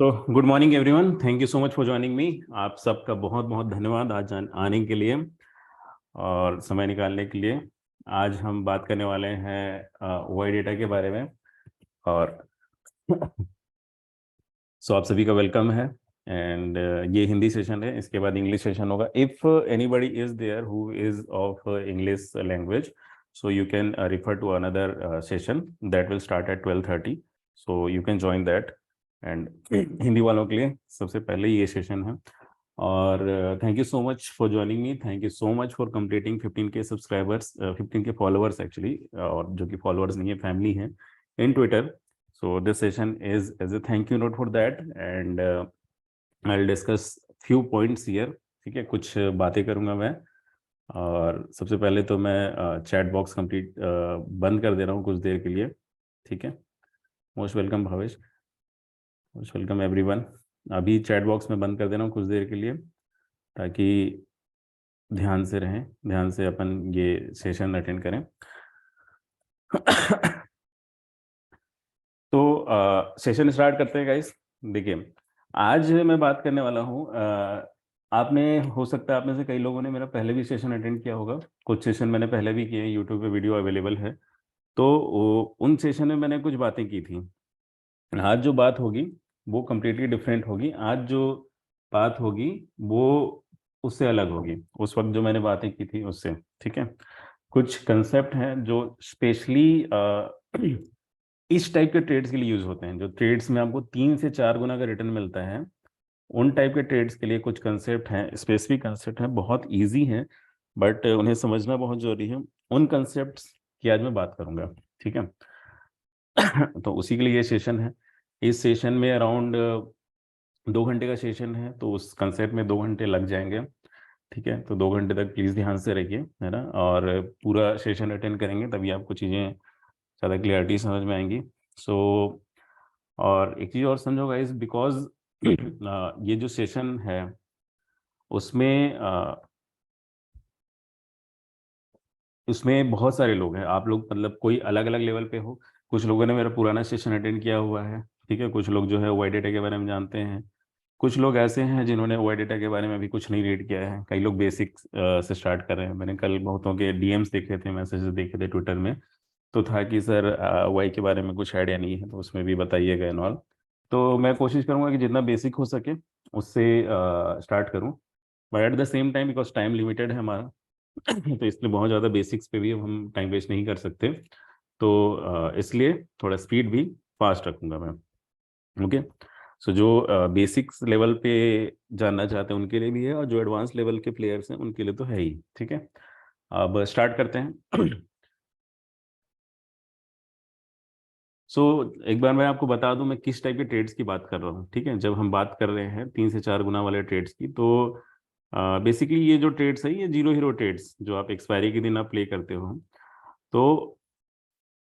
तो good morning everyone, thank you so much for joining मी। आप सबका बहुत बहुत धन्यवाद आज आने के लिए और समय निकालने के लिए। आज हम बात करने वाले हैं ओआई डेटा के बारे में। और सो आप सभी का वेलकम है। एंड ये हिंदी सेशन है, इसके बाद इंग्लिश सेशन होगा। If anybody is there who is of English language, so you can refer to another session that will start at 12:30, so you can join that. And Hindi वालों के लिए सबसे पहले ये सेशन है। और thank you so much for joining me, thank you so much for completing 15K subscribers, 15K followers actually, और जो कि फॉलोअर्स नहीं है, फैमिली है in Twitter. So this session is as a thank you note for that, and I'll discuss few points here। ठीक है, कुछ बातें करूंगा मैं। और सबसे पहले तो मैं चैट बॉक्स कंप्लीट बंद कर दे रहा हूँ कुछ देर के लिए। ठीक है, most welcome Bhavesh, most welcome everyone. अभी चैट बॉक्स में बंद कर दे रहा हूँ कुछ देर के लिए, ताकि ध्यान से रहें, ध्यान से अपन ये सेशन अटेंड करें। तो सेशन स्टार्ट करते हैं गाइस। देखिए, आज मैं बात करने वाला हूँ, आपने, हो सकता है आप में से कई लोगों ने मेरा पहले भी सेशन अटेंड किया होगा। कुछ सेशन मैंने पहले भी किए, यूट्यूब पे वीडियो अवेलेबल है। तो उन सेशन में मैंने कुछ बातें की थी। आज जो बात होगी वो कम्प्लीटली डिफरेंट होगी। आज जो बात होगी वो उससे अलग होगी, उस वक्त जो मैंने बातें की थी उससे। ठीक है, कुछ कंसेप्ट हैं जो स्पेशली इस टाइप के ट्रेड्स के लिए यूज होते हैं। जो ट्रेड्स में आपको 3 से 4 गुना का रिटर्न मिलता है, उन टाइप के ट्रेड्स के लिए कुछ कंसेप्ट हैं, स्पेसिफिक कंसेप्ट हैं, बहुत इजी हैं, बट उन्हें समझना बहुत जरूरी है। उन कंसेप्ट्स की आज मैं बात करूंगा। ठीक है। तो उसी के लिए ये सेशन है। इस सेशन में अराउंड 2 घंटे का सेशन है, तो उस कंसेप्ट में 2 घंटे लग जाएंगे। ठीक है, तो 2 घंटे तक प्लीज़ ध्यान से रहिए, है ना, और पूरा सेशन अटेंड करेंगे तभी आपको चीज़ें ज़्यादा क्लियरिटी समझ में आएंगी। सो और एक चीज़ और समझो गाइस, बिकॉज ये जो सेशन है उसमें उसमें बहुत सारे लोग हैं। आप लोग मतलब कोई अलग अलग लेवल पे हो। कुछ लोगों ने मेरा पुराना सेशन अटेंड किया हुआ है। ठीक है, कुछ लोग जो है वाई डेटा के बारे में जानते हैं। कुछ लोग ऐसे हैं जिन्होंने वाई डेटा के बारे में अभी कुछ नहीं रीड किया है। कई लोग बेसिक से स्टार्ट कर रहे हैं। मैंने कल बहुतों के डीएम्स देखे थे, मैसेजेस देखे थे ट्विटर में, तो था कि सर वाई के बारे में कुछ आइडिया नहीं है, तो उसमें भी बताइएगा एंड ऑल। तो मैं कोशिश करूंगा कि जितना बेसिक हो सके उससे स्टार्ट करूं, but at the same time because time limited है हमारा, तो इसलिए बहुत ज़्यादा बेसिक्स पे भी अब हम टाइम वेस्ट नहीं कर सकते। तो इसलिए थोड़ा स्पीड भी फास्ट रखूंगा मैं। ओके। सो जो बेसिक्स लेवल पे जानना चाहते हैं उनके लिए भी है, और जो एडवांस लेवल के प्लेयर्स हैं उनके लिए तो है ही। ठीक है, अब स्टार्ट करते हैं। सो एक बार मैं आपको बता दूं मैं किस टाइप के ट्रेड्स की बात कर रहा हूँ। ठीक है, जब हम बात कर रहे हैं 3 से 4 गुना वाले ट्रेड्स की, तो बेसिकली ये जो ट्रेड्स है ये जीरो हीरो ट्रेड्स, जो आप एक्सपायरी के दिन आप प्ले करते हो। तो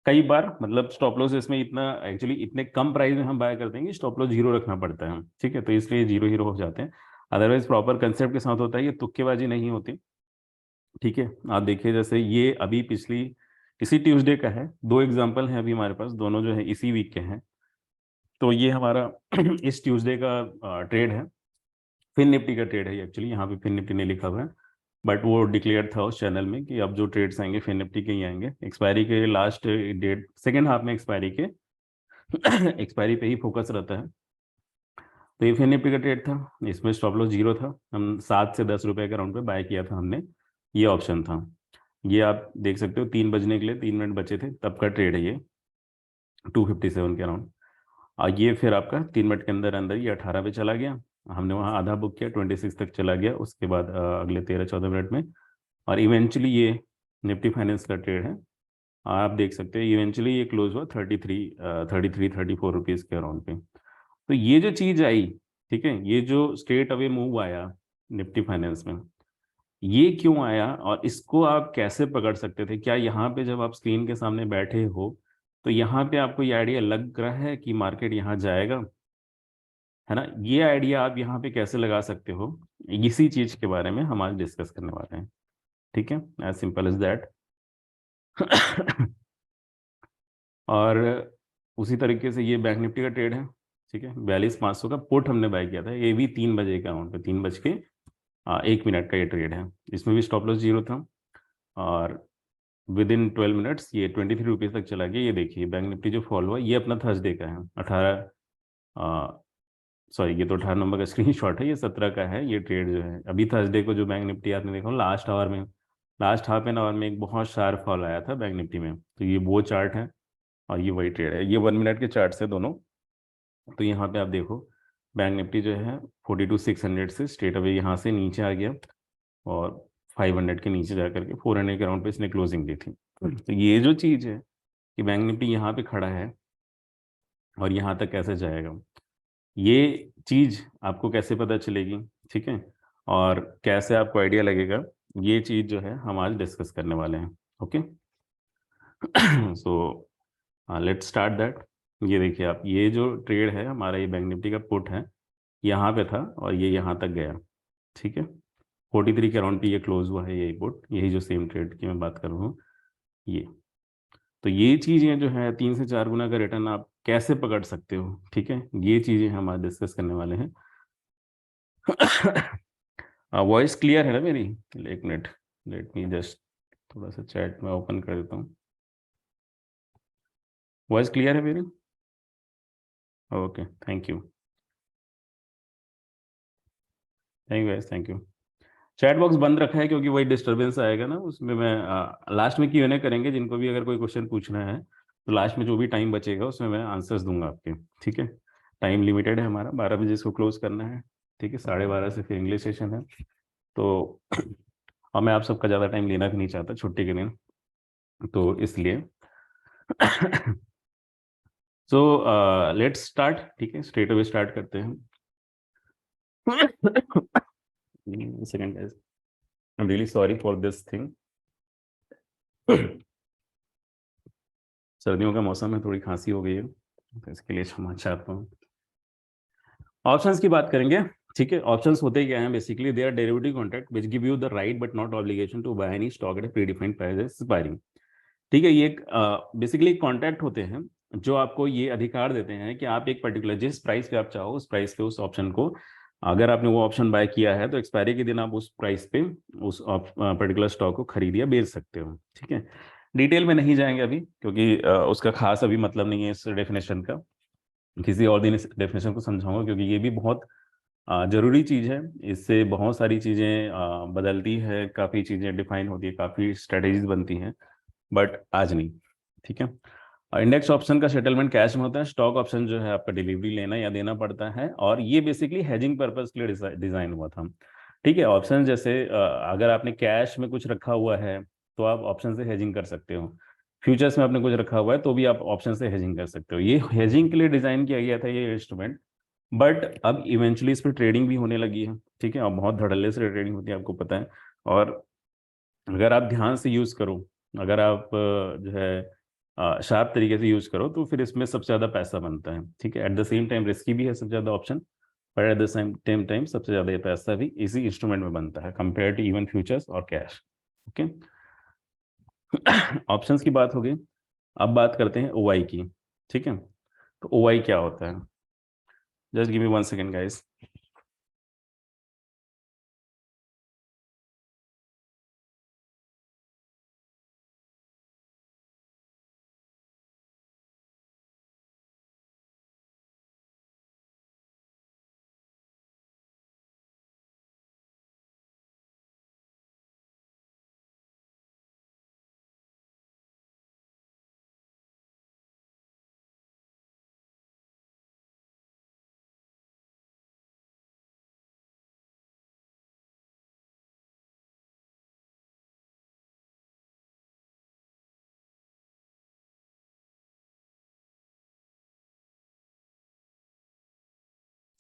कई बार मतलब स्टॉप लॉस इसमें इतना, एक्चुअली इतने कम प्राइस में हम बाय करते हैं कि स्टॉप लॉस जीरो रखना पड़ता है। ठीक है, तो इसलिए जीरो हीरो हो जाते हैं। अदरवाइज प्रॉपर कंसेप्ट के साथ होता है, ये तुक्केबाजी नहीं होती। ठीक है, आप देखिए जैसे ये अभी पिछली इसी ट्यूसडे का है, दो एग्जांपल हैं अभी हमारे पास, दोनों जो है इसी वीक के हैं। तो ये हमारा इस ट्यूसडे का ट्रेड है, फिन निफ्टी का ट्रेड है। एक्चुअली यहाँ पे फिन निफ्टी नहीं लिखा हुआ है, बट वो डिक्लेयर था उस चैनल में कि अब जो ट्रेड्स आएंगे फिन निफ्टी के ही आएंगे। एक्सपायरी के लास्ट डेट सेकेंड हाफ में एक्सपायरी के एक्सपायरी पे ही फोकस रहता है। तो ये फिन निफ्टी का ट्रेड था, इसमें स्टॉप लॉस जीरो था। हम 7 से 10 रुपए के राउंड पे बाय किया था हमने, ये ऑप्शन था। ये आप देख सकते हो 3 बजने के लिए 3 मिनट बचे थे तब का ट्रेड है ये, 257 के अराउंड। और ये फिर आपका 3 मिनट के अंदर अंदर ये 18 पे चला गया। हमने वहाँ आधा बुक किया, 26 तक चला गया। उसके बाद अगले 13-14 मिनट में, और इवेंचुअली ये निफ्टी फाइनेंस का ट्रेड है। आप देख सकते हो इवेंचुअली ये क्लोज हुआ 34 रुपीज़ के अराउंड पे। तो ये जो चीज़ आई, ठीक है, ये जो स्ट्रेट अवे मूव आया निफ्टी फाइनेंस में, ये क्यों आया और इसको आप कैसे पकड़ सकते थे? क्या यहाँ पे जब आप स्क्रीन के सामने बैठे हो तो यहाँ पे आपको ये आइडिया लग रहा है कि मार्केट यहाँ जाएगा, है ना? ये आइडिया आप यहाँ पे कैसे लगा सकते हो, इसी चीज के बारे में हम आज डिस्कस करने वाले हैं। ठीक है, एज सिंपल एज दैट। और उसी तरीके से ये बैंक निफ्टी का ट्रेड है। ठीक है, 42,500 का पुट हमने बाय किया था, ये भी 3 बजे के अराउंड पे, 3 बज के 1 मिनट का ये ट्रेड है। इसमें भी स्टॉप लॉस 0 था और विद इन 12 मिनट्स ये 23 रुपीज़ तक चला गया। ये देखिए बैंक निफ्टी जो फॉल हुआ ये अपना थर्सडे का है, 18 सॉरी ये तो 18 नंबर का स्क्रीनशॉट है, ये 17 का है ये ट्रेड जो है। अभी थर्सडे को जो बैंक निफ्टी आपने देखा लास्ट हाफ एन आवर में एक बहुत शार्प फॉल आया था बैंक निफ्टी में, तो ये वो चार्ट है और ये वही ट्रेड है। ये 1 मिनट के चार्ट से दोनों। तो यहाँ पे आप देखो बैंक निफ्टी जो है 42,600 से स्ट्रेट अवे यहाँ से नीचे आ गया और 500 के नीचे जा करके 400 के अराउंड पे इसने क्लोजिंग दी थी। तो ये जो चीज़ है कि बैंक निफ्टी यहाँ पे खड़ा है और यहाँ तक कैसे जाएगा, ये चीज़ आपको कैसे पता चलेगी, ठीक है, और कैसे आपको आइडिया लगेगा, ये चीज़ जो है हम आज डिस्कस करने वाले हैं। Okay, so let's start that. ये देखिए आप, ये जो ट्रेड है हमारा, ये बैंक निफ्टी का पुट है, यहाँ पे था और ये यहाँ तक गया, ठीक है, 43 के अराउंड पे ये क्लोज हुआ है, यही पुट, यही जो सेम ट्रेड की मैं बात कर रहा हूँ ये। तो ये चीज़ें जो है 3 से 4 गुना का रिटर्न आप कैसे पकड़ सकते हो, ठीक है, ये चीज़ें हम आज डिस्कस करने वाले हैं। वॉइस क्लियर है ना मेरी? 1 मिनट, लेट मी जस्ट थोड़ा सा चैट में ओपन कर देता हूँ। वॉइस क्लियर है मेरी? Okay, thank you, thank you. Chat box बंद रखा है क्योंकि वही डिस्टरबेंस आएगा ना उसमें। मैं लास्ट में Q&A करेंगे, जिनको भी अगर कोई क्वेश्चन पूछना है तो लास्ट में जो भी टाइम बचेगा उसमें मैं आंसर्स दूंगा आपके, ठीक है। टाइम लिमिटेड है हमारा, 12 बजे इसको क्लोज करना है, ठीक है, 12:30 से फिर इंग्लिश सेशन है। तो और मैं आप सबका ज़्यादा टाइम लेना भी नहीं चाहता छुट्टी के दिन, तो इसलिए सो लेट्स स्टार्ट, ठीक है, स्ट्रेट अवे स्टार्ट करते हैं। Second guys, I am really sorry for this thing. सर्दियों का मौसम है, थोड़ी खांसी हो गई है, तो इसके लिए क्षमा चाहता हूँ। ऑप्शंस की बात करेंगे, ठीक है। ऑप्शंस होते क्या हैं? Basically they are derivative contract which give you the right but not obligation to buy any stock at a predefined price expiring, ठीक है। ये बेसिकली कॉन्ट्रैक्ट होते हैं जो आपको ये अधिकार देते हैं कि आप एक पर्टिकुलर जिस प्राइस पे आप चाहो उस प्राइस पे उस ऑप्शन को, अगर आपने वो ऑप्शन बाय किया है तो एक्सपायरी के दिन आप उस प्राइस पे उस पर्टिकुलर स्टॉक को खरीद या बेच सकते हो, ठीक है। डिटेल में नहीं जाएंगे अभी क्योंकि उसका खास अभी मतलब नहीं है इस डेफिनेशन का, किसी और दिन इस डेफिनेशन को समझाऊंगा क्योंकि ये भी बहुत जरूरी चीज़ है। इससे बहुत सारी चीज़ें बदलती है, काफ़ी चीज़ें डिफाइन होती है, काफ़ी स्ट्रेटेजीज बनती हैं, बट आज नहीं, ठीक है। इंडेक्स ऑप्शन का सेटलमेंट कैश में होता है, स्टॉक ऑप्शन जो है आपका डिलीवरी लेना या देना पड़ता है, और ये बेसिकली हेजिंग पर्पस के लिए डिजाइन हुआ था, ठीक है। ऑप्शन जैसे अगर आपने कैश में कुछ रखा हुआ है तो आप ऑप्शन से हेजिंग कर सकते हो, फ्यूचर्स में आपने कुछ रखा हुआ है तो भी आप ऑप्शन से हेजिंग कर सकते हो। ये हेजिंग के लिए डिजाइन किया गया था ये इंस्ट्रूमेंट, बट अब इवेंचुअली इस पर ट्रेडिंग भी होने लगी है, ठीक है, और बहुत धड़ल्ले से ट्रेडिंग होती है, आपको पता है। और अगर आप ध्यान से यूज़ करो, अगर आप जो है शार्प तरीके से यूज़ करो तो फिर इसमें सबसे ज़्यादा पैसा बनता है, ठीक है। At the same time risky भी है सबसे ज़्यादा ऑप्शन, पर एट द सेम टाइम सबसे ज़्यादा पैसा भी इसी इंस्ट्रूमेंट में बनता है कंपेयर टू इवन फ्यूचर्स और कैश, ओके। ऑप्शंस की बात हो गई, अब बात करते हैं OI की, ठीक है। तो OI क्या होता है? Just give me 1 second guys.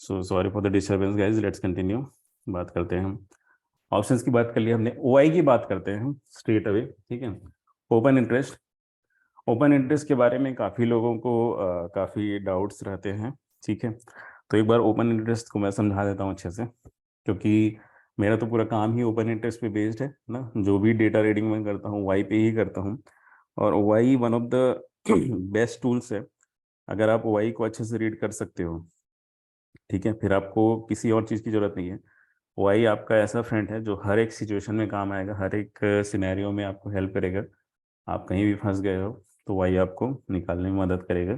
So sorry for the disturbance guys, let's continue. बात करते हैं हम, ऑप्शंस की बात कर लिया हमने, OI की बात करते हैं हम स्ट्रेट अवे, ठीक है। ओपन इंटरेस्ट, ओपन इंटरेस्ट के बारे में काफ़ी लोगों को काफ़ी डाउट्स रहते हैं, ठीक है। तो एक बार ओपन इंटरेस्ट को मैं समझा देता हूँ अच्छे से, क्योंकि मेरा तो पूरा काम ही ओपन इंटरेस्ट पे बेस्ड है ना, जो भी डेटा रीडिंग मैं करता हूँ OI पे ही करता हूँ, और OI one of the best tools है। अगर आप OI को अच्छे से रीड कर सकते हो ठीक है, फिर आपको किसी और चीज़ की ज़रूरत नहीं है। वाई आपका ऐसा फ्रेंड है जो हर एक सिचुएशन में काम आएगा, हर एक सिनेरियो में आपको हेल्प करेगा। आप कहीं भी फंस गए हो तो वाई आपको निकालने में मदद करेगा।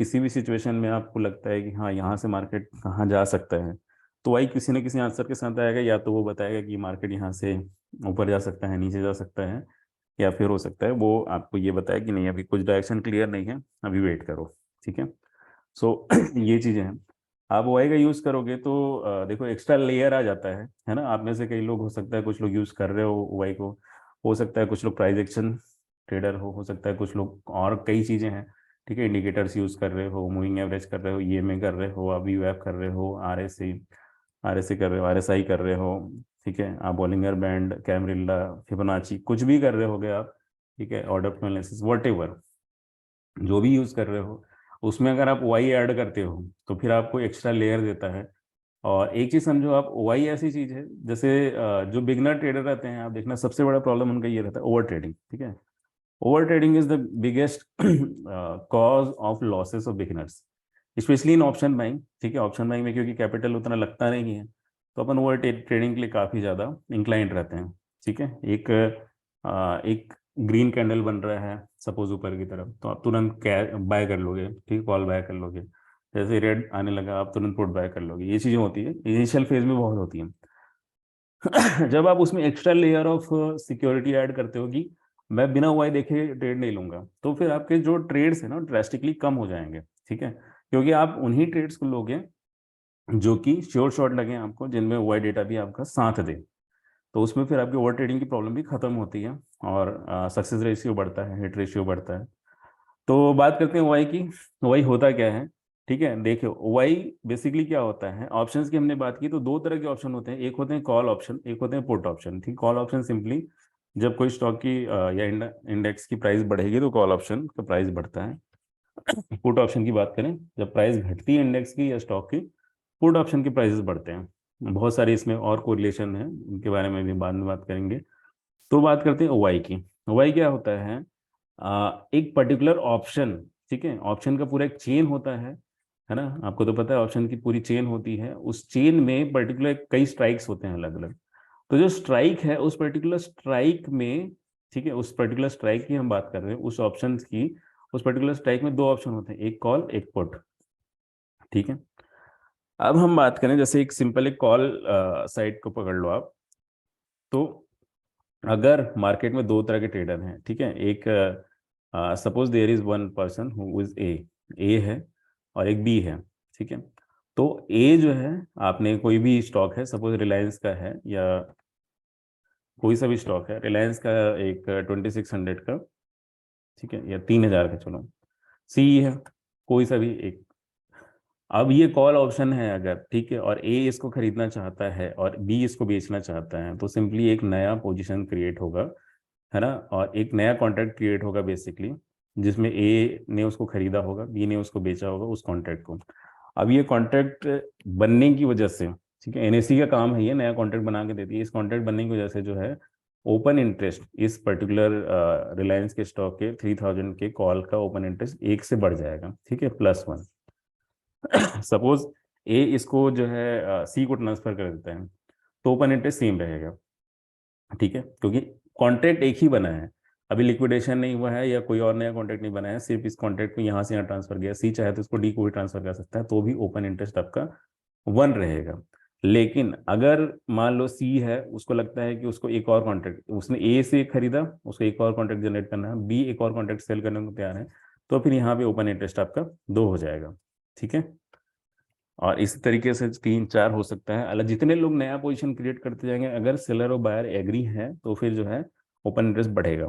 किसी भी सिचुएशन में आपको लगता है कि हाँ यहाँ से मार्केट कहाँ जा सकता है, तो वाई किसी न किसी आंसर के साथ आएगा। या तो वो बताएगा कि मार्केट यहाँ से ऊपर जा सकता है, नीचे जा सकता है, या फिर हो सकता है वो आपको ये बताए कि नहीं, अभी कुछ डायरेक्शन क्लियर नहीं है, अभी वेट करो। ठीक है, सो ये चीज़ें हैं। आप वाई का यूज़ करोगे तो देखो एक्स्ट्रा लेयर आ जाता है ना। आप में से कई लोग, हो सकता है कुछ लोग यूज़ कर रहे हो वाई को, हो सकता है कुछ लोग प्राइस एक्शन ट्रेडर हो सकता है कुछ लोग और कई चीज़ें हैं। ठीक है, इंडिकेटर्स यूज़ कर रहे हो, मूविंग एवरेज कर रहे हो, ईएमए कर रहे हो, आप वीवैप कर रहे हो, आरएसए कर रहे हो, आरएसआई कर रहे हो। ठीक है, आप बॉलिंगर बैंड, कैमरिल्ला, फिबोनाची, कुछ भी कर रहे होगे आप। ठीक है, ऑर्डर फ्लो एनालिसिस, वॉट जो भी यूज़ कर रहे हो, उसमें अगर आप वाई ऐड करते हो तो फिर आपको एक्स्ट्रा लेयर देता है। और एक चीज़ समझो आप, वाई ऐसी चीज़ है जैसे जो बिगनर ट्रेडर रहते हैं, आप देखना सबसे बड़ा प्रॉब्लम उनका ये रहता है, ओवर ट्रेडिंग। ठीक है, over trading is the biggest cause of losses of beginners, specially in option buying. ठीक है, ऑप्शन बाइंग में क्योंकि कैपिटल उतना लगता नहीं है, तो अपन ओवर ट्रेडिंग के लिए काफ़ी ज़्यादा इंक्लाइंट रहते हैं। ठीक है, एक ग्रीन कैंडल बन रहा है सपोज ऊपर की तरफ, तो आप तुरंत बाय कर लोगे। ठीक, कॉल बाय कर लोगे। जैसे रेड आने लगा, आप तुरंत पुट बाय कर लोगे। ये चीज़ें होती है, इनिशियल फेज में बहुत होती हैं। जब आप उसमें extra layer of security add करते हो कि मैं बिना वाई देखे ट्रेड नहीं लूंगा, तो फिर आपके जो ट्रेड्स है ना ड्रास्टिकली कम हो जाएंगे। ठीक है, क्योंकि आप उन्हीं ट्रेड्स को लोगे जो कि श्योर शॉट लगे आपको, जिनमें वाई डेटा भी आपका साथ दे। तो उसमें फिर आपकी ओवर ट्रेडिंग की प्रॉब्लम भी खत्म होती है और सक्सेस रेशियो बढ़ता है, हिट रेशियो बढ़ता है। तो बात करते हैं वाई की। वाई होता क्या है? ठीक है, देखो वाई बेसिकली क्या होता है। ऑप्शंस की हमने बात की तो दो तरह के ऑप्शन होते हैं, एक होते हैं कॉल ऑप्शन, एक होते हैं पुट ऑप्शन। ठीक, कॉल ऑप्शन सिंपली जब कोई स्टॉक की या इंडेक्स की प्राइस बढ़ेगी तो कॉल ऑप्शन का प्राइस बढ़ता है। पुट ऑप्शन की बात करें, जब प्राइस घटती है इंडेक्स की या स्टॉक की, पुट ऑप्शन के प्राइसेस बढ़ते हैं। बहुत सारे इसमें और कोरिलेशन है, उनके बारे में भी बाद में बात करेंगे। तो बात करते हैं ओवाई की। ओवाई क्या होता है? एक पर्टिकुलर ऑप्शन, ठीक है, ऑप्शन का पूरा एक चेन होता है ना। आपको तो पता है ऑप्शन की पूरी चेन होती है, उस चेन में पर्टिकुलर कई स्ट्राइक्स होते हैं अलग अलग। तो जो स्ट्राइक है उस पर्टिकुलर स्ट्राइक में, ठीक है, उस पर्टिकुलर स्ट्राइक की हम बात कर रहे हैं, उस ऑप्शन की, उस पर्टिकुलर स्ट्राइक में दो ऑप्शन होते हैं, एक कॉल एक पुट। ठीक है, अब हम बात करें जैसे एक सिंपल एक कॉल साइड को पकड़ लो आप। तो अगर मार्केट में दो तरह के ट्रेडर हैं, ठीक है, एक suppose there is one person who is a है और एक बी है। ठीक है, तो ए जो है, आपने कोई भी स्टॉक है, सपोज रिलायंस का है या कोई सा भी स्टॉक है, रिलायंस का एक 2600 का, ठीक है, या 3000 का, चलो सी है, कोई सा भी एक। अब ये कॉल ऑप्शन है अगर, ठीक है, और ए इसको खरीदना चाहता है और बी इसको बेचना चाहता है, तो सिंपली एक नया पोजीशन क्रिएट होगा, है ना, और एक नया कॉन्ट्रैक्ट क्रिएट होगा बेसिकली, जिसमें ए ने उसको खरीदा होगा, बी ने उसको बेचा होगा उस कॉन्ट्रैक्ट को। अब ये कॉन्ट्रैक्ट बनने की वजह से, ठीक है, एनएससी का काम है ये नया कॉन्ट्रैक्ट बना के देती है, इस कॉन्ट्रैक्ट बनने की वजह से जो है ओपन इंटरेस्ट इस पर्टिकुलर रिलायंस के स्टॉक के 3000 के कॉल का ओपन इंटरेस्ट एक से बढ़ जाएगा। ठीक है, +1। सपोज ए इसको जो है सी को ट्रांसफर कर देता है, तो ओपन इंटरेस्ट सेम रहेगा। ठीक है, क्योंकि कॉन्ट्रैक्ट एक ही बना है, अभी लिक्विडेशन नहीं हुआ है या कोई और नया कॉन्ट्रैक्ट नहीं बना है, सिर्फ इस कॉन्ट्रैक्ट में यहाँ से यहाँ ट्रांसफर किया, सी चाहे तो इसको डी को भी ट्रांसफर कर सकता है, तो भी ओपन इंटरेस्ट आपका 1 रहेगा। लेकिन अगर मान लो सी है, उसको लगता है कि उसको एक और कॉन्ट्रैक्ट, उसने ए से खरीदा, उसको एक और कॉन्ट्रैक्ट जनरेट करना है, बी एक और कॉन्ट्रैक्ट सेल करने को तैयार है, तो फिर यहाँ पे ओपन इंटरेस्ट आपका 2 हो जाएगा। ठीक है, और इसी तरीके से 3 4 हो सकता है अलग, जितने लोग नया पोजीशन क्रिएट करते जाएंगे, अगर सेलर और बायर एग्री हैं तो फिर जो है ओपन इंटरेस्ट बढ़ेगा।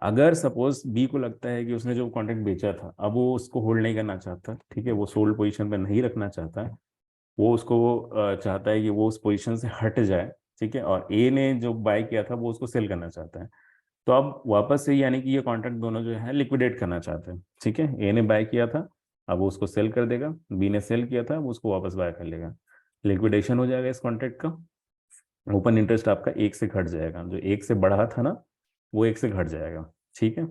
अगर सपोज बी को लगता है कि उसने जो कॉन्ट्रैक्ट बेचा था अब वो उसको होल्ड नहीं करना चाहता, ठीक है, वो सोल्ड पोजीशन पे नहीं रखना चाहता, वो उसको चाहता है कि वो उस पोजीशन से हट जाए। ठीक है, और ए ने जो बाय किया था वो उसको सेल करना चाहता है, तो अब वापस से यानी कि ये कॉन्ट्रैक्ट दोनों जो है लिक्विडेट करना चाहते हैं। ठीक है, ए ने बाय किया था, अब वो उसको सेल कर देगा, बी ने सेल किया था वो उसको वापस बाय कर लेगा, लिक्विडेशन हो जाएगा इस कॉन्ट्रैक्ट का, ओपन इंटरेस्ट आपका एक से घट जाएगा, जो एक से बढ़ा था ना वो एक से घट जाएगा। ठीक है,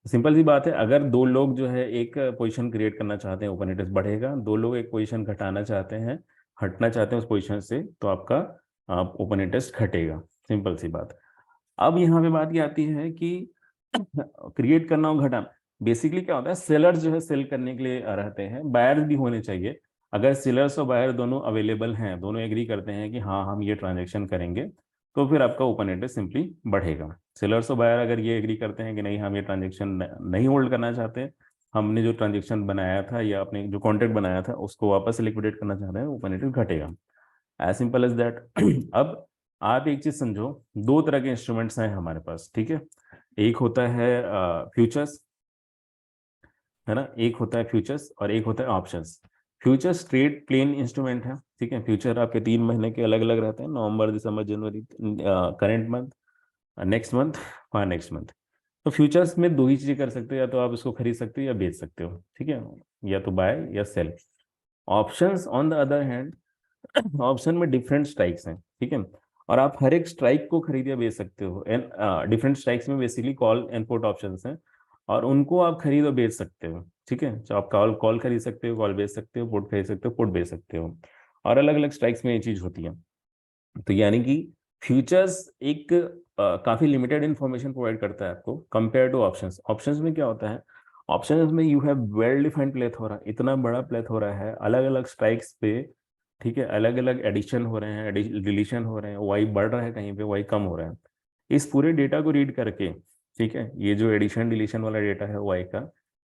सिंपल सी बात है, अगर दो लोग जो है एक पोजीशन क्रिएट करना चाहते हैं, ओपन इंटरेस्ट बढ़ेगा, दो लोग एक पोजीशन घटाना चाहते हैं हटना चाहते हैं उस पोजीशन से तो आपका ओपन इंटरेस्ट घटेगा, सिंपल सी बात। अब यहाँ पे बात ये आती है कि क्रिएट करना और घटाना, बेसिकली क्या होता है, सेलर्स जो है सेल करने के लिए रहते हैं, बायर्स भी होने चाहिए। अगर सेलर्स और बायर दोनों अवेलेबल हैं, दोनों एग्री करते हैं कि हाँ हम ये ट्रांजेक्शन करेंगे, तो फिर आपका ओपन इंटरेस्ट सिंपली बढ़ेगा। सेलर्स और बायर अगर ये एग्री करते हैं कि नहीं हम ये ट्रांजेक्शन नहीं होल्ड करना चाहते, हमने जो ट्रांजेक्शन बनाया था या अपने जो कॉन्ट्रैक्ट बनाया था उसको वापस लिक्विडेट करना चाहते हैं, ओपन इंटरेस्ट घटेगा। As simple as that. अब आप एक चीज समझो, दो तरह के इंस्ट्रूमेंट्स हैं हमारे पास, ठीक है। एक होता है फ्यूचर्स, है ना, एक होता है फ्यूचर्स और एक होता है options. Futures trade plain instrument है, ठीक है। फ्यूचर आपके 3 महीने के अलग अलग रहते हैं, नवंबर, दिसंबर, जनवरी, current month, next month, next month. तो फ्यूचर्स में दो ही चीजें कर सकते हो, या तो आप इसको खरीद सकते हो या बेच सकते हो, ठीक है, या तो बाय या sell. Options on the other hand, option में डिफरेंट स्ट्राइक्स हैं, ठीक है, और आप हर एक स्ट्राइक को खरीद या बेच सकते हो। एंड डिफरेंट स्ट्राइक्स में basically call and put options हैं, और उनको आप खरीद और बेच सकते हो, ठीक है। तो आप कॉल कॉल खरीद सकते हो, कॉल बेच सकते हो, पुट खरीद सकते हो, पुट बेच सकते हो, और अलग अलग स्ट्राइक्स में ये चीज होती है। तो यानी कि फ्यूचर्स एक काफी लिमिटेड इंफॉर्मेशन प्रोवाइड करता है आपको कंपेयर टू ऑप्शंस। ऑप्शंस में क्या होता है, ऑप्शंस में you have well defined plethora, इतना बड़ा प्लेथोरा है अलग अलग स्ट्राइक्स पे, ठीक है, अलग अलग एडिशन हो रहे हैं, डिलीशन हो रहे हैं, वाई बढ़ रहा है कहीं पे, वाई कम हो रहा है। इस पूरे डेटा को रीड करके, ठीक है, ये जो एडिशन डिलीशन वाला डेटा है वाई का,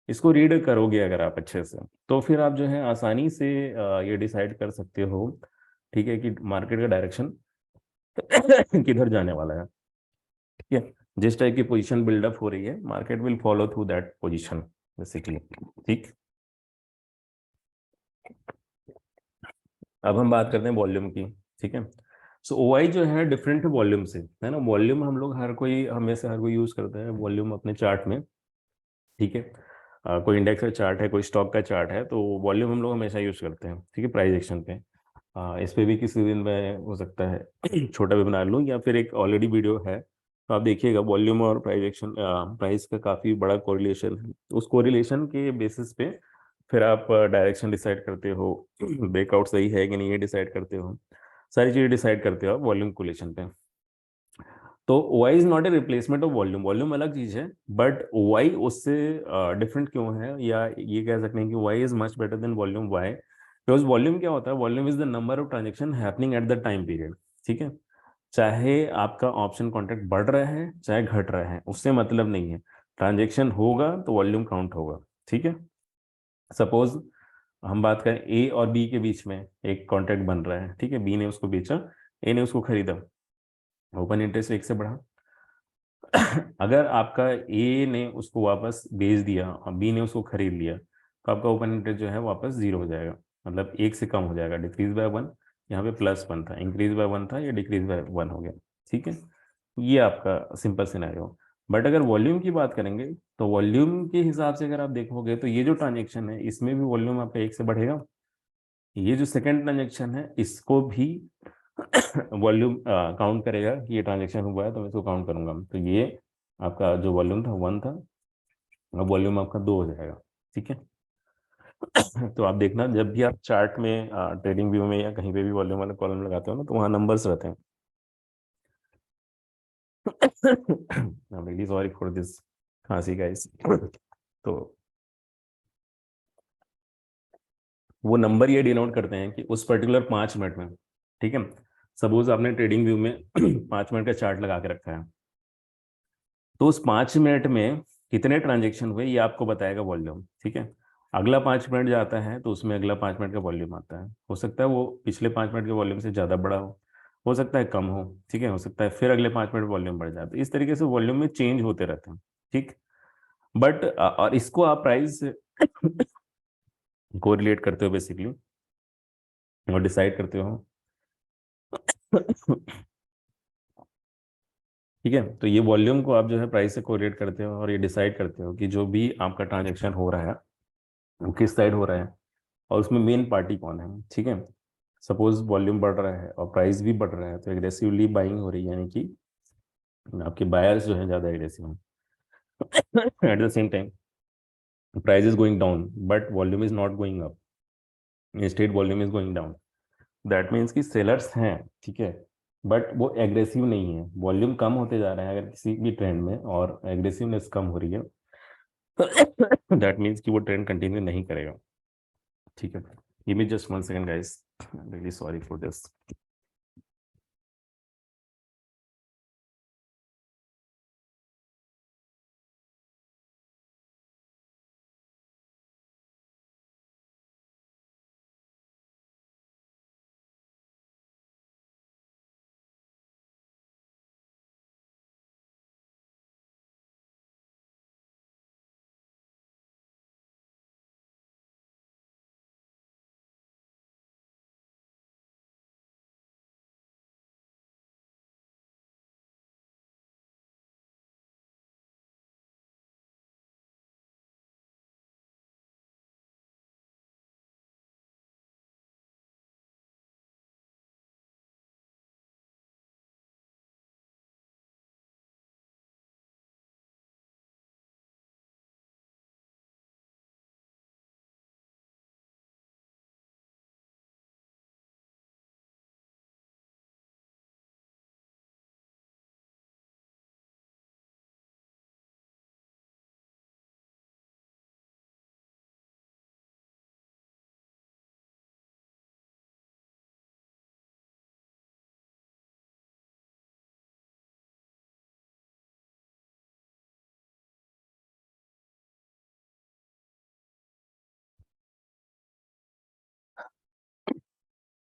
इसको रीड करोगे अगर आप अच्छे से, तो फिर आप जो है आसानी से ये डिसाइड कर सकते हो, ठीक है, कि मार्केट का डायरेक्शन किधर जाने वाला है, ठीक है। जिस टाइप की पोजीशन बिल्डअप हो रही है, market will follow through that position basically, ठीक। अब हम बात करते हैं वॉल्यूम की, ठीक है। सो ओआई जो है डिफरेंट वॉल्यूम से, है ना। वॉल्यूम हम लोग हर कोई, हमें से हर कोई यूज करता है वॉल्यूम अपने चार्ट में, ठीक है। कोई इंडेक्स का चार्ट है, कोई स्टॉक का चार्ट है, तो वॉल्यूम हम लोग हमेशा यूज करते हैं, ठीक है, प्राइस एक्शन पे। इस पे भी किसी दिन में हो सकता है छोटा वेबिनार लूँ, या फिर एक ऑलरेडी वीडियो है, तो आप देखिएगा वॉल्यूम और प्राइस एक्शन, प्राइस का काफ़ी बड़ा कोरिलेशन है। उस कोरिलेशन के बेसिस पे फिर आप डायरेक्शन डिसाइड करते हो, ब्रेकआउट सही है कि नहीं ये डिसाइड करते हो, सारी चीज़ें डिसाइड करते हो आप वॉल्यूम कोरिलेशन पे। तो Y is not a replacement of volume, volume अलग चीज है, बट वाई उससे डिफरेंट क्यों है, या ये कह सकते हैं कि Y is much better than volume. Why because volume क्या होता है, volume is the number of transaction happening at the time period, ठीक है। चाहे आपका ऑप्शन कॉन्ट्रैक्ट बढ़ रहा है चाहे घट रहा है, उससे मतलब नहीं है, ट्रांजेक्शन होगा तो वॉल्यूम काउंट होगा, ठीक है। सपोज हम बात करें ए और बी के बीच में एक कॉन्ट्रैक्ट बन रहा है, ठीक है, बी ने उसको बेचा, ए ने उसको खरीदा, ओपन इंटरेस्ट एक से बढ़ा। अगर आपका ए ने उसको वापस बेच दिया और बी ने उसको खरीद लिया, तो आपका ओपन इंटरेस्ट जो है वापस जीरो हो जाएगा, मतलब एक से कम हो जाएगा, डिक्रीज बाय वन। यहाँ पे +1 था, इंक्रीज बाय 1 था, ये डिक्रीज बाय 1 हो गया, ठीक है। ये आपका सिंपल सिनेरियो। बट अगर वॉल्यूम की बात करेंगे, तो वॉल्यूम के हिसाब से अगर आप देखोगे तो ये जो ट्रांजेक्शन है इसमें भी वॉल्यूम आपका एक से बढ़ेगा, ये जो सेकंड ट्रांजेक्शन है इसको भी वॉल्यूम काउंट करेगा कि ये ट्रांजेक्शन हुआ है तो मैं इसको काउंट करूंगा। तो ये आपका जो वॉल्यूम था 1 था, अब वॉल्यूम आपका 2 हो जाएगा, ठीक है। तो आप देखना जब भी आप चार्ट में ट्रेडिंग व्यू में या कहीं पे भी वॉल्यूम वाला कॉलम लगाते हो ना, तो वहाँ नंबर्स रहते हैं। रियली सॉरी फॉर दिस खांसी गाइस। तो वो नंबर ये डिनोट करते हैं कि उस पर्टिकुलर 5 मिनट में, ठीक है, सपोज आपने ट्रेडिंग व्यू में 5 मिनट का चार्ट लगा के रखा है, तो उस 5 मिनट में कितने ट्रांजेक्शन हुए ये आपको बताएगा वॉल्यूम, ठीक है। अगला 5 मिनट जाता है तो उसमें अगला 5 मिनट का वॉल्यूम आता है, हो सकता है वो पिछले 5 मिनट के वॉल्यूम से ज़्यादा बड़ा हो सकता है कम हो, ठीक है, हो सकता है फिर अगले 5 मिनट वॉल्यूम बढ़ जाए, तो इस तरीके से वॉल्यूम में चेंज होते रहते हैं, ठीक। बट और इसको आप प्राइस को रिलेट करते हो बेसिकली, और डिसाइड करते हो। ठीक है, तो ये वॉल्यूम को आप जो है प्राइस से कोरिलेट करते हो, और ये डिसाइड करते हो कि जो भी आपका ट्रांजेक्शन हो रहा है वो किस साइड हो रहा है, और उसमें मेन पार्टी कौन है, ठीक है। सपोज वॉल्यूम बढ़ रहा है और प्राइस भी बढ़ रहा है, तो एग्रेसिवली बाइंग हो रही है, यानी कि आपके बायर्स जो है ज़्यादा एग्रेसिव हैं। At the same time price is going down but volume is not going up, instead volume is going down, that means कि सेलर्स हैं, ठीक है, बट वो एग्रेसिव नहीं है, वॉल्यूम कम होते जा रहे हैं अगर किसी भी ट्रेंड में और एग्रेसिवनेस कम हो रही है, दैट मीन्स कि वो ट्रेंड कंटिन्यू नहीं करेगा, ठीक है। Give me just 1 second guys, really sorry for this.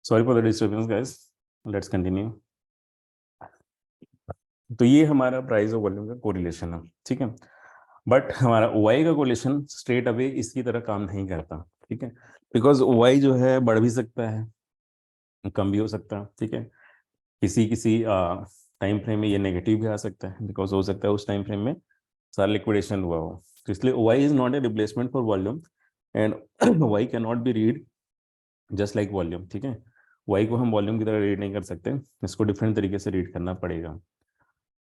Sorry for the disturbance guys, let's continue. तो ये हमारा प्राइस और वॉल्यूम का कोरिलेशन है, ठीक है, बट हमारा ओआई का कोरिलेशन स्ट्रेट अवे इसकी तरह काम नहीं करता, ठीक है, बिकॉज ओआई जो है बढ़ भी सकता है, कम भी हो सकता है, ठीक है, किसी किसी टाइम फ्रेम में ये नेगेटिव भी आ सकता है, बिकॉज हो सकता है उस टाइम फ्रेम में सारा लिक्विडेशन हुआ हो, तो इसलिए OI is not a replacement for volume, and OI can not be read just like volume, ठीक है, वाई को हम वॉल्यूम की तरह रीड नहीं कर सकते, इसको डिफरेंट तरीके से रीड करना पड़ेगा।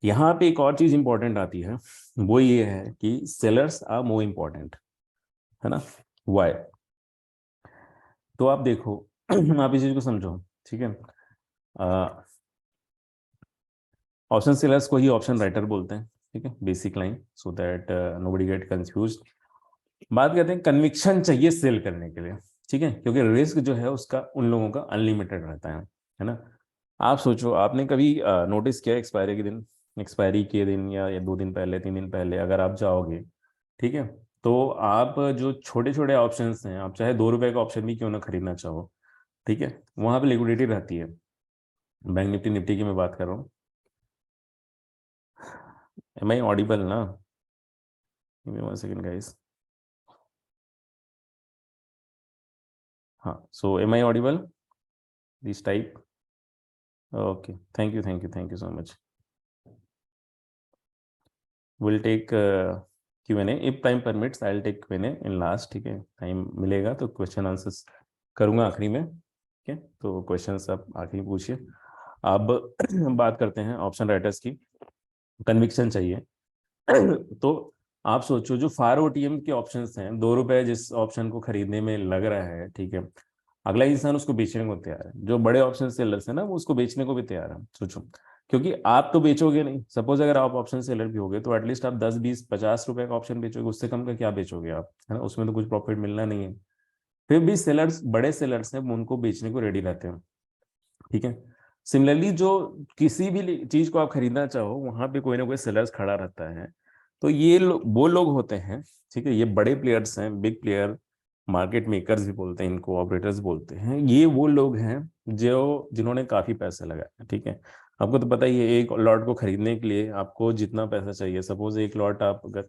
यहाँ पे एक और चीज इंपॉर्टेंट आती है, वो ये है कि सेलर्स आर मोर इम्पोर्टेंट, है ना, वाई? तो आप देखो, आप इस चीज को समझो, ठीक है, ऑप्शन सेलर्स को ही ऑप्शन राइटर बोलते हैं, ठीक है, basic line, so that nobody get confuse. बात करते हैं कन्विक्शन चाहिए सेल करने के लिए, ठीक है, क्योंकि रिस्क जो है उसका उन लोगों का अनलिमिटेड रहता है ना। आप सोचो, आपने कभी नोटिस किया एक्सपायरी के दिन या 2 दिन पहले 3 दिन पहले अगर आप जाओगे, ठीक है, तो आप जो छोटे छोटे ऑप्शंस हैं, आप चाहे 2 रुपए का ऑप्शन भी क्यों ना खरीदना चाहो, ठीक है, वहां पे लिक्विडिटी रहती है। बैंक निफ्टी निफ्टी की मैं बात कर रहा हूँ। एम आई ऑडिबल ना? 1 सेकंड गाइस। हाँ, so am I audible this type? Okay, thank you so much. Will take Q&A if time permits, I will take Q&A in last, ठीक है, टाइम मिलेगा तो क्वेश्चन आंसर्स करूंगा आखिरी में, ठीक है, तो क्वेश्चंस आप आखिरी में पूछिए। अब बात करते हैं ऑप्शन राइटर्स की, कन्विक्शन चाहिए। तो आप सोचो, जो फार ओटीएम के ऑप्शंस हैं, 2 रुपए जिस ऑप्शन को खरीदने में लग रहा है, ठीक है, अगला इंसान उसको बेचने को तैयार है, जो बड़े ऑप्शन सेलर्स है ना, वो उसको बेचने को भी तैयार है, सोचो, क्योंकि आप तो बेचोगे नहीं, सपोज अगर आप ऑप्शन सेलर भी होगे तो एटलीस्ट आप 10 20 50 रुपए का ऑप्शन बेचोगे, उससे कम का क्या बेचोगे आप, है ना, उसमें तो कुछ प्रॉफिट मिलना नहीं है। फिर भी सेलर्स, बड़े सेलर्स हैं, वो उनको बेचने को रेडी रहते हैं, ठीक है। सिमिलरली जो किसी भी चीज को आप खरीदना चाहो, वहां पे कोई ना कोई सेलर्स खड़ा रहता है, तो वो लोग होते हैं, ठीक है, ये बड़े प्लेयर्स हैं, बिग प्लेयर, मार्केट मेकर्स भी बोलते हैं इनको, ऑपरेटर्स बोलते हैं, ये वो लोग हैं जो जिन्होंने काफी पैसा लगाया, ठीक है। आपको तो पता ही है, एक लॉट को खरीदने के लिए आपको जितना पैसा चाहिए, सपोज एक लॉट आप अगर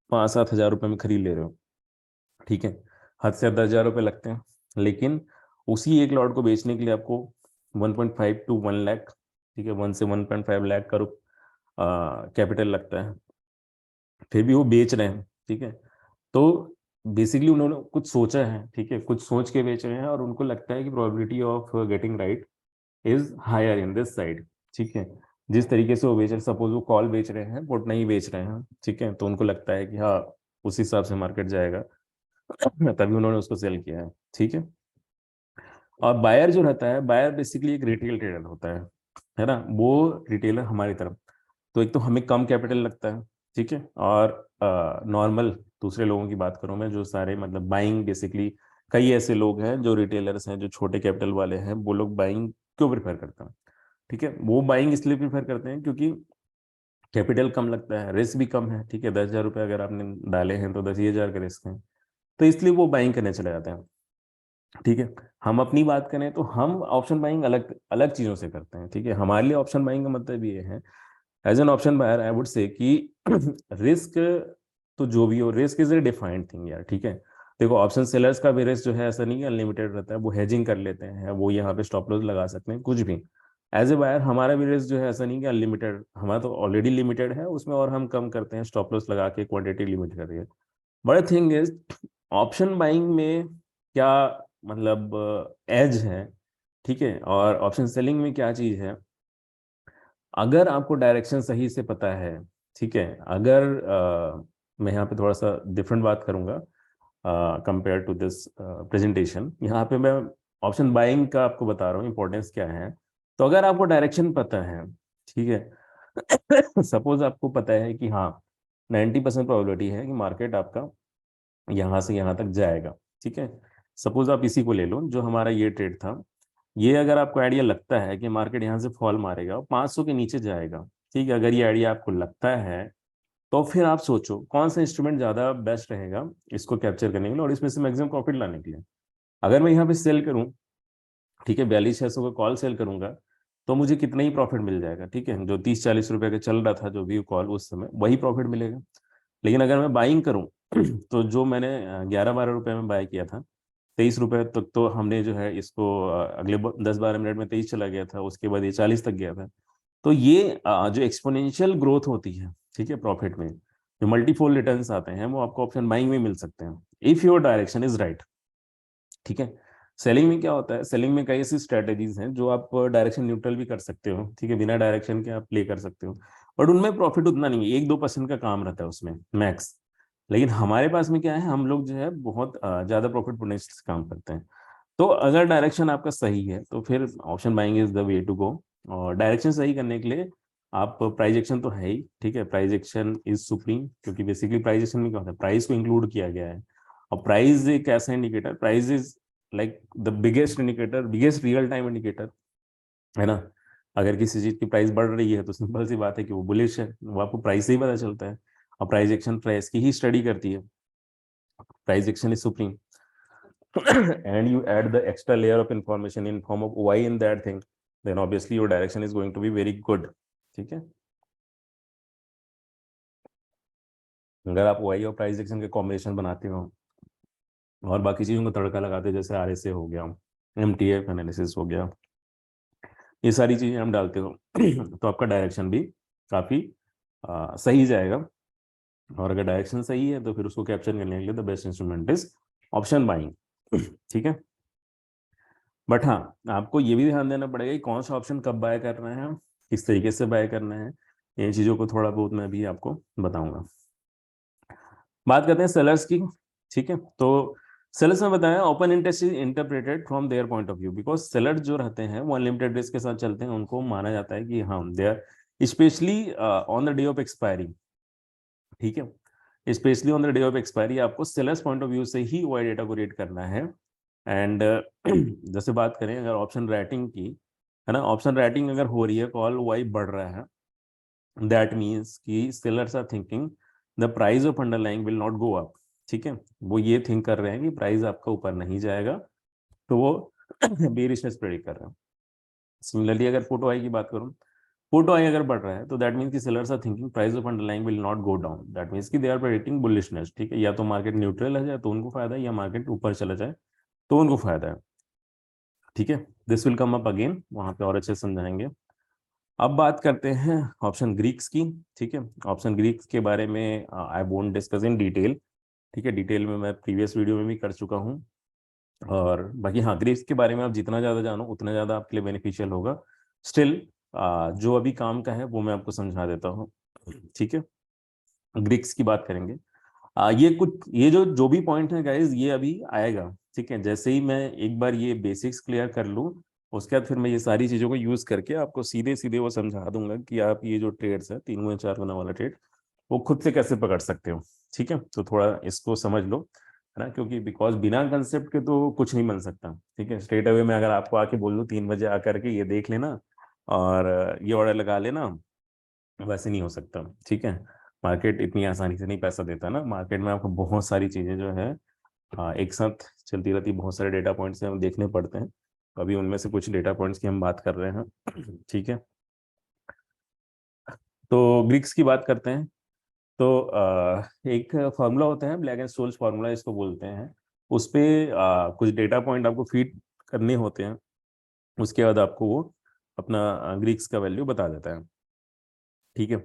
5 7 हज़ार रुपए में खरीद ले रहे हो, ठीक है, हद से 10 हज़ार रुपए लगते हैं, लेकिन उसी एक लॉट को बेचने के लिए आपको 1.5 to 1 लाख, ठीक है, 1 से 1.5 लाख का कैपिटल लगता है, फिर भी वो बेच रहे हैं, ठीक है। तो बेसिकली उन्होंने कुछ सोचा है, ठीक है, कुछ सोच के बेच रहे हैं, और उनको लगता है कि probability of getting right is higher in this side, ठीक है। जिस तरीके से वो बेच रहे हैं, सपोज वो कॉल बेच रहे हैं, पुट नहीं बेच रहे हैं, ठीक है, तो उनको लगता है कि हाँ, उस हिसाब से मार्केट जाएगा, तभी उन्होंने उसको सेल किया है, ठीक है। और बायर जो रहता है, बायर बेसिकली एक रिटेल ट्रेडर होता है ना, वो रिटेलर हमारी तरफ। तो एक तो हमें कम कैपिटल लगता है, ठीक है, और नॉर्मल दूसरे लोगों की बात करूं मैं, जो सारे मतलब बाइंग बेसिकली, कई ऐसे लोग हैं जो रिटेलर्स हैं जो छोटे कैपिटल वाले हैं, वो लोग बाइंग क्यों प्रेफर करते हैं, ठीक है, वो बाइंग इसलिए प्रेफर करते हैं क्योंकि कैपिटल कम लगता है, रिस्क भी कम है, ठीक है, 10,000 रुपये अगर आपने डाले हैं तो 10,000 का रिस्क है, तो इसलिए वो बाइंग करने चले जाते हैं, ठीक है। हम अपनी बात करें तो हम ऑप्शन बाइंग अलग अलग चीज़ों से करते हैं, ठीक है। हमारे लिए ऑप्शन बाइंग का मतलब ये है, as an option buyer I would say कि रिस्क, तो जो भी हो, risk is a defined thing यार, ठीक है। देखो ऑप्शन सेलर्स का भी रिस्क जो है ऐसा नहीं है अनलिमिटेड रहता है, वो हेजिंग कर लेते हैं, वो यहाँ पे स्टॉप लॉस लगा सकते हैं, कुछ भी। एज ए बायर हमारा भी रिस्क जो है ऐसा नहीं कि अनलिमिटेड, हमारा तो ऑलरेडी लिमिटेड है उसमें, और हम कम करते हैं स्टॉप लॉस लगा के, क्वांटिटी लिमिट कर रही है। But thing is, option buying में क्या मतलब एज है, ठीक है, और ऑप्शन सेलिंग में क्या चीज है, अगर आपको डायरेक्शन सही से पता है, ठीक है, अगर मैं यहाँ पे थोड़ा सा डिफरेंट बात करूंगा कंपेयर टू दिस प्रेजेंटेशन, यहाँ पे मैं ऑप्शन बाइंग का आपको बता रहा हूँ इंपॉर्टेंस क्या है। तो अगर आपको डायरेक्शन पता है, ठीक है, सपोज आपको पता है कि हाँ 90% प्रोबेबिलिटी है कि मार्केट आपका यहाँ से यहाँ तक जाएगा, ठीक है। सपोज आप इसी को ले लो जो हमारा ये ट्रेड था, ये अगर आपको आइडिया लगता है कि मार्केट यहाँ से फॉल मारेगा और 500 के नीचे जाएगा, ठीक है, अगर ये आइडिया आपको लगता है, तो फिर आप सोचो कौन सा इंस्ट्रूमेंट ज्यादा बेस्ट रहेगा इसको कैप्चर करने के लिए और इसमें से मैक्सिमम प्रॉफिट लाने के लिए। अगर मैं यहाँ पे सेल करूँ, ठीक है, 42,600 का कॉल सेल करूंगा, तो मुझे कितना ही प्रॉफिट मिल जाएगा, ठीक है, जो 30-40 रुपए का चल रहा था जो व्यू कॉल उस समय, वही प्रॉफिट मिलेगा। लेकिन अगर मैं बाइंग करूं, तो जो मैंने 11-12 रुपए में बाय किया था, 23 रुपए तक तो हमने जो है इसको अगले 10-12 मिनट में 23 चला गया था, उसके बाद ये 40 तक गया था। तो ये जो एक्सपोनेंशियल ग्रोथ होती है, ठीक है, प्रॉफिट में जो मल्टीफोल्ड रिटर्न्स आते हैं, वो आपको ऑप्शन बाइंग में मिल सकते हैं if your direction is right, ठीक है। सेलिंग में क्या होता है, सेलिंग में कई ऐसी स्ट्रेटेजीज हैं जो आप डायरेक्शन न्यूट्रल भी कर सकते हो, ठीक है, बिना डायरेक्शन के आप प्ले कर सकते हो, बट उनमें प्रॉफिट उतना नहीं है, 1-2% का काम रहता है उसमें मैक्स। लेकिन हमारे पास में क्या है, हम लोग जो है बहुत ज्यादा प्रॉफिट पोटेंशियल से काम करते हैं। तो अगर डायरेक्शन आपका सही है तो फिर option buying is the way to go. और डायरेक्शन सही करने के लिए आप, प्राइस एक्शन तो है ही, ठीक है, प्राइस एक्शन इज सुप्रीम, क्योंकि बेसिकली प्राइस एक्शन में क्या होता है, प्राइस को इंक्लूड किया गया है। और प्राइस एक ऐसा indicator, price is like the biggest indicator, biggest real time indicator, है ना। अगर किसी चीज की प्राइस बढ़ रही है तो सिंपल सी बात है कि वो बुलिश है, वो आपको प्राइस से ही पता चलता है। और प्राइस एक्शन प्राइस की ही स्टडी करती है, price action is supreme. And you add the extra layer of information in form of y in that thing, then obviously your direction is going to be very good, ठीक है। अगर आप y और price action के combination बनाते हो और बाकी चीजों को तड़का लगाते हो, जैसे RSA हो गया, MTF एनालिसिस हो गया, ये सारी चीजें हम डालते हो, तो आपका डायरेक्शन भी काफी सही जाएगा। और अगर डायरेक्शन सही है तो फिर उसको कैप्चर करने के लिए the best instrument is option buying, ठीक है। बट हाँ, आपको ये भी ध्यान देना पड़ेगा कि कौन सा ऑप्शन कब बाय करना है, किस तरीके से बाय करना है, इन चीज़ों को थोड़ा बहुत मैं भी आपको बताऊंगा। बात करते हैं सेलर्स की, ठीक है। तो सेलर्स में बताया, open interest is interpreted from their point of view, because seller जो रहते हैं वो अनलिमिटेड रिस्क के साथ चलते हैं, उनको माना जाता है कि हाँ they are specially on the day of expiry, ठीक है, specially on the day of expiry आपको सेलर्स पॉइंट ऑफ व्यू से ही वाई डेटा को रीड करना है। एंड जैसे बात करें अगर ऑप्शन राइटिंग की, है ना, ऑप्शन राइटिंग अगर हो रही है, कॉल वाई बढ़ रहा है, दैट मीन्स कि sellers are thinking the price of underlying will not go up, ठीक है, वो ये थिंक कर रहे हैं कि प्राइस आपका ऊपर नहीं जाएगा, तो वो बेरिशनेस प्रेडिक्ट कर रहे हैं। सिमिलरली अगर फोटो आई की बात करूं, फोटो आई अगर बढ़ रहा है तो दैट मीन्स कि sellers are thinking price of underlying will not go down, that means कि दे आर प्रेडिक्टिंग बुलिशनेस, ठीक है, या तो मार्केट न्यूट्रल है जाए तो उनको फायदा है, या मार्केट ऊपर चला जाए तो उनको फायदा है, ठीक है। This will come up again, वहां पे और अच्छे से समझाएंगे। अब बात करते हैं ऑप्शन ग्रीक्स की, ठीक है। ऑप्शन ग्रीक्स के बारे में I won't discuss in detail, ठीक है, डिटेल में मैं प्रीवियस वीडियो में भी कर चुका हूँ। और बाकी हाँ, ग्रीक्स के बारे में आप जितना ज़्यादा जानो उतना ज़्यादा आपके लिए बेनिफिशियल होगा। स्टिल जो अभी काम का है वो मैं आपको समझा देता हूँ, ठीक है। ग्रीक्स की बात करेंगे, ये कुछ, ये जो जो भी पॉइंट है गाइज, ये अभी आएगा, ठीक है, जैसे ही मैं एक बार ये बेसिक्स क्लियर कर लूँ, उसके बाद फिर मैं ये सारी चीज़ों को यूज़ करके आपको सीधे सीधे वो समझा दूंगा कि आप ये जो ट्रेड्स है 3 गुना 4 गुना वाला ट्रेड, वो खुद से कैसे पकड़ सकते हो। ठीक है, तो थोड़ा इसको समझ लो, है ना, क्योंकि बिकॉज बिना कंसेप्ट के तो कुछ नहीं बन सकता। ठीक है, स्ट्रेट अवे में अगर आपको आके बोल दूं 3 बजे आकर के ये देख लेना और ये ऑर्डर लगा लेना, वैसे नहीं हो सकता। ठीक है, मार्केट इतनी आसानी से नहीं पैसा देता ना, मार्केट में आपको बहुत सारी चीजें जो है एक साथ चलती रहती, बहुत सारे डेटा पॉइंट्स हम देखने पड़ते हैं। तो अभी उनमें से कुछ डेटा पॉइंट्स की हम बात कर रहे हैं। ठीक है, तो ग्रीक्स की बात करते हैं। तो एक फार्मूला होता है, ब्लैक एंड स्टोल्स फार्मूला इसको बोलते हैं। उस पे कुछ डेटा पॉइंट आपको फीड करने होते हैं, उसके बाद आपको वो अपना ग्रीक्स का वैल्यू बता देता है। ठीक है,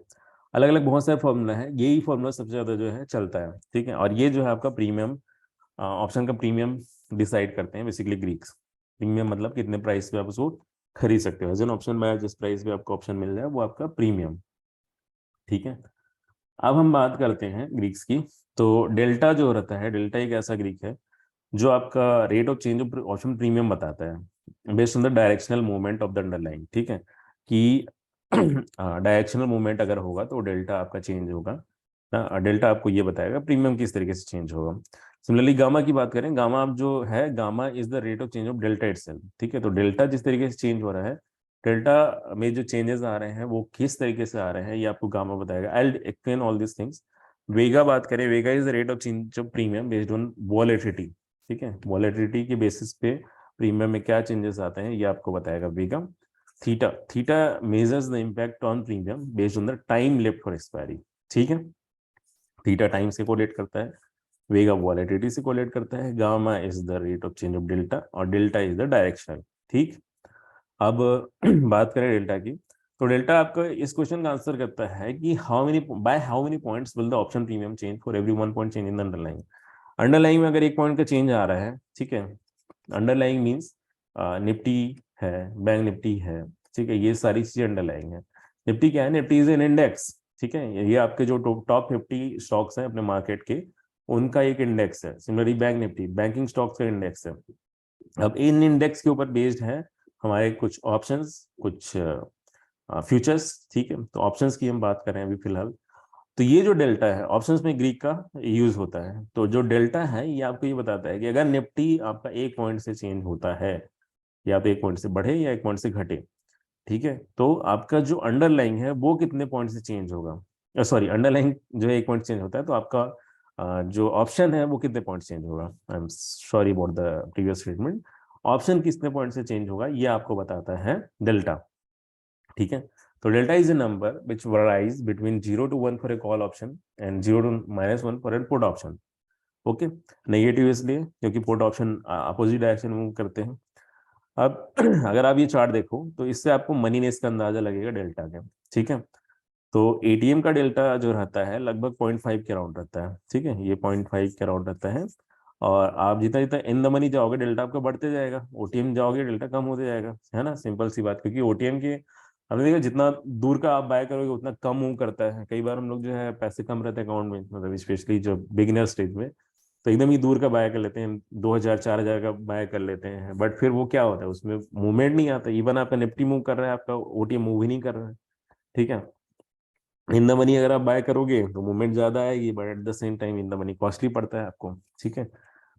अलग अलग बहुत सारे फार्मूला है, यही फार्मूला सबसे ज्यादा जो है चलता है। ठीक है, और ये जो है आपका प्रीमियम ऑप्शन का प्रीमियम डिसाइड करते हैं बेसिकली ग्रीक्स। प्रीमियम मतलब कितने प्राइस पे आप उसको खरीद सकते हो, एज एन ऑप्शन बाय जिस प्राइस पे आपको ऑप्शन मिल जाए वो आपका प्रीमियम। ठीक है, अब हम बात करते हैं ग्रीक्स की। तो डेल्टा जो रहता है, डेल्टा एक ऐसा ग्रीक है जो आपका rate of change of option premium बताता है based on the directional movement of the underline. ठीक है, कि डायरेक्शनल मूवमेंट अगर होगा तो डेल्टा आपका चेंज होगा ना, डेल्टा आपको ये बताएगा प्रीमियम किस तरीके से चेंज होगा। सिमिलरली गामा की बात करें, गामा आप जो है, gamma is the rate of change of delta itself. ठीक है, तो डेल्टा जिस तरीके से चेंज हो रहा है, डेल्टा में जो चेंजेस आ रहे हैं वो किस तरीके से आ रहे हैं, ये आपको गामा बताएगा। I will explain all this things. Vega बात करें, vega is the rate of change of premium based on volatility. ठीक है, वॉलेटिलिटी के बेसिस पे प्रीमियम में क्या चेंजेस आते हैं ये आपको बताएगा vega. Theta, theta measures the impact on premium based on the time left for expiry. ठीक है, थीटा टाइम से कोलेट करता है, वेगा वॉलेटिलिटी से कोलेट करता है, gamma is the rate of change of delta और डेल्टा इज द डायरेक्शन। ठीक, अब बात करें डेल्टा की, तो डेल्टा आपका इस क्वेश्चन का आंसर करता है कि how many points will the option premium change for every 1 point change in the underline. Underline में अगर 1 पॉइंट का चेंज आ रहा है, ठीक है, अंडरलाइंग मीन्स निफ्टी है, बैंक निफ्टी है, ठीक है, ये सारी चीजें अंडरलाइंग है। निफ्टी क्या है, निफ्टी इज एन इंडेक्स। ठीक है, ये आपके जो टॉप 50 स्टॉक्स हैं अपने मार्केट के, उनका एक इंडेक्स है। Similarly bank Nifty banking stocks का इंडेक्स है। अब इन इंडेक्स के ऊपर बेस्ड है हमारे कुछ ऑप्शंस, कुछ फ्यूचर्स। ठीक है, तो ऑप्शंस की हम बात कर रहे हैं अभी फिलहाल। तो ये जो डेल्टा है ऑप्शंस में ग्रीक का यूज होता है। तो जो डेल्टा है ये आपको ये बताता है कि अगर निफ्टी आपका 1 पॉइंट से चेंज होता है, या तो 1 पॉइंट से बढ़े या 1 पॉइंट से घटे, ठीक है, तो आपका जो अंडरलाइंग है वो कितने पॉइंट से चेंज होगा। सॉरी, अंडरलाइंग जो है 1 पॉइंट चेंज होता है, तो आपका जो ऑप्शन है वो कितने पॉइंट चेंज होगा। I am sorry about the previous statement. Option कितने पॉइंट से चेंज होगा ये आपको बताता है डेल्टा। ठीक है, तो delta is a number which varies between 0 to 1 for a call option and 0 to -1 for a put option. Okay, negative इसलिए क्योंकि put option opposite direction move करते हैं। अब अगर आप ये चार्ट देखो तो इससे आपको मनीनेस का अंदाजा लगेगा डेल्टा का। ठीक है, तो एटीएम का डेल्टा जो रहता है लगभग 0.5 के अराउंड रहता है। ठीक है, ये 0.5 के अराउंड रहता है। और आप जितना जितना इन द मनी जाओगे डेल्टा आपका बढ़ते जाएगा, ओटीएम जाओगे डेल्टा कम होते जाएगा, है ना, सिंपल सी बात। क्योंकि ओटीएम के हमने देखा जितना दूर का आप बाय करोगे उतना कम मूव करता है। कई बार हम लोग जो है पैसे कम रहते हैं अकाउंट में, मतलब स्पेशली जो बिगिनर स्टेज में, तो एकदम ही दूर का बाय कर लेते हैं, 2,000 4,000 का बाय कर लेते हैं। बट फिर वो क्या होता है, उसमें मूवमेंट नहीं आता। इवन आपका निफ्टी मूव कर रहा है, आपका ओटीएम मूव ही नहीं कर रहा है। ठीक है, इन द मनी अगर आप बाय करोगे तो मूवमेंट ज्यादा आएगी, but at the same time in the money costly पड़ता है आपको। ठीक है,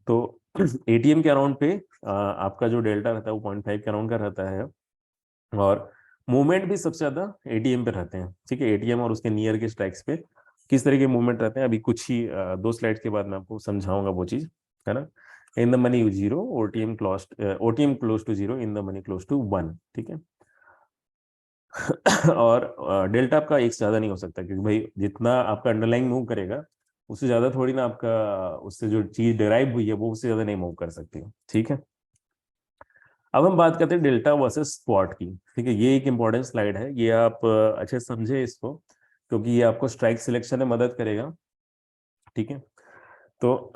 तो एटीएम के अराउंड पे आपका जो डेल्टा रहता है वो 0.5 के अराउंड का रहता है। और मूवमेंट भी सबसे ज्यादा एटीएम पे रहते हैं। ठीक है, एटीएम और उसके नियर के स्ट्राइक्स पे किस तरह के मूवमेंट रहते हैं, अभी कुछ ही 2 स्लाइड के बाद मैं आपको समझाऊंगा वो चीज, है ना। In the money 0, OTM close to 0, in the money close to 1। ठीक है, और डेल्टा आपका एक से ज्यादा नहीं हो सकता, क्योंकि भाई जितना आपका अंडरलाइन मूव करेगा उससे ज्यादा थोड़ी ना आपका, उससे जो चीज डिराइव हुई है वो उससे ज्यादा नहीं मूव कर सकती। ठीक है, अब हम बात करते हैं डेल्टा वर्सेस स्पॉट की। ठीक है, ये एक इंपॉर्टेंट स्लाइड है, ये आप अच्छे से समझे इसको, क्योंकि ये आपको स्ट्राइक सिलेक्शन में मदद करेगा। ठीक है, तो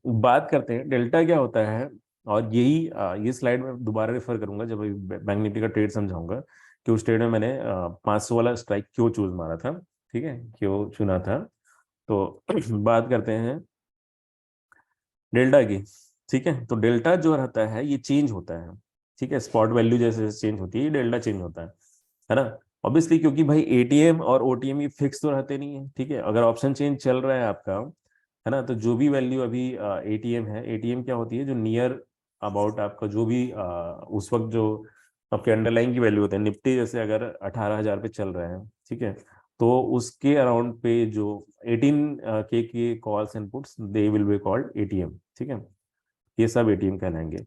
बात करते हैं डेल्टा क्या होता है। और यही ये स्लाइड में दोबारा रेफर करूंगा जब बैंक निफ्टी का ट्रेड समझाऊंगा कि उस ट्रेड में मैंने 500 वाला स्ट्राइक क्यों चूज मारा था। ठीक है, क्यों चुना था। तो बात करते हैं डेल्टा की। ठीक है। तो डेल्टा जो रहता है ये चेंज होता है, ठीक है, स्पॉट वैल्यू जैसे चेंज होती है डेल्टा चेंज होता है ना। ऑब्वियसली क्योंकि भाई एटीएम और ओटीएम ये फिक्स तो रहते नहीं है, ठीक है। अगर ऑप्शन चेंज चल रहा है आपका, है ना, तो जो भी वैल्यू अभी एटीएम है, एटीएम क्या होती है, जो नियर अबाउट आपका जो भी उस वक्त जो आपके अंडरलाइन की वैल्यू होते हैं, निफ्टी जैसे अगर 18,000 पे चल रहा है, ठीक है, तो उसके अराउंड पे जो 18 के calls and puts they will be called ATM, ठीक है, ये सब एटीएम कहलाएंगे,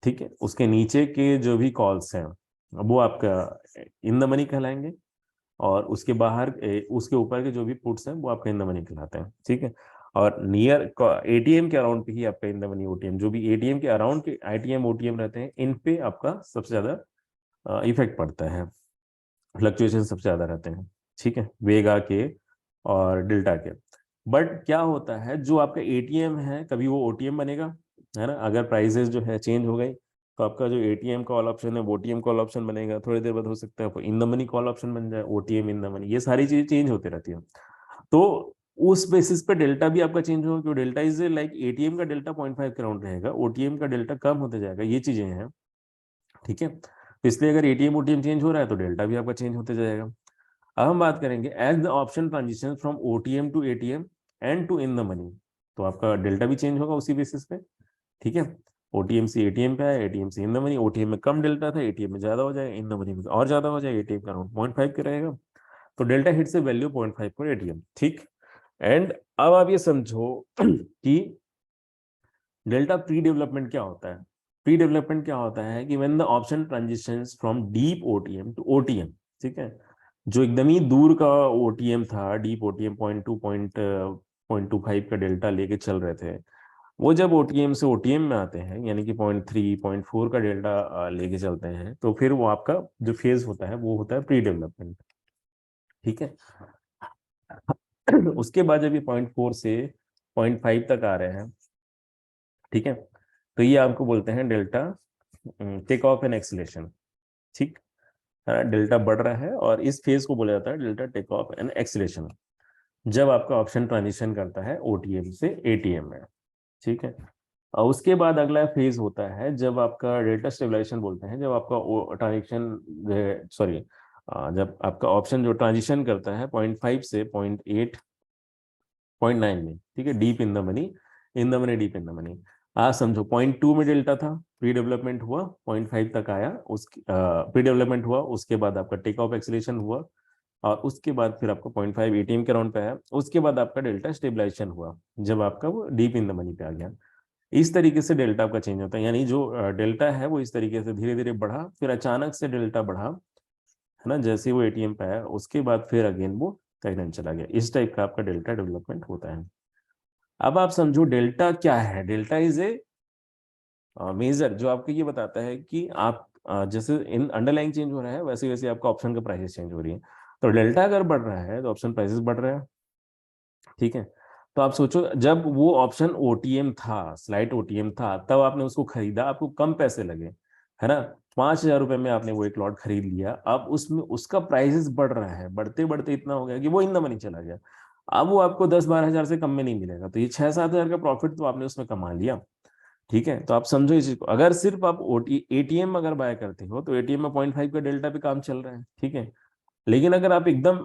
ठीक है। उसके नीचे के जो भी कॉल्स हैं वो आपका इन द मनी कहलाएंगे, और उसके बाहर उसके ऊपर के जो भी पुट्स हैं वो आपका इन द मनी कहलाते हैं, ठीक है। और नियर एटीएम के अराउंड पे ही आपका इन द मनी ओटीएम, जो भी एटीएम के अराउंड के आईटीएम ओटीएम रहते हैं, इन पे आपका सबसे ज्यादा इफेक्ट पड़ता है, फ्लक्चुएशन सबसे ज्यादा रहते हैं, ठीक है, वेगा के और डेल्टा के। बट क्या होता है, जो आपका एटीएम है कभी वो ओटीएम बनेगा, है ना, अगर प्राइसेस जो है चेंज हो गई तो आपका जो एटीएम कॉल ऑप्शन है वो ओटीएम कॉल ऑप्शन बनेगा, थोड़ी देर बाद हो सकता है आपको इन द मनी कॉल ऑप्शन बन जाए, ओटीएम इन द मनी, ये सारी चीजें चेंज होती रहती है। तो उस बेसिस पे डेल्टा भी आपका चेंज होगा, क्योंकि डेल्टा इज लाइक एटीएम का डेल्टा 0.5 के राउंड रहेगा, ओटीएम का डेल्टा कम होते जाएगा, ये चीजें हैं, ठीक है। तो इसलिए अगर एटीएम ओटीएम चेंज हो रहा है तो डेल्टा भी आपका चेंज होते जाएगा। अब हम बात करेंगे as the option transition from OTM to ATM and to in the money, तो आपका डेल्टा भी चेंज होगा उसी बेसिस पे, ठीक है। ओटीएम से एटीएम पे है, एटीएम से इन द मनी, ओटीएम में कम डेल्टा था, एटीएम में ज्यादा हो जाएगा, इन द मनी में और ज्यादा हो जाएगा, एटीएम का अराउंड 0.5 के रहेगा, तो डेल्टा हिट से वैल्यू 0.5 पर एटीएम, ठीक। एंड अब आप ये समझो कि डेल्टा प्री डेवलपमेंट क्या होता है। प्री डेवलपमेंट क्या होता है कि when the option transitions from deep OTM to OTM, ठीक है, जो एकदम ही दूर का ओटीएम था, डीप ओटीएम 0.25 का डेल्टा लेके चल रहे थे, वो जब ओटीएम से ओटीएम में आते हैं, यानी कि 0.3 0.4 का डेल्टा लेके चलते हैं, तो फिर वो आपका जो फेज होता है वो होता है प्री डेवलपमेंट, ठीक है। उसके बाद जब ये 0.4 से 0.5 तक आ रहे हैं, ठीक है, तो ये आपको बोलते हैं delta take off and acceleration, ठीक है, डेल्टा बढ़ रहा है, और इस फेज को बोला जाता है delta take off and acceleration, जब आपका ऑप्शन ट्रांजिशन करता है ओटीएम से एटीएम में, ठीक है। और उसके बाद अगला फेज होता है जब आपका डेल्टा स्टेबलाइजेशन बोलते हैं, जब आपका ट्रांजिशन, सॉरी, जब आपका ऑप्शन जो ट्रांजिशन करता है 0.5 से 0.8 0.9 में, ठीक है, deep in the money, in the money deep in the money, आज समझो 0.2 में डेल्टा था, प्री डेवलपमेंट हुआ 0.5 तक आया, उसकी प्री डेवलपमेंट हुआ, उसके बाद आपका टेक ऑफ एक्सीलरेशन हुआ, और उसके बाद फिर आपको 0.5 एटीएम के राउंड पे आया, उसके बाद आपका डेल्टा स्टेबलाइजेशन हुआ, जब आपका वो डीप इन द मनी पे आ गया। इस तरीके से डेल्टा आपका चेंज होता है, यानी जो डेल्टा है वो इस तरीके से धीरे धीरे बढ़ा, फिर अचानक से डेल्टा बढ़ा, है ना, जैसे वो एटीएम पे आया उसके बाद फिर अगेन वो कहीं नहीं चला गया, इस टाइप का आपका डेल्टा डेवलपमेंट होता है। अब आप समझो डेल्टा क्या है। डेल्टा इज ए मेजर जो आपको ये बताता है कि आप जैसे इन अंडरलाइंग चेंज हो रहा है वैसे वैसे आपका ऑप्शन का प्राइसेस चेंज हो रही है। तो डेल्टा अगर बढ़ रहा है तो ऑप्शन प्राइसेस बढ़ रहे हैं, ठीक है। तो आप सोचो जब वो ऑप्शन ओटीएम था, स्लाइट ओटीएम था, तब आपने उसको खरीदा, आपको कम पैसे लगे, है ना, 5,000 रुपए में आपने वो एक लॉट खरीद लिया, अब उसमें उसका प्राइसेस बढ़ रहा है, बढ़ते बढ़ते इतना हो गया कि वो इन द मनी चला गया, अब वो आपको 10-12 हजार से कम में नहीं मिलेगा, तो ये 6-7 हजार का प्रॉफिट तो आपने उसमें कमा लिया, ठीक है। तो आप समझो इस चीज को, अगर सिर्फ आप ओटी एटीएम अगर बाय करते हो तो एटीएम में 0.5 का डेल्टा पे काम चल रहा है, ठीक है। लेकिन अगर आप एकदम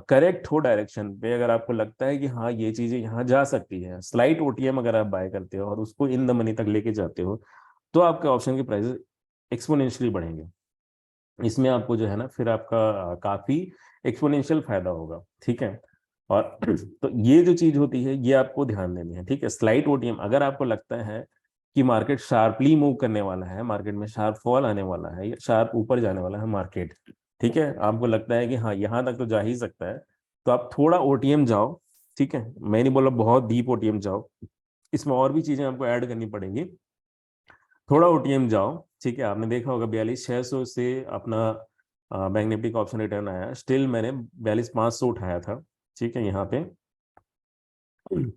करेक्ट हो डायरेक्शन पे, अगर आपको लगता है कि हाँ ये चीजें यहाँ जा सकती है, स्लाइट ओटीएम अगर आप बाय करते हो और उसको इन द मनी तक लेके जाते हो, तो आपके ऑप्शन के प्राइसेस एक्सपोनेंशियली बढ़ेंगे। इसमें आपको जो है ना फिर आपका काफी एक्सपोनेंशियल फायदा होगा, ठीक है। और तो ये जो चीज होती है ये आपको ध्यान देनी है, ठीक है। स्लाइट ओटीएम अगर आपको लगता है कि मार्केट शार्पली मूव करने वाला है, मार्केट में शार्प फॉल आने वाला है या शार्प ऊपर जाने वाला है मार्केट, ठीक है, आपको लगता है कि हाँ यहाँ तक तो जा ही सकता है, तो आप थोड़ा ओटीएम जाओ, ठीक है। मैं नहीं बोला बहुत डीप ओटीएम जाओ, इसमें और भी चीजें आपको ऐड करनी पड़ेंगी, थोड़ा ओटीएम जाओ, ठीक है। आपने देखा होगा 42,600 से अपना बैंक निफ्टी का ऑप्शन रिटर्न आया, स्टिल मैंने 42,500 उठाया था, ठीक है। यहाँ पे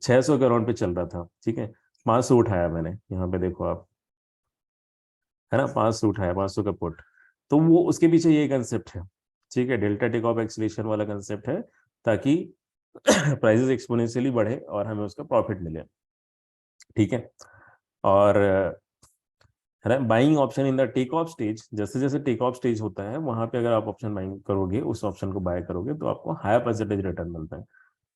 600 के अराउंड पे चल रहा था, ठीक है, 500 उठाया मैंने, यहाँ पे देखो आप, है ना, 500 उठाया, 500 का पुट। तो वो उसके पीछे ये कंसेप्ट है, ठीक है, डेल्टा टेक ऑफ एक्सीलरेशन वाला कंसेप्ट है, ताकि प्राइसेस एक्सपोनेंशियली बढ़े और हमें उसका प्रॉफिट मिले, ठीक है। और है ना, buying option in the take off stage, जैसे जैसे टेक ऑफ स्टेज होता है वहां पे अगर आप ऑप्शन बाइंग करोगे, उस ऑप्शन को बाय करोगे, तो आपको हायर परसेंटेज रिटर्न मिलता है।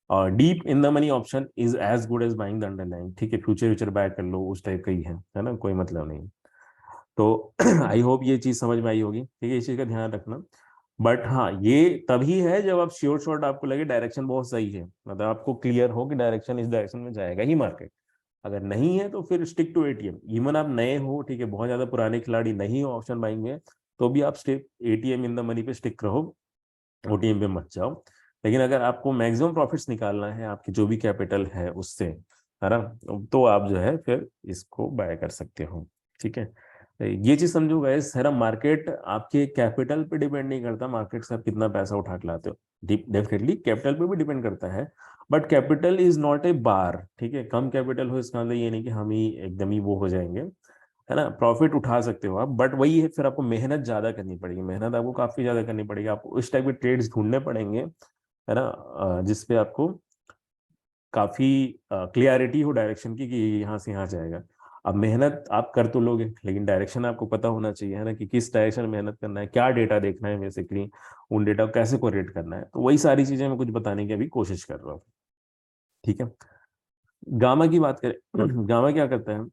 और deep in the money option is as good as buying the underline, ठीक है, फ्यूचर फ्यूचर बाय कर लो, उस टाइप का ही है ना, कोई मतलब नहीं। तो आई होप ये चीज समझ में आई होगी, ठीक है, इस चीज का ध्यान रखना। बट हाँ, ये तभी है जब आप श्योर शॉट आपको लगे डायरेक्शन बहुत सही है, मतलब आपको क्लियर हो कि डायरेक्शन इस डायरेक्शन में जाएगा ही मार्केट। अगर नहीं है तो फिर स्टिक टू एटीएम। इवन आप नए हो, ठीक है, बहुत ज्यादा पुराने खिलाड़ी नहीं हो ऑप्शन बाइंग में, तो भी आप stick ATM in the money पे स्टिक रहो, ओटीएम पे मत जाओ। लेकिन अगर आपको मैक्सिमम प्रॉफिट्स निकालना है आपकी जो भी कैपिटल है उससे, है ना, तो आप जो है फिर इसको बाय कर सकते हो, ठीक है। ये चीज समझो गाइस, है ना, मार्केट आपके कैपिटल पे डिपेंड नहीं करता, मार्केट से आप कितना पैसा उठा के लाते हो। डेफिनेटली कैपिटल पे भी डिपेंड करता है, but capital is not a bar, ठीक है। कम कैपिटल हो इसका मतलब ये नहीं कि हम ही एकदम ही वो हो जाएंगे, है ना, प्रॉफिट उठा सकते हो आप, बट वही है, फिर आपको मेहनत ज्यादा करनी पड़ेगी, मेहनत आपको काफी ज्यादा करनी पड़ेगी, आपको उस टाइप के ट्रेड्स ढूंढने पड़ेंगे, है ना, जिसपे आपको काफी क्लियरिटी हो डायरेक्शन की कि ये यहाँ से यहाँ जाएगा। अब मेहनत आप कर तो लोगे, लेकिन डायरेक्शन आपको पता होना चाहिए, है ना, कि किस डायरेक्शन में मेहनत करना है, क्या डेटा देखना है बेसिकली, उन डेटा को कैसे कोरिलेट करना है, तो वही सारी चीजें मैं कुछ बताने की अभी कोशिश कर रहा हूँ, ठीक है। गामा की बात करें, गामा क्या करता है,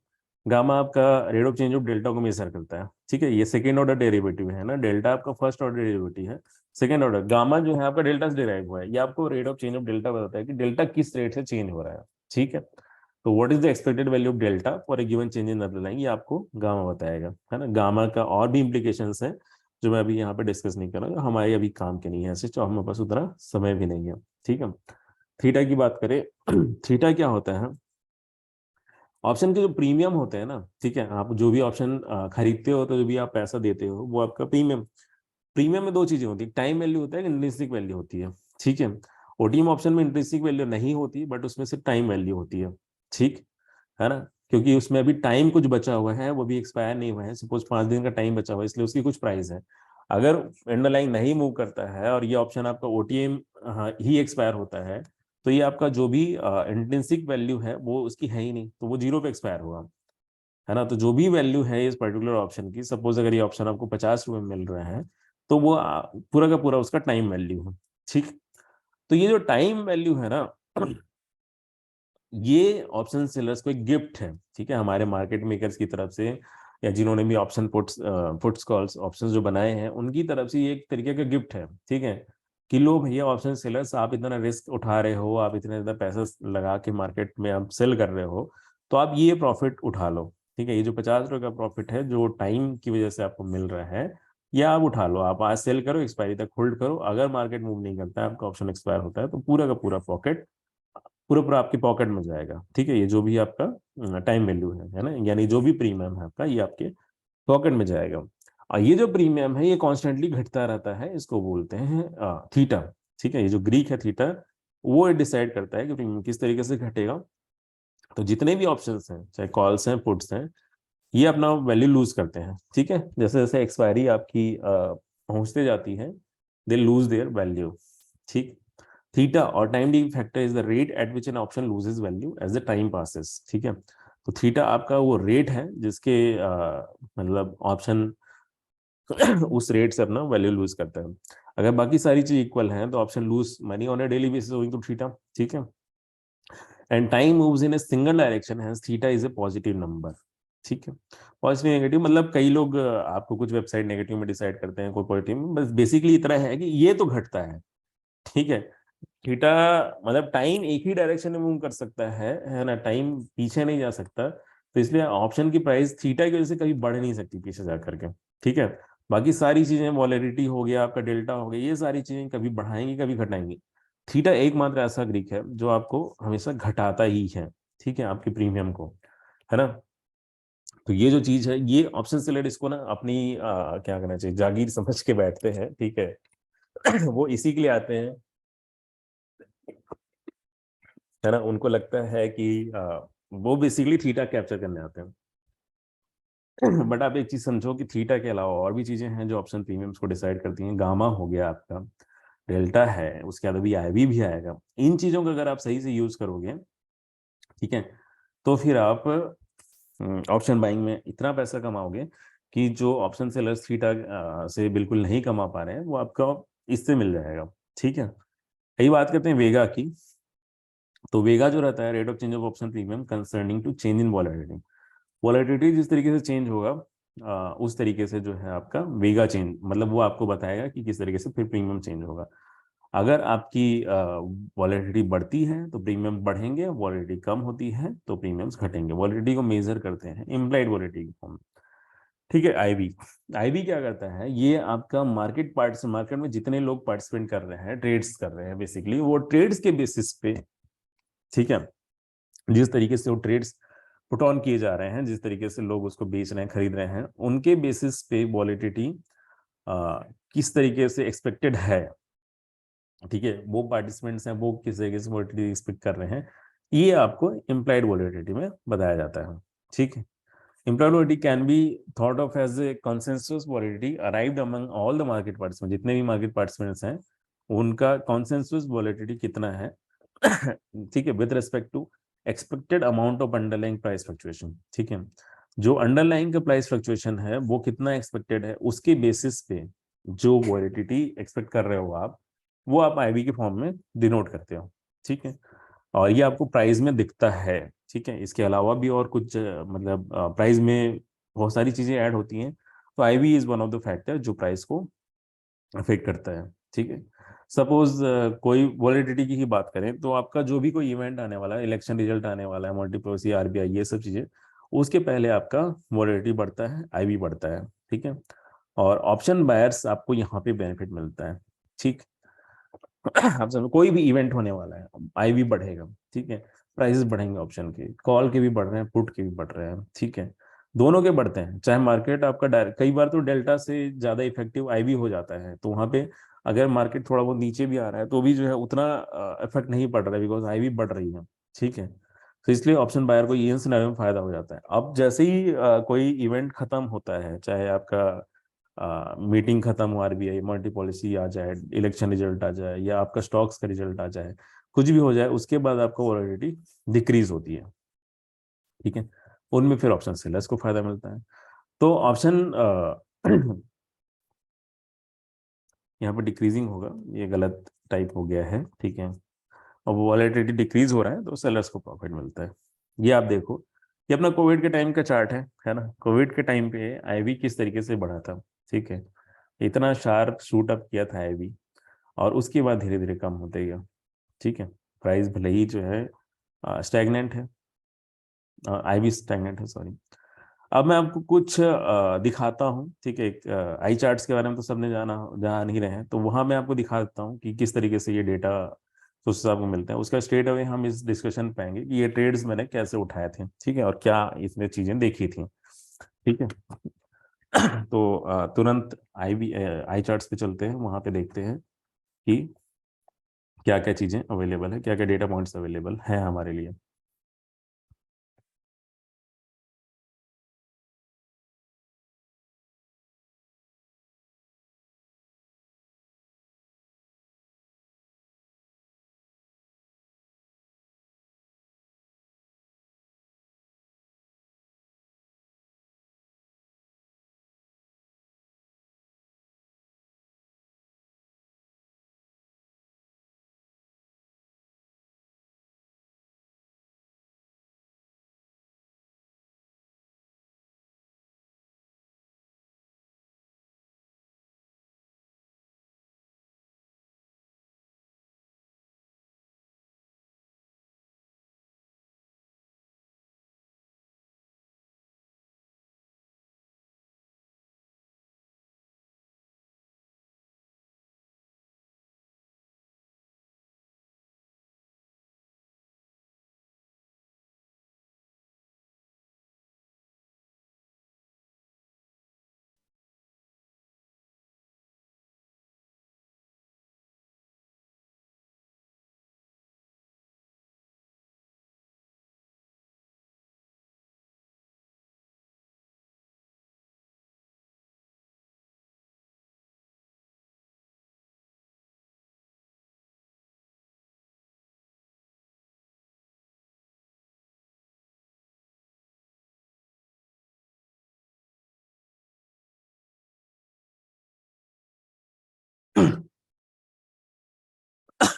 गामा आपका rate of change of delta को मेजर करता है, ठीक है। ये सेकेंड ऑर्डर डेरिवेटिव है ना, डेल्टा आपका फर्स्ट ऑर्डर डेरिवेटिव है, सेकेंड ऑर्डर गामा जो है आपका डेल्टा से डिराइव हुआ है, ये आपको rate of change of delta बताता है कि डेल्टा किस रेट से चेंज हो रहा है, ठीक है। तो what is the expected value of delta for a given change in underline, ये आपको गामा बताएगा, है ना। गामा का और भी इंप्लीकेशंस है जो मैं अभी यहाँ पे डिस्कस नहीं करूँगा, हमारे अभी काम के नहीं है ऐसे, तो हमारे पास उतना समय भी नहीं है, ठीक है। थीटा की बात करें, थीटा क्या होता है, ऑप्शन के जो प्रीमियम होते हैं ना, ठीक है, आप जो भी ऑप्शन खरीदते हो तो जो भी आप पैसा देते हो वो आपका प्रीमियम। प्रीमियम में दो चीजें होती है, टाइम वैल्यू होता है, इंट्रिंसिक वैल्यू होती है, ठीक है। ओटीएम ऑप्शन में इंट्रिंसिक वैल्यू नहीं होती, बट उसमें सिर्फ टाइम वैल्यू होती है, ठीक है ना, क्योंकि उसमें अभी टाइम कुछ बचा हुआ है, वो भी एक्सपायर नहीं हुआ है, सपोज 5 दिन का टाइम बचा हुआ है, इसलिए उसकी कुछ प्राइस है। अगर अंडरलाइन नहीं मूव करता है और ये ऑप्शन आपका ओटीएम ही एक्सपायर होता है, तो ये आपका जो भी इंट्रिंसिक वैल्यू है वो उसकी है ही नहीं, तो वो जीरो पे एक्सपायर होगा, है ना। तो जो भी वैल्यू है इस पर्टिकुलर ऑप्शन की, सपोज अगर ये ऑप्शन आपको 50 रुपए में मिल रहा है, तो वो पूरा का पूरा उसका टाइम वैल्यू है, ठीक। तो ये जो टाइम वैल्यू है ना, ये ऑप्शन सेलर्स को एक गिफ्ट है, ठीक है, हमारे मार्केट मेकर्स की तरफ से, या जिन्होंने भी ऑप्शन पुट्स कॉल्स ऑप्शंस जो बनाए हैं उनकी तरफ से, ये एक तरीके का गिफ्ट है, ठीक है, कि लो भैया ऑप्शन सेलर्स, आप इतना रिस्क उठा रहे हो, आप इतना ज्यादा पैसा लगा के मार्केट में आप सेल कर रहे हो, तो आप ये प्रॉफिट उठा लो, ठीक है। ये जो 50 रुपए का प्रॉफिट है जो टाइम की वजह से आपको मिल रहा है, ये आप उठा लो, आप आज सेल करो, एक्सपायरी तक होल्ड करो, अगर मार्केट मूव नहीं करता है, आपका ऑप्शन एक्सपायर होता है, तो पूरा का पूरा पॉकेट, पूरा पूरा आपकी पॉकेट में जाएगा, ठीक है। ये जो भी आपका टाइम वैल्यू है ना, यानी जो भी प्रीमियम है आपका, ये आपके पॉकेट में जाएगा। और ये जो प्रीमियम है ये कॉन्स्टेंटली घटता रहता है, इसको बोलते हैं थीटा, ठीक है। ये जो ग्रीक है थीटा, वो डिसाइड करता है कि प्रीमियम किस तरीके से घटेगा। तो जितने भी ऑप्शंस हैं, चाहे कॉल्स हैं पुट्स हैं, ये अपना वैल्यू लूज करते हैं, ठीक है। जैसे जैसे एक्सपायरी आपकी पहुंचते जाती है, दे लूज देयर वैल्यू, ठीक। थीटा और time D factor is the rate at which an option loses value as the time passes, ठीक है। तो थीटा आपका वो रेट है जिसके मतलब ऑप्शन उस रेट से अपना वैल्यू लूज करता है। अगर बाकी सारी चीज इक्वल हैं तो option lose money on a daily basis owing to theta, ठीक है। And time moves in a single direction, hence theta is a positive number, ठीक है। पॉजिटिव नेगेटिव मतलब कई लोग आपको कुछ वेबसाइट नेगेटिव में डिसाइड करते हैं, कोई पॉजिटिव में, बस बेसिकली इतना है कि ये तो घटता है, ठीक है। थीटा मतलब टाइम एक ही डायरेक्शन में मूव कर सकता है ना, टाइम पीछे नहीं जा सकता, तो इसलिए ऑप्शन की प्राइस थीटा की वजह से कभी बढ़ नहीं सकती पीछे जा करके, ठीक है। बाकी सारी चीजें, वॉलेटिलिटी हो गया, आपका डेल्टा हो गया, ये सारी चीजें कभी बढ़ाएंगी कभी घटाएंगी। थीटा एकमात्र ऐसा ग्रीक है जो आपको हमेशा घटाता ही है, ठीक है, आपके प्रीमियम को, है ना। तो ये जो चीज है, ये ऑप्शन सेलर इसको ना अपनी क्या कहना चाहिए, जागीर समझ के बैठते हैं, ठीक है। वो इसी के लिए आते हैं, है ना, उनको लगता है कि वो बेसिकली थीटा कैप्चर करने आते हैं। बट आप एक चीज समझो कि थीटा के अलावा और भी चीजें हैं जो ऑप्शन प्रीमियम्स को डिसाइड करती हैं, गामा हो गया आपका, डेल्टा है, उसके बाद अभी आईवी भी आएगा। इन चीजों का अगर आप सही से यूज करोगे, ठीक है, तो फिर आप ऑप्शन बाइंग में इतना पैसा कमाओगे कि जो ऑप्शन सेलर्स थीटा से बिल्कुल नहीं कमा पा रहे हैं वो आपका इससे मिल जाएगा। ठीक है, यही बात करते हैं वेगा की। तो वेगा जो रहता है rate of change of option premium concerning to change in volatility. Volatility जिस तरीके से चेंज होगा उस तरीके से जो है आपका वेगा चेंज, मतलब वो आपको बताएगा कि किस तरीके से फिर प्रीमियम चेंज होगा। अगर आपकी वॉलेटिलिटी बढ़ती है तो प्रीमियम बढ़ेंगे, वॉलेटिलिटी कम होती है तो प्रीमियम्स घटेंगे। वॉलेटिलिटी को मेजर करते हैं इम्प्लाइड वॉलेटिलिटी की फॉर्म में। ठीक है, आईवी। आईवी क्या करता है, ये आपका मार्केट में जितने लोग पार्टिसिपेट कर रहे हैं, ट्रेड्स कर रहे हैं, बेसिकली वो ट्रेड्स के बेसिस पे, ठीक है, जिस तरीके से वो ट्रेड्स पुट ऑन किए जा रहे हैं, जिस तरीके से लोग उसको बेच रहे हैं, खरीद रहे हैं, उनके बेसिस पे वॉलेटिलिटी किस तरीके से एक्सपेक्टेड है, ठीक है, वो पार्टिसिपेंट्स हैं वो किस तरीके से वॉलेटिलिटी एक्सपेक्ट कर रहे हैं, ये आपको इम्प्लाइड वॉलेटिलिटी में बताया जाता है। ठीक है, implied volatility can be thought of as a consensus volatility arrived among all the market participants। जितने भी मार्केट पार्टिसिपेंट्स हैं उनका consensus volatility कितना है ठीक है, with respect to expected amount of underlying price fluctuation. ठीक है, जो अंडरलाइंग का प्राइस फ्लक्चुएशन है वो कितना एक्सपेक्टेड है, उसके बेसिस पे जो वॉलेटिलिटी एक्सपेक्ट कर रहे हो आप, वो आप आईवी के फॉर्म में डिनोट करते हो। ठीक है, और ये आपको प्राइस में दिखता है। ठीक है, इसके अलावा भी और कुछ मतलब प्राइस में बहुत सारी चीजें ऐड होती हैं, तो IV is one of the factor जो प्राइस को अफेक्ट करता है। ठीक है, सपोज कोई वॉलेटिलिटी की ही बात करें तो आपका जो भी कोई इवेंट आने वाला है, इलेक्शन रिजल्ट आने वाला है, मल्टीपल आरबीआई, ये सब चीजें, उसके पहले आपका वॉलेटिलिटी बढ़ता है, आईवी बढ़ता है। ठीक है, और ऑप्शन बायर्स आपको यहाँ पे बेनिफिट मिलता है। ठीक, आप समझो कोई भी इवेंट होने वाला है, आईवी बढ़ेगा। ठीक है, प्राइसेस बढ़ेंगे, ऑप्शन के, कॉल के भी बढ़ रहे हैं, पुट के भी बढ़ रहे हैं। ठीक है, दोनों के बढ़ते हैं, चाहे मार्केट आपका डायरेक्ट, कई बार तो डेल्टा से ज्यादा इफेक्टिव आईवी हो जाता है, तो वहां पे अगर मार्केट थोड़ा बहुत नीचे भी आ रहा है तो भी जो है उतना इफेक्ट नहीं पड़ रहा है, बिकॉज आईवी बढ़ रही है। ठीक है, तो इसलिए ऑप्शन बायर को ये सिनेरियो में फायदा हो जाता है। अब जैसे ही कोई इवेंट खत्म होता है, चाहे आपका मीटिंग खत्म हो, आरबीआई मल्टी पॉलिसी आ जाए, इलेक्शन रिजल्ट आ जाए, या आपका स्टॉक्स का रिजल्ट आ जाए, कुछ भी हो जाए, उसके बाद आपका वॉलेटिलिटी डिक्रीज होती है। ठीक है, उनमें फिर ऑप्शन सेलर्स को फायदा मिलता है। तो ऑप्शन यहाँ पर डिक्रीजिंग होगा, ये गलत टाइप हो गया है। ठीक है, और वो वॉलेटिलिटी डिक्रीज हो रहा है तो सेलर्स को प्रॉफिट मिलता है। ये आप देखो, ये अपना कोविड के टाइम का चार्ट है ना। कोविड के टाइम पे आईवी किस तरीके से बढ़ा था। ठीक है, इतना शार्प शूट अप किया था आईवी, और उसके बाद धीरे धीरे कम होते गया। ठीक है, प्राइस भले ही जो है स्टैग्नेंट है, आईवी स्टैग्नेंट है, सॉरी। अब मैं आपको कुछ दिखाता हूँ। ठीक है, आई चार्ट्स के बारे में तो सबने जान ही रहे हैं, तो वहां मैं आपको दिखा देता हूँ कि किस तरीके से ये डेटा सोर्सेस आपको मिलते हैं। उसका स्ट्रेट अवे हम इस डिस्कशन पाएंगे कि ये ट्रेड्स मैंने कैसे उठाए थे, ठीक है, और क्या इसमें चीजें देखी थी। ठीक है, तो तुरंत आई चार्ट्स पे चलते हैं, वहां पे देखते हैं कि क्या क्या चीजें अवेलेबल है, क्या क्या डेटा पॉइंट्स अवेलेबल है हमारे लिए।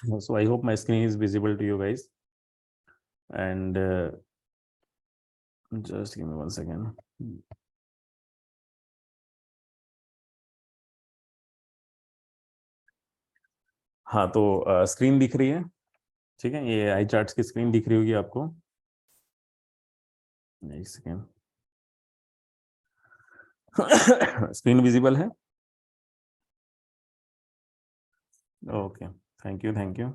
So I hope my screen is visible to you guys. And just give me 1 second. हाँ, तो स्क्रीन दिख रही है, ठीक है, ये आई चार्ट्स की स्क्रीन दिख रही होगी आपको। एक सेकेंड। स्क्रीन विजिबल है? Okay, thank you, thank you.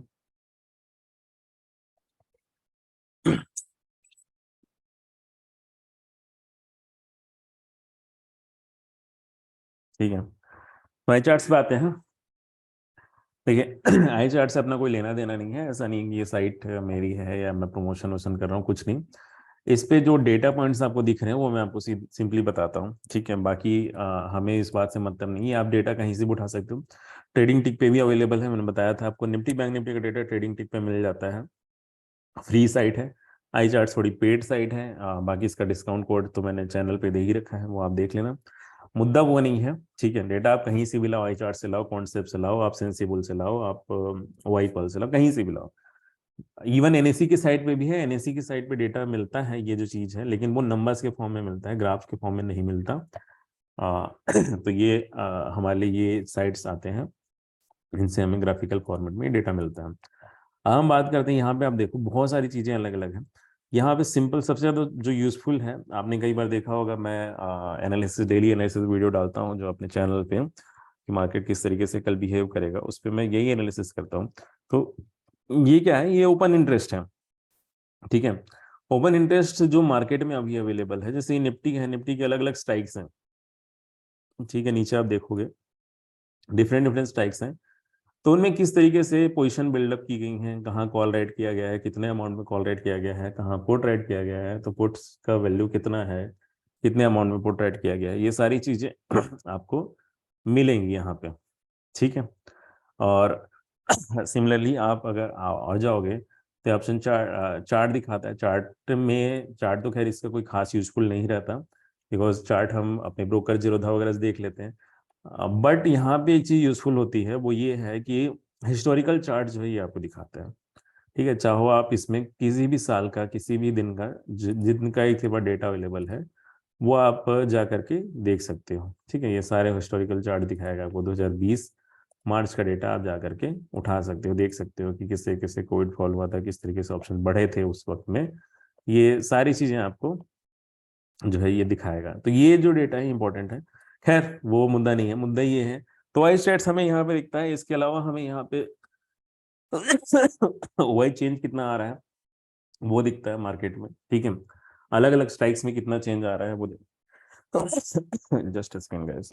ठीक है, तो आई चार्ट्स पे आते हैं। देखिए, आई चार्ट से अपना कोई लेना देना नहीं है, ऐसा नहीं कि ये साइट मेरी है या मैं प्रमोशन वोशन कर रहा हूँ, कुछ नहीं। इस पे जो डेटा पॉइंट्स आपको दिख रहे हैं वो मैं आपको सिंपली बताता हूँ, ठीक है। बाकी हमें इस बात से मतलब नहीं है, आप डेटा कहीं से भी उठा सकते हो। ट्रेडिंग टिक पे भी अवेलेबल है, मैंने बताया था आपको, निफ्टी बैंक निफ्टी का डेटा ट्रेडिंग टिक पे मिल जाता है, फ्री साइट है। आई चार्ट थोड़ी पेड साइट है, बाकी इसका डिस्काउंट कोड तो मैंने चैनल पे दे ही रखा है, वो आप देख लेना। मुद्दा वो नहीं है, ठीक है। डेटा आप कहीं से भी लाओ, आई चार्ट से लाओ, कॉन्सेप्ट से लाओ, आप सेंसिबल से लाओ, आप वाई पल से लाओ, कहीं से भी लाओ। इवन एनएससी की साइट पे भी है, एनएससी की साइट पे डेटा मिलता है, ये जो चीज है, लेकिन वो नंबर्स के फॉर्म में मिलता है, ग्राफ्स के फॉर्म में नहीं मिलता। तो ये हमारे लिए ये साइट्स आते हैं, इनसे हमें ग्राफिकल फॉर्मेट में डेटा मिलता है। अब हम बात करते हैं, यहाँ पे आप देखो बहुत सारी चीजें अलग अलग हैं। यहाँ पे सिंपल सबसे ज्यादा जो यूजफुल है, आपने कई बार देखा होगा, मैं एनालिसिस, डेली एनालिसिस वीडियो डालता हूँ जो अपने चैनल पे, कि मार्केट किस तरीके से कल बिहेव करेगा, उस पर मैं यही एनालिसिस करता हूँ। तो ये क्या है, ये ओपन इंटरेस्ट है, ठीक है। ओपन इंटरेस्ट जो मार्केट में अभी अवेलेबल है, जैसे निफ्टी है, निफ्टी के अलग अलग स्ट्राइक्स हैं, ठीक है, नीचे आप देखोगे डिफरेंट डिफरेंट स्ट्राइक्स हैं। तो उनमें किस तरीके से पोजीशन बिल्डअप की गई हैं, कहाँ कॉल राइट किया गया है, कितने अमाउंट में कॉल राइट किया गया है, कहाँ पुट राइट किया गया है, तो पुट्स का वैल्यू कितना है, कितने अमाउंट में पुट राइट किया गया है, ये सारी चीजें आपको मिलेंगी यहाँ पे, ठीक है। और सिमिलरली आप अगर आ जाओगे तो ऑप्शन चार्ट दिखाता है। चार्ट में, चार्ट तो खैर इसका कोई खास यूजफुल नहीं रहता, बिकॉज चार्ट हम अपने ब्रोकर जीरोधा वगैरह से देख लेते हैं। बट यहाँ पे एक चीज यूजफुल होती है, वो ये है कि हिस्टोरिकल चार्ट जो है ये आपको दिखाता है, ठीक है। चाहो आप इसमें किसी भी साल का, किसी भी दिन का, जिनका एक बार डेटा अवेलेबल है, वो आप जा करके देख सकते हो, ठीक है। ये सारे हिस्टोरिकल चार्ट दिखाएगा आपको, 2020 मार्च का डेटा आप जा करके उठा सकते हो, देख सकते हो कि किस तरीके से कोविड फॉल हुआ था, किस तरीके से ऑप्शन बढ़े थे उस वक्त में। ये सारी चीजें आपको जो है ये दिखाएगा। तो ये जो डेटा है इंपॉर्टेंट है, खैर वो मुद्दा नहीं है, मुद्दा ये है। तो वाई स्टेट्स हमें यहाँ पे दिखता है, इसके अलावा हमें यहाँ पे वाई चेंज कितना आ रहा है वो दिखता है मार्केट में, ठीक है। अलग अलग स्ट्राइक्स में कितना चेंज आ रहा है वो जस्ट सेकंड गाइस।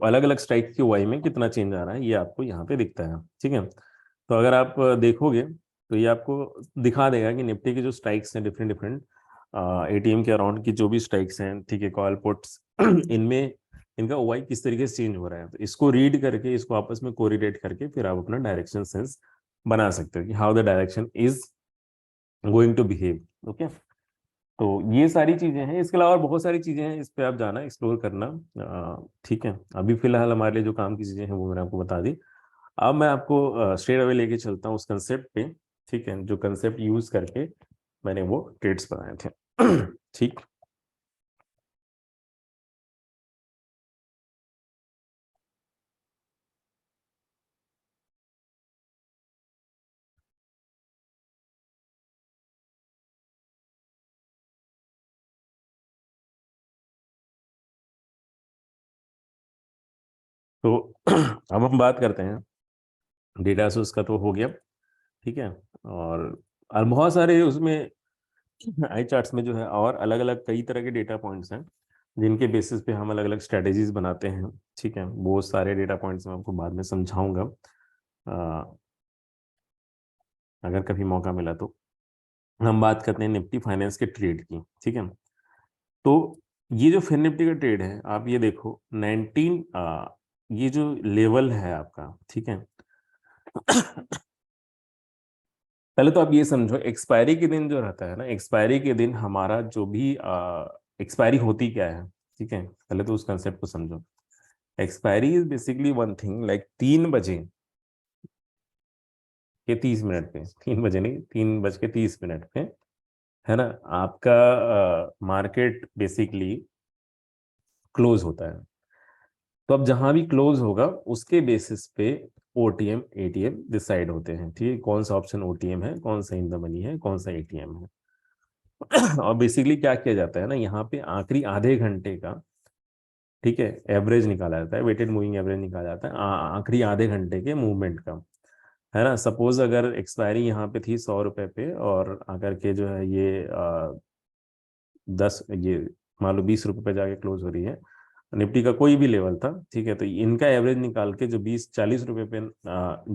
अलग अलग स्ट्राइक की वाई में कितना चेंज आ रहा है ये आपको यहाँ पे दिखता है, ठीक है। तो अगर आप देखोगे तो ये आपको दिखा देगा कि निफ्टी के जो स्ट्राइक्स हैं, डिफरेंट डिफरेंट एटीएम के अराउंड की जो भी स्ट्राइक्स हैं, ठीक है, कॉल पुट्स, इनमें इनका ओआई किस तरीके से चेंज हो रहा है। तो इसको रीड करके, इसको आपस में कोरिलेट करके फिर आप अपना डायरेक्शन सेंस बना सकते हो कि how the direction is going to behave, okay. तो ये सारी चीजें हैं, इसके अलावा और बहुत सारी चीजें हैं, इस पे आप जाना, एक्सप्लोर करना, ठीक है। अभी फिलहाल हमारे लिए जो काम की चीजें हैं वो मैंने आपको बता दी। अब मैं आपको स्ट्रेट अवे लेके चलता हूँ उस कंसेप्ट पे, ठीक है, जो कंसेप्ट यूज करके मैंने वो ट्रेड्स बनाए थे। ठीक। तो अब हम बात करते हैं, डेटा सोर्स का तो हो गया, ठीक है। और बहुत सारे उसमें आई चार्ट्स में जो है और अलग अलग कई तरह के डेटा पॉइंट्स हैं, जिनके बेसिस पे हम अलग अलग स्ट्रेटेजीज बनाते हैं, ठीक है। वो सारे डेटा पॉइंट्स मैं आपको बाद में समझाऊंगा, अगर कभी मौका मिला तो। हम बात करते हैं निफ्टी फाइनेंस के ट्रेड की, ठीक है। तो ये जो फिन निफ्टी का ट्रेड है, आप ये देखो 19, ये जो लेवल है आपका, ठीक है, पहले तो आप ये समझो, एक्सपायरी के दिन जो रहता है ना, एक्सपायरी के दिन हमारा जो भी एक्सपायरी होती क्या है, ठीक है, पहले तो उस कंसेप्ट को समझो। Expiry is basically one thing, like 3 बजे के 30 मिनट पे, 3 बजे नहीं, 3 बज के 30 मिनट पे, है ना, आपका मार्केट बेसिकली क्लोज होता है। तो अब जहां भी क्लोज होगा उसके बेसिस पे ओटीएम एटीएम डिसाइड होते हैं, ठीक है, कौन सा ऑप्शन ओटीएम है, कौन सा इन द मनी है, कौन सा एटीएम है। और बेसिकली क्या किया जाता है ना, यहाँ पे आखिरी आधे घंटे का, ठीक है, एवरेज निकाला जाता है, वेटेड मूविंग एवरेज निकाला जाता है आखिरी आधे घंटे के मूवमेंट का, है ना। सपोज अगर एक्सपायरी यहाँ पे थी 100 रुपए पे, और आकर के जो है ये 10 ये मान लो 20 रुपए पे जाके क्लोज हो रही है, निफ्टी का कोई भी लेवल था, ठीक है, तो इनका एवरेज निकाल के जो 20-40 रुपए पे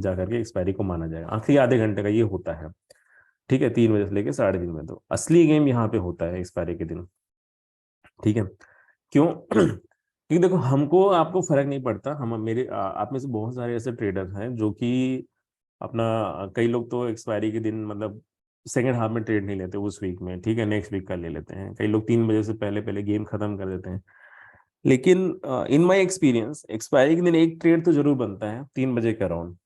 जाकर के एक्सपायरी को माना जाएगा। आखिरी आधे घंटे का ये होता है, ठीक है, 3 बजे से लेके 3:30 बजे। तो असली गेम यहाँ पे होता है एक्सपायरी के दिन, ठीक है। क्यों? क्योंकि देखो, हमको आपको फर्क नहीं पड़ता, हम मेरे आप में से बहुत सारे ऐसे ट्रेडर हैं जो कि अपना कई लोग तो एक्सपायरी के दिन मतलब सेकंड हाफ में ट्रेड नहीं लेते उस वीक में, ठीक है, नेक्स्ट वीक का ले लेते हैं। कई लोग 3 बजे से पहले पहले गेम खत्म कर देते हैं। लेकिन इन माय एक्सपीरियंस एक्सपायरी के दिन एक ट्रेड तो जरूर बनता है 3 बजे के अराउंड,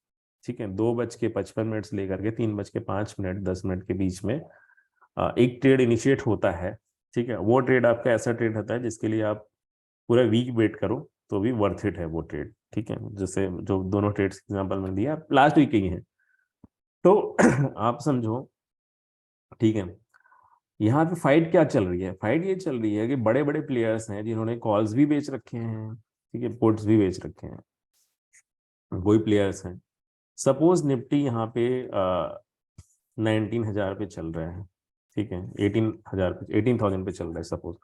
ठीक है, 2:55 से लेकर के 3:05 10 मिनट के बीच में एक ट्रेड इनिशिएट होता है, ठीक है। वो ट्रेड आपका ऐसा ट्रेड होता है जिसके लिए आप पूरा वीक वेट करो तो भी वर्थ इट है वो ट्रेड, ठीक है। जैसे जो दोनों ट्रेड्स एग्जांपल मैंने दिया लास्ट वीक ही है, तो आप समझो, ठीक है। यहाँ पे फाइट क्या चल रही है? फाइट ये चल रही है कि बड़े बड़े प्लेयर्स हैं जिन्होंने कॉल्स भी बेच रखे हैं, ठीक है, पुट्स भी बेच रखे हैं, वही प्लेयर्स हैं। सपोज निफ्टी यहाँ पे 19,000 पे चल रहा है, ठीक है, 18,000 पे, 18,000 पे चल रहा है सपोज,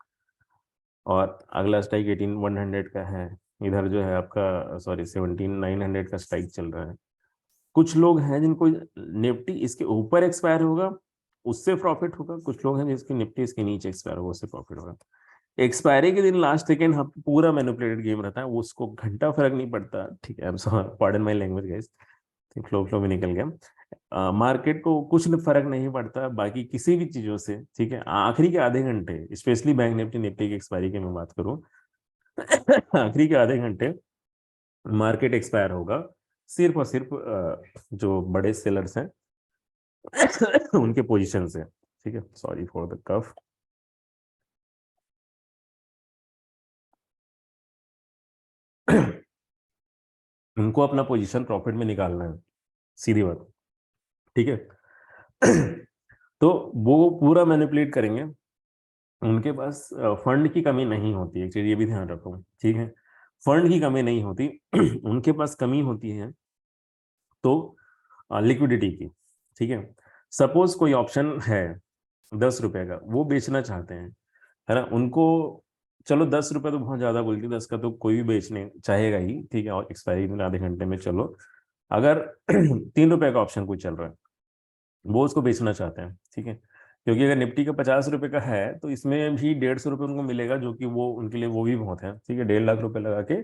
और अगला स्ट्राइक 18,100 का है। इधर जो है आपका सॉरी 17,900 का स्ट्राइक चल रहा है। कुछ लोग हैं जिनको निफ्टी इसके ऊपर एक्सपायर होगा उससे प्रॉफिट होगा, कुछ लोग हैं जिसकी निफ्टी इसके नीचे एक्सपायर होगा उससे प्रॉफिट होगा। एक्सपायरी के दिन लास्ट सेकेंड पूरा मैनिपुलेटेड गेम रहता है, वो उसको घंटा फर्क नहीं पड़ता, ठीक है, आई am sorry, pardon my language guys, flow flow में निकल गया। मार्केट को कुछ फर्क नहीं पड़ता बाकी किसी भी चीजों से, ठीक है। आखिरी के आधे घंटे स्पेशली बैंक निफ्टी निफ्टी की एक्सपायरी की मैं बात करूं, आखिरी के आधे घंटे मार्केट एक्सपायर होगा सिर्फ और सिर्फ जो बड़े सेलर्स हैं उनके पोजीशन से, ठीक है, सॉरी फॉर द कफ। उनको अपना पोजीशन प्रॉफिट में निकालना है, सीधी बात, ठीक है। तो वो पूरा मैनिपुलेट करेंगे, उनके पास फंड की कमी नहीं होती, एक चीज ये भी ध्यान रखो, ठीक है, फंड की कमी नहीं होती। उनके पास कमी होती है तो लिक्विडिटी की, ठीक है। सपोज कोई ऑप्शन है 10 रुपए का, वो बेचना चाहते हैं, है ना, उनको, चलो 10 रुपए तो बहुत ज्यादा बोलती, 10 का तो कोई भी बेचने चाहेगा ही, ठीक है, और एक्सपायरी में आधे घंटे में, चलो अगर 3 रुपए का ऑप्शन कोई चल रहा है, वो उसको बेचना चाहते हैं, ठीक है, क्योंकि अगर निफ्टी का 50 रुपए का है तो इसमें भी 150 रुपये उनको मिलेगा, जो कि वो उनके लिए वो भी बहुत है, ठीक है, 1.5 लाख रुपए लगा के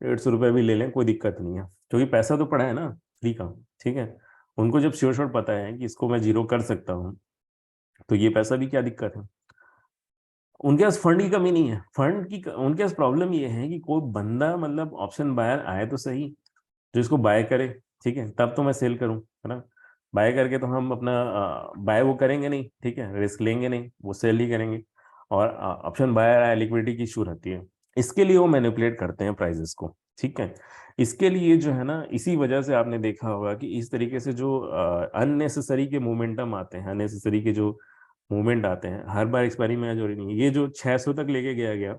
150 रुपये भी ले लें, कोई दिक्कत नहीं है, क्योंकि पैसा तो पड़ा है ना फ्री का, ठीक है। उनको जब श्योर शॉट पता है कि इसको मैं जीरो कर सकता हूँ, तो ये पैसा भी क्या दिक्कत है। उनके पास फंड की कमी नहीं है, फंड की उनके पास प्रॉब्लम ये है कि कोई बंदा मतलब ऑप्शन बायर आए तो सही, जो इसको बाय करे, ठीक है, तब तो मैं सेल करूं, है ना। बाय करके तो हम अपना बाय वो करेंगे नहीं, ठीक है, रिस्क लेंगे नहीं, वो सेल ही करेंगे। और ऑप्शन बायर आए, लिक्विडिटी की इशू रहती है, इसके लिए वो मैनिपुलेट करते हैं प्राइजेस को, ठीक है। इसके लिए जो है ना, इसी वजह से आपने देखा होगा कि इस तरीके से जो अननेसेसरी के मोमेंटम आते हैं, अननेसेसरी के जो मूवमेंट आते हैं, हर बार एक्सपायरी में जरूरी नहीं है। ये जो 600 तक लेके गया गया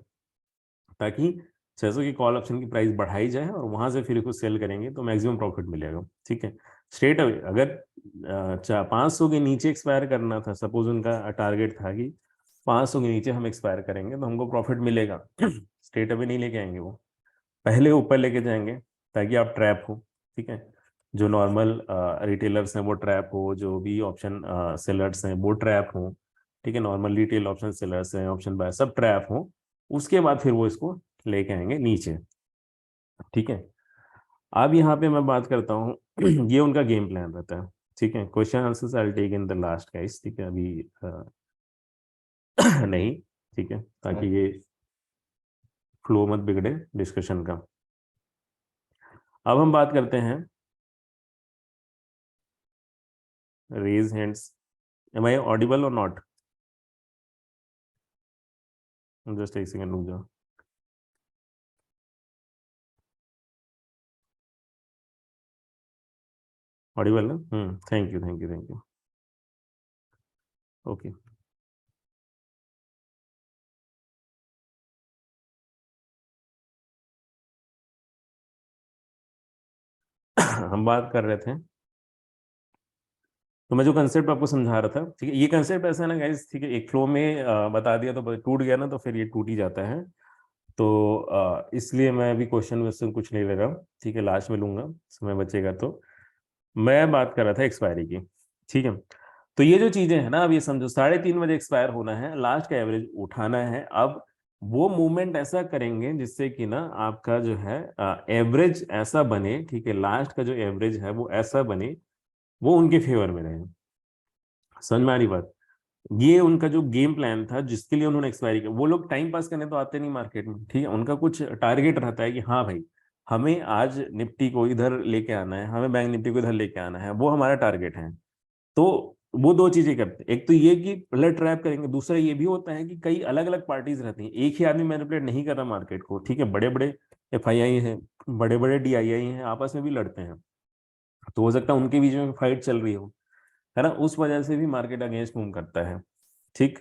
ताकि 600 की कॉल ऑप्शन की प्राइस बढ़ाई जाए और वहां से फिर उसको सेल करेंगे तो मैक्सिमम प्रॉफिट मिलेगा, ठीक है। स्ट्रेट अवे अगर 500 के नीचे एक्सपायर करना था, सपोज उनका टारगेट था कि 500 के नीचे हम एक्सपायर करेंगे तो हमको प्रॉफिट मिलेगा, स्ट्रेट अवे नहीं लेके आएंगे, वो पहले ऊपर लेके जाएंगे ताकि आप ट्रैप हो, ठीक है। जो नॉर्मल रिटेलर्स हैं वो ट्रैप हो, जो भी ऑप्शन सेलर्स हैं वो ट्रैप हो, ठीक है, नॉर्मल रिटेल ऑप्शन सेलर्स हैं, ऑप्शन बाय सब ट्रैप हो, उसके बाद फिर वो इसको लेके आएंगे नीचे, ठीक है। अब यहाँ पे मैं बात करता हूँ, ये उनका गेम प्लान रहता है, ठीक है, question answers I will take in the last guys, ठीक है, अभी नहीं, ठीक है, ताकि ये फ्लो मत बिगड़े डिस्कशन का। अब हम बात करते हैं raise hands. Am I audible or not? Just एक सेकंड रुक जाओ। ऑडिबल ना? Thank you, thank you, thank you. Okay. हम बात कर रहे थे, तो मैं जो कंसेप्ट आपको समझा रहा था, ठीक है, ये कंसेप्ट ऐसा है ना गाइस, ठीक है, एक फ्लो में बता दिया तो टूट गया ना, तो फिर ये टूट ही जाता है। तो इसलिए मैं अभी क्वेश्चन वैसे कुछ नहीं ले रहा हूँ, ठीक है, लास्ट में लूंगा, समय बचेगा तो। मैं बात कर रहा था एक्सपायरी की, ठीक है। तो ये जो चीजें हैं ना, अब ये समझो 3:30 बजे एक्सपायर होना है, लास्ट का एवरेज उठाना है। अब वो मूवमेंट ऐसा करेंगे जिससे कि ना आपका जो है एवरेज ऐसा बने, ठीक है, लास्ट का जो एवरेज है वो ऐसा बने, वो उनके फेवर में रहे। समझ में आ रही बात? ये उनका जो गेम प्लान था जिसके लिए उन्होंने एक्सपायरी किया। वो लोग टाइम पास करने तो आते नहीं मार्केट में, ठीक है, उनका कुछ टारगेट रहता है कि हाँ भाई, हमें आज निफ्टी को इधर लेके आना है, हमें बैंक निफ्टी को इधर लेके आना है, वो हमारा टारगेट है। तो वो दो चीजें करते हैं, एक तो ये कि पहले ट्रैप करेंगे, दूसरा ये भी होता है कि कई अलग अलग पार्टीज रहती हैं, एक ही आदमी मैनिपुलेट नहीं कर रहा मार्केट को, ठीक है, बड़े बड़े FII हैं, बड़े बड़े DII हैं, आपस में भी लड़ते हैं, तो हो सकता है उनके बीच में फाइट चल रही हो, है ना, उस वजह से भी मार्केट अगेंस्ट मूव करता है, ठीक।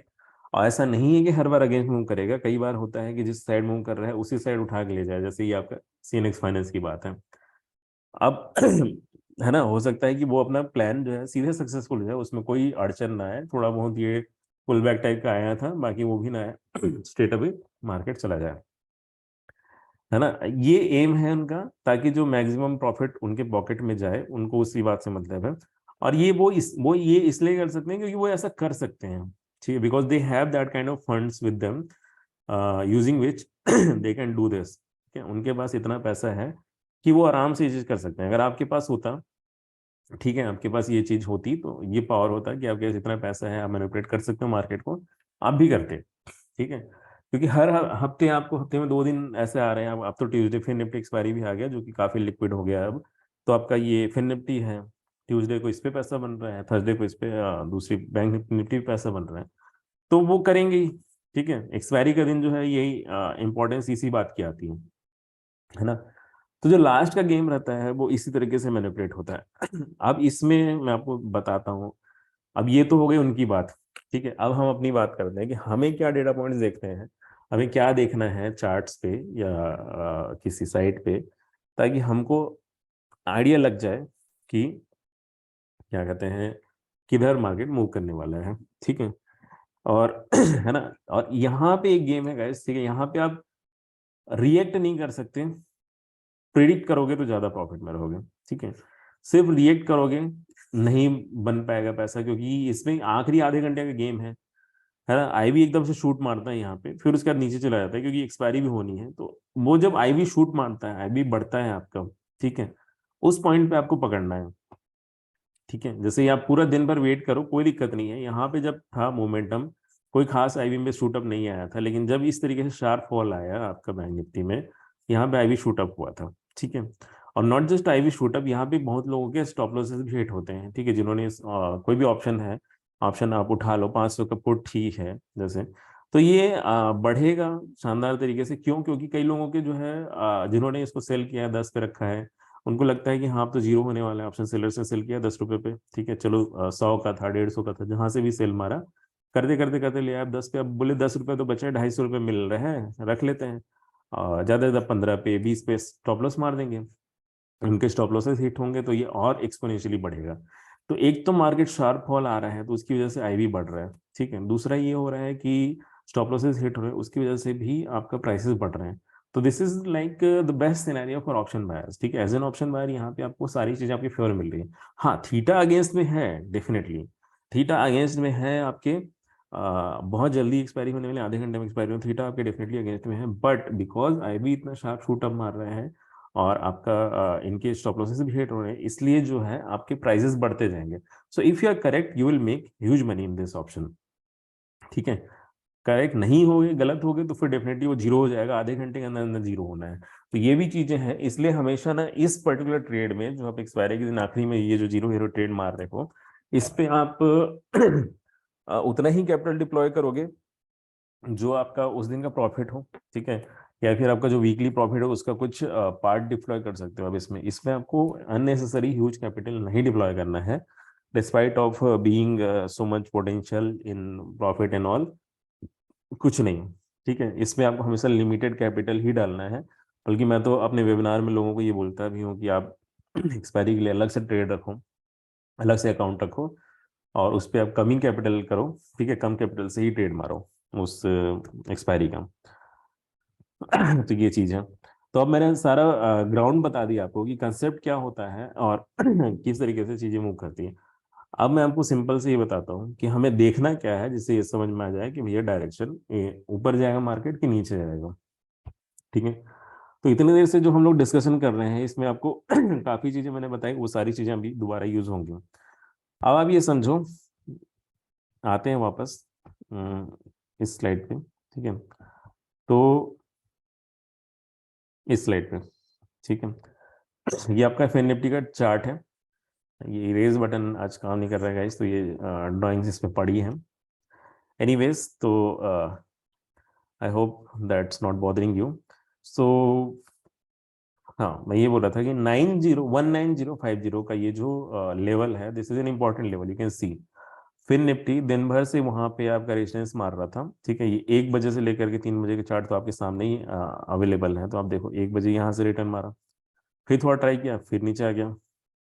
और ऐसा नहीं है कि हर बार अगेंस्ट मूव करेगा, कई बार होता है कि जिस साइड मूव कर रहा है उसी साइड उठा के ले जाए, जैसे ये आपका CNX फाइनेंस की बात है। अब है ना, हो सकता है कि वो अपना प्लान जो है सीधे सक्सेसफुल हो जाए, उसमें कोई अड़चन ना आए, थोड़ा बहुत ये पुल बैक टाइप का आया था, बाकी वो भी ना आए, स्ट्रेट अवे मार्केट चला जाए, है ना। ये एम है उनका, ताकि जो मैक्सिमम प्रॉफिट उनके पॉकेट में जाए, उनको उसी बात से मतलब है। और ये वो ये इसलिए कर सकते हैं क्योंकि वो ऐसा कर सकते हैं, ठीक है, because they have that kind of funds with them, using which they can do this, ठीक है, उनके पास इतना पैसा है कि वो आराम से ये चीज कर सकते हैं। अगर आपके पास होता, ठीक है, आपके पास ये चीज होती, तो ये पावर होता कि आपके पास इतना पैसा है, आप मैनिपुलेट कर सकते हो मार्केट को, आप भी करते, ठीक है। क्योंकि हर हफ्ते आपको, हफ्ते में 2 दिन ऐसे आ रहे हैं। अब तो ट्यूसडे फिर निफ्टी एक्सपायरी भी आ गया, जो कि काफी लिक्विड हो गया है अब। तो आपका ये फिर निफ्टी है, ट्यूसडे को इस पे पैसा बन रहा है, थर्सडे को इस पे दूसरी बैंक निफ्टी पे पैसा बन रहा है, तो वो करेंगे ही, ठीक है। एक्सपायरी का दिन जो है, यही इंपॉर्टेंस इसी बात की आती है ना। तो जो लास्ट का गेम रहता है वो इसी तरीके से मैनिपुलेट होता है। अब इसमें मैं आपको बताता हूँ। अब ये तो हो गई उनकी बात, ठीक है, अब हम अपनी बात करते हैं कि हमें क्या डेटा पॉइंट्स देखते हैं, हमें क्या देखना है चार्ट्स पे या किसी साइट पे, ताकि हमको आइडिया लग जाए कि क्या कहते हैं, किधर मार्केट मूव करने वाला है, ठीक है। और है ना, और यहाँ पे एक गेम है गाइस, ठीक है, यहाँ पे आप रिएक्ट नहीं कर सकते, प्रिडिक्ट करोगे तो ज्यादा प्रॉफिट में रहोगे, ठीक है। सिर्फ रिएक्ट करोगे, नहीं बन पाएगा पैसा, क्योंकि इसमें आखिरी आधे घंटे का गेम है ना। आईवी एकदम से शूट मारता है यहाँ पे, फिर उसके बाद नीचे चला जाता है, क्योंकि एक्सपायरी भी होनी है। तो वो जब आईवी शूट मारता है, आईवी बढ़ता है आपका, ठीक है, उस पॉइंट पे आपको पकड़ना है, ठीक है। जैसे आप पूरा दिन भर वेट करो, कोई दिक्कत नहीं है। यहाँ पे जब था मोमेंटम, कोई खास आईवी में शूटअप नहीं आया था, लेकिन जब इस तरीके से शार्प फॉल आया आपका बैंक निफ्टी में, यहाँ पे आईवी शूटअप हुआ था, ठीक है। और नॉट जस्ट आईवी शूटअप, यहाँ पे बहुत लोगों के स्टॉप लॉसेस भी हिट होते हैं, ठीक है, जिन्होंने कोई भी ऑप्शन है, ऑप्शन आप उठा लो, 500 का पुट ठीक है जैसे, तो ये बढ़ेगा शानदार तरीके से। क्यों? क्योंकि कई लोगों के जो है जिन्होंने इसको सेल किया है, 10 पे रखा है, उनको लगता है कि हाँ अब तो जीरो होने वाला है, ऑप्शन सेलर से सेल किया 10 रुपए पे, ठीक है, चलो 100 का था, 150 का था, जहां से भी सेल मारा, करते करते करते ले आए 10 पे। अब बोले 10 रुपए तो बचे, 250 रुपये मिल रहे हैं, रख लेते हैं, और ज्यादा ज्यादा 15 पे, 20 पे स्टॉप लॉस मार देंगे। उनके स्टॉप लॉसेस हिट होंगे तो ये और एक्सपोनेंशियली बढ़ेगा। तो एक तो मार्केट शार्प फॉल आ रहा है, तो उसकी वजह से आईवी बढ़ रहा है, ठीक है। दूसरा ये हो रहा है कि स्टॉप लॉसेस हिट हो रहे हैं, उसकी वजह से भी आपका प्राइसेस बढ़ रहे हैं। तो this is like the best scenario for option buyers, ठीक है। एज एन ऑप्शन बायर यहाँ पे आपको सारी चीजें आपके फेवर मिल रही है। हाँ, थीटा अगेंस्ट में है, डेफिनेटली थीटा अगेंस्ट में है आपके, बहुत जल्दी एक्सपायरी होने वाले, आधे घंटे में एक्सपायरी हो, थीटा आपके डेफिनेटली अगेंस्ट में है। बट बिकॉज आईवी इतना शार्प शूट अप मार रहा है, और आपका इनके स्टॉप लॉसेस भी हिट हो रहे हैं, इसलिए जो है आपके प्राइसेस बढ़ते जाएंगे। So if you are correct you will make huge money in this option. ठीक है, करेक्ट नहीं हो गए, गलत हो गए, तो फिर डेफिनेटली वो जीरो हो जाएगा, आधे घंटे के अंदर अंदर जीरो होना है। तो ये भी चीजें हैं, इसलिए हमेशा ना इस पर्टिकुलर ट्रेड में जो आप एक्सपायरी के दिन आखिरी में ये जो जीरो हीरो ट्रेड मार रहे हो, इस पे आप उतना ही कैपिटल डिप्लॉय करोगे जो आपका उस दिन का प्रॉफिट हो। ठीक है, या फिर आपका जो वीकली प्रॉफिट हो उसका कुछ पार्ट डिप्लॉय कर सकते हो। अब इसमें आपको अननेसेसरी ह्यूज कैपिटल नहीं डिप्लॉय करना है, despite of being so much potential in profit and all, कुछ नहीं। ठीक है, इसमें आपको हमेशा लिमिटेड कैपिटल ही डालना है। बल्कि मैं तो अपने वेबिनार में लोगों को ये बोलता भी हूँ कि आप एक्सपायरी के लिए अलग से ट्रेड रखो, अलग से अकाउंट रखो, और उस पर आप कम ही कैपिटल करो। ठीक है, कम कैपिटल से ही ट्रेड मारो उस एक्सपायरी का। तो ये चीज है। तो अब मैंने सारा ग्राउंड बता दिया आपको कि कंसेप्ट क्या होता है और किस तरीके से चीजें मूव करती हैं। अब मैं आपको सिंपल से ये बताता हूँ कि हमें देखना क्या है जिससे ये समझ में आ जाए कि भैया डायरेक्शन ऊपर जाएगा मार्केट कि नीचे जाएगा। ठीक है, तो इतनी देर से जो हम लोग डिस्कशन कर रहे हैं इसमें आपको काफी चीजें मैंने बताई, वो सारी चीजें अभी दोबारा यूज होंगी। अब आप ये समझो, आते हैं वापस इस स्लाइड पे। ठीक है, तो इस स्लाइड पे, ठीक है, ये आपका एफ निफ्टी का चार्ट है। ये इरेज बटन आज काम नहीं कर रहा है गाइस, तो ये ड्राइंग्स इसमें पड़ी हैं। एनीवेज, तो I hope that's not bothering you. So हाँ, मैं ये बोल रहा था कि 19050 का ये जो लेवल है, this is an important level, you can see. फिर निफ्टी दिन भर से वहां पे आपका रेजिस्टेंस मार रहा था। ठीक है, ये 1 बजे से लेकर के 3 बजे के चार्ट तो आपके सामने ही अवेलेबल है। तो आप देखो 1 बजे यहाँ से रिटर्न मारा, फिर थोड़ा ट्राई किया, फिर नीचे आ गया,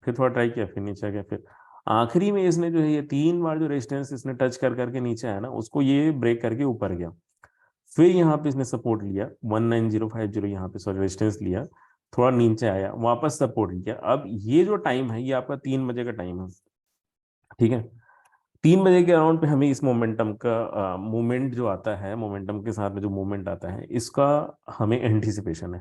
फिर थोड़ा ट्राई किया, फिर नीचे आ गया, फिर आखिरी में इसने जो है ये 3 बार जो रेजिस्टेंस इसने टच कर करके नीचे आया ना, उसको ये ब्रेक करके ऊपर गया। फिर यहाँ पे इसने सपोर्ट लिया 19050, यहाँ पे सॉरी रेजिस्टेंस लिया, थोड़ा नीचे आया, वापस सपोर्ट लिया। अब ये जो टाइम है ये आपका 3 बजे का टाइम है। ठीक है, 3 बजे के अराउंड पे हमें इस मोमेंटम का मूवमेंट जो आता है, मोमेंटम के साथ में जो मूवमेंट आता है इसका हमें एंटिसिपेशन है।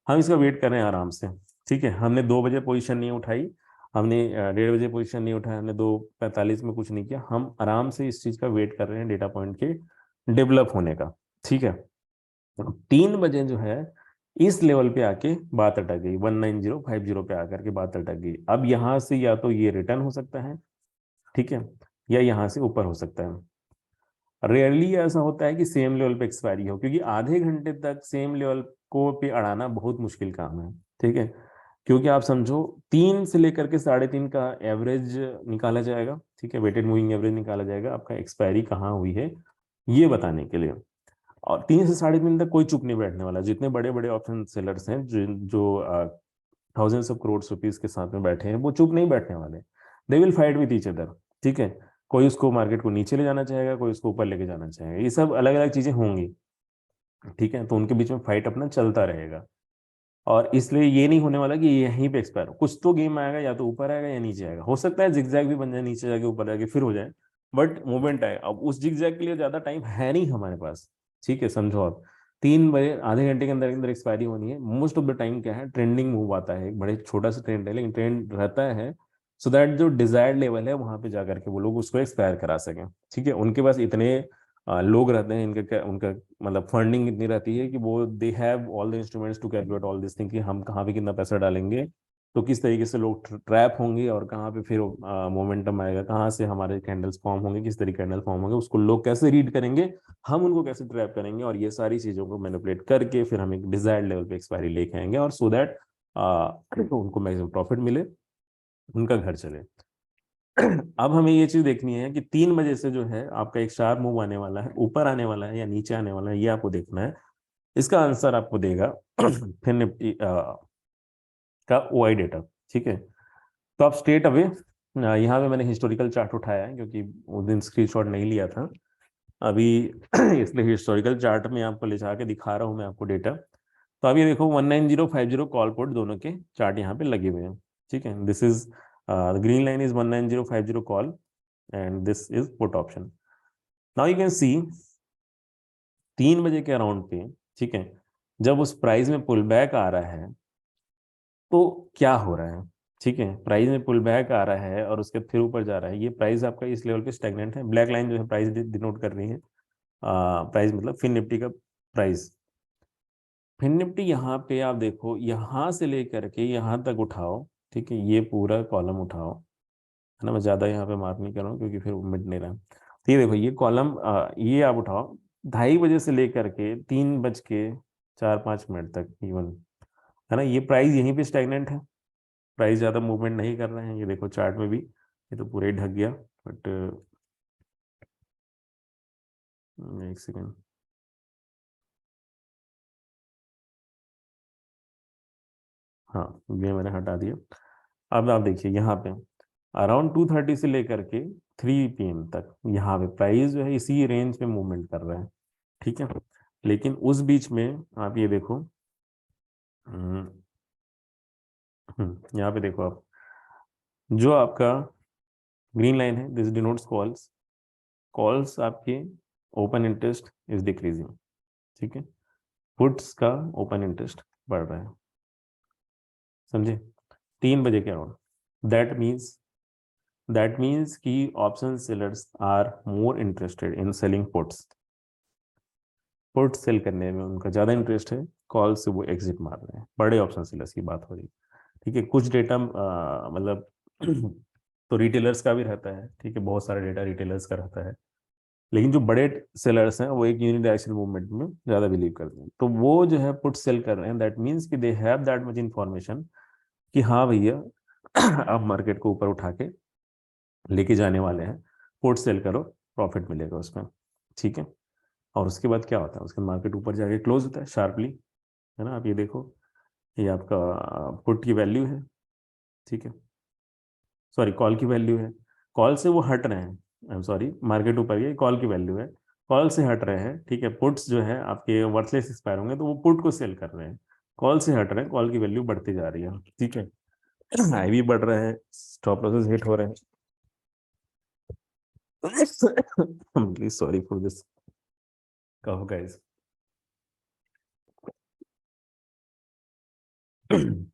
हम इसका वेट कर रहे हैं आराम से। ठीक है, हमने 2 बजे पोजीशन नहीं उठाई, हमने 1:30 बजे पोजीशन नहीं उठाया, हमने 2:45 में कुछ नहीं किया, हम आराम से इस चीज का वेट कर रहे हैं डेटा पॉइंट के डेवलप होने का। ठीक है, 3 बजे जो है इस लेवल पे आके बात अटक गई, 19050 पे आकर के बात अटक गई। अब यहां से या तो ये रिटर्न हो सकता है, ठीक है, या यहां से ऊपर हो सकता है। रेयरली ऐसा होता है कि सेम लेवल पे एक्सपायरी हो, क्योंकि आधे घंटे तक सेम लेवल को पे अड़ाना बहुत मुश्किल काम है। ठीक है, क्योंकि आप समझो 3 से लेकर के 3.5 का एवरेज निकाला जाएगा। ठीक है, वेटेड मूविंग एवरेज निकाला जाएगा आपका एक्सपायरी कहाँ हुई है ये बताने के लिए। और 3 से 3.5 तक कोई चुप नहीं बैठने वाला। जितने बड़े बड़े ऑप्शन सेलर्स हैं जो जो थाउजेंड्स ऑफ करोड़ रुपीज के साथ में बैठे हैं, वो चुप नहीं बैठने वाले। They will fight with each other. ठीक है, कोई उसको मार्केट को नीचे ले जाना चाहेगा, कोई उसको ऊपर लेके जाना चाहेगा, ये सब अलग अलग चीजें होंगी। ठीक है, तो उनके बीच में फाइट अपना चलता रहेगा। और इसलिए ये नहीं होने वाला कि यहीं पे एक्सपायर हो, कुछ तो गेम आएगा, या तो ऊपर आएगा या नीचे आएगा। हो सकता है जिगजैग भी बन जाए, नीचे जाके ऊपर जाके फिर हो जाए, बट मूवमेंट आए। अब उस जिगजैग के लिए ज्यादा टाइम है नहीं हमारे पास। ठीक है, समझो आप 3 बजे आधे घंटे के अंदर अंदर एक्सपायरी होनी है। मोस्ट ऑफ द टाइम क्या है, ट्रेंडिंग मूव आता है, एक बड़े छोटा सा ट्रेंड है लेकिन ट्रेंड रहता है, सो दैट जो डिजायर्ड लेवल है वहां पे जाकर के वो लोग उसको एक्सपायर करा सकें। ठीक है, उनके पास इतने लोग रहते हैं, इनका उनका मतलब फंडिंग इतनी रहती है कि वो they have all the instruments to calculate all this thing कि हम कहाँ पे कितना पैसा डालेंगे, तो किस तरीके से लोग ट्रैप होंगे, और कहाँ पे फिर मोमेंटम आएगा, कहाँ से हमारे कैंडल्स फॉर्म होंगे, किस तरीके कैंडल फॉर्म होंगे, उसको लोग कैसे रीड करेंगे, हम उनको कैसे ट्रैप करेंगे, और ये सारी चीजों को मैनिपुलेट करके फिर हम एक डिजायर्ड लेवल पे एक्सपायरी लेके आएंगे, और सो दैट उनको मैक्सिमम प्रॉफिट मिले, उनका घर चले। अब हमें ये चीज देखनी है कि 3 बजे से जो है आपका एक शार्प मूव आने वाला है, ऊपर आने वाला है या नीचे आने वाला है, ये आपको देखना है। इसका आंसर आपको देगा फिर निफ्टी का ओआई डेटा। ठीक है, तो आप स्ट्रेट अवे यहाँ पे मैंने हिस्टोरिकल चार्ट उठाया है क्योंकि उस दिन स्क्रीनशॉट नहीं लिया था अभी, इसलिए हिस्टोरिकल चार्ट में आपको ले जाके दिखा रहा हूँ मैं आपको डेटा। तो आप ये देखो 19050 कॉल पुट दोनों के चार्ट यहाँ पे लगे हुए हैं। ठीक है, this is green line is 19050 call and this is put option. Now you can see 3 बजे के अराउंड पे, ठीक है, जब उस प्राइस में पुल बैक आ रहा है, तो क्या हो रहा है, ठीक है, प्राइस में पुल बैक आ रहा है और उसके फिर ऊपर जा रहा है, ये प्राइस आपका इस लेवल पे स्टैग्नेंट है। ब्लैक लाइन जो है प्राइस डिनोट कर रही है, प्राइस मतलब फिन निफ्टी का प्राइस। फिन निफ्टी यहाँ पे आप देखो, यहाँ से लेकर के यहाँ तक उठाओ, ठीक है, ये पूरा कॉलम उठाओ, है ना, मैं ज़्यादा यहाँ पे मार्क नहीं कर रहा हूँ क्योंकि फिर मिट नहीं रहा। तो ये देखो ये कॉलम, ये आप उठाओ 2:30 बजे से लेकर के 3:04-5 मिनट तक इवन, है ना, ये प्राइस यहीं पे स्टैग्नेंट है, प्राइस ज़्यादा मूवमेंट नहीं कर रहे हैं। ये देखो चार्ट में भी ये तो पूरा ही ढक गया, बट एक सेकेंड, हाँ ये मैंने हटा दिया। अब आप देखिए यहाँ पे अराउंड 2:30 से लेकर के 3 PM तक यहाँ पे प्राइस जो है इसी रेंज पे मूवमेंट कर रहा है, ठीक है। लेकिन उस बीच में आप ये देखो, हम्म, यहाँ पे देखो आप, जो आपका ग्रीन लाइन है दिस डिनोट्स कॉल्स, कॉल्स आपके ओपन इंटरेस्ट इज डिक्रीजिंग, ठीक है, पुट्स का ओपन इंटरेस्ट बढ़ रहा है, समझे, 3 बजे के अराउंड। दैट मीन्स दैट मीन्स कि option sellers are more interested in selling puts, put sell करने में उनका ज़्यादा इंटरेस्ट है, कॉल से वो एग्जिट मार रहे हैं, बड़े ऑप्शन सेलर्स की बात हो रही है, ठीक है। कुछ डेटा मतलब तो रिटेलर्स का भी रहता है, ठीक है, बहुत सारा डेटा रिटेलर्स का रहता है, लेकिन जो बड़े सेलर्स हैं वो एक यूनिडायरेक्शनल मूवमेंट में ज़्यादा बिलीव करते हैं, तो वो जो है पुट सेल कर रहे हैं। दैट मीन्स कि they have that much information कि हाँ भैया आप मार्केट को ऊपर उठा के लेके जाने वाले हैं, पुट सेल करो, प्रॉफिट मिलेगा उसमें, ठीक है। और उसके बाद क्या होता है, उसके मार्केट ऊपर जाके क्लोज होता है शार्पली, है ना, आप ये देखो, ये आपका पुट की वैल्यू है, ठीक है, सॉरी कॉल की वैल्यू है, कॉल से वो हट रहे हैं, आई एम सॉरी, मार्केट ऊपर गई, कॉल की वैल्यू है, कॉल से हट रहे हैं, ठीक है, पुट्स जो है आपके वर्थलेस एक्सपायर होंगे तो वो पुट को सेल कर रहे हैं, कॉल से हट रहे हैं, कॉल की वैल्यू बढ़ती जा रही है, ठीक है, आई भी बढ़ रहे हैं, स्टॉप लॉसेस हिट हो रहे हैं, प्लीज सॉरी फॉर दिस, कहो गाइस,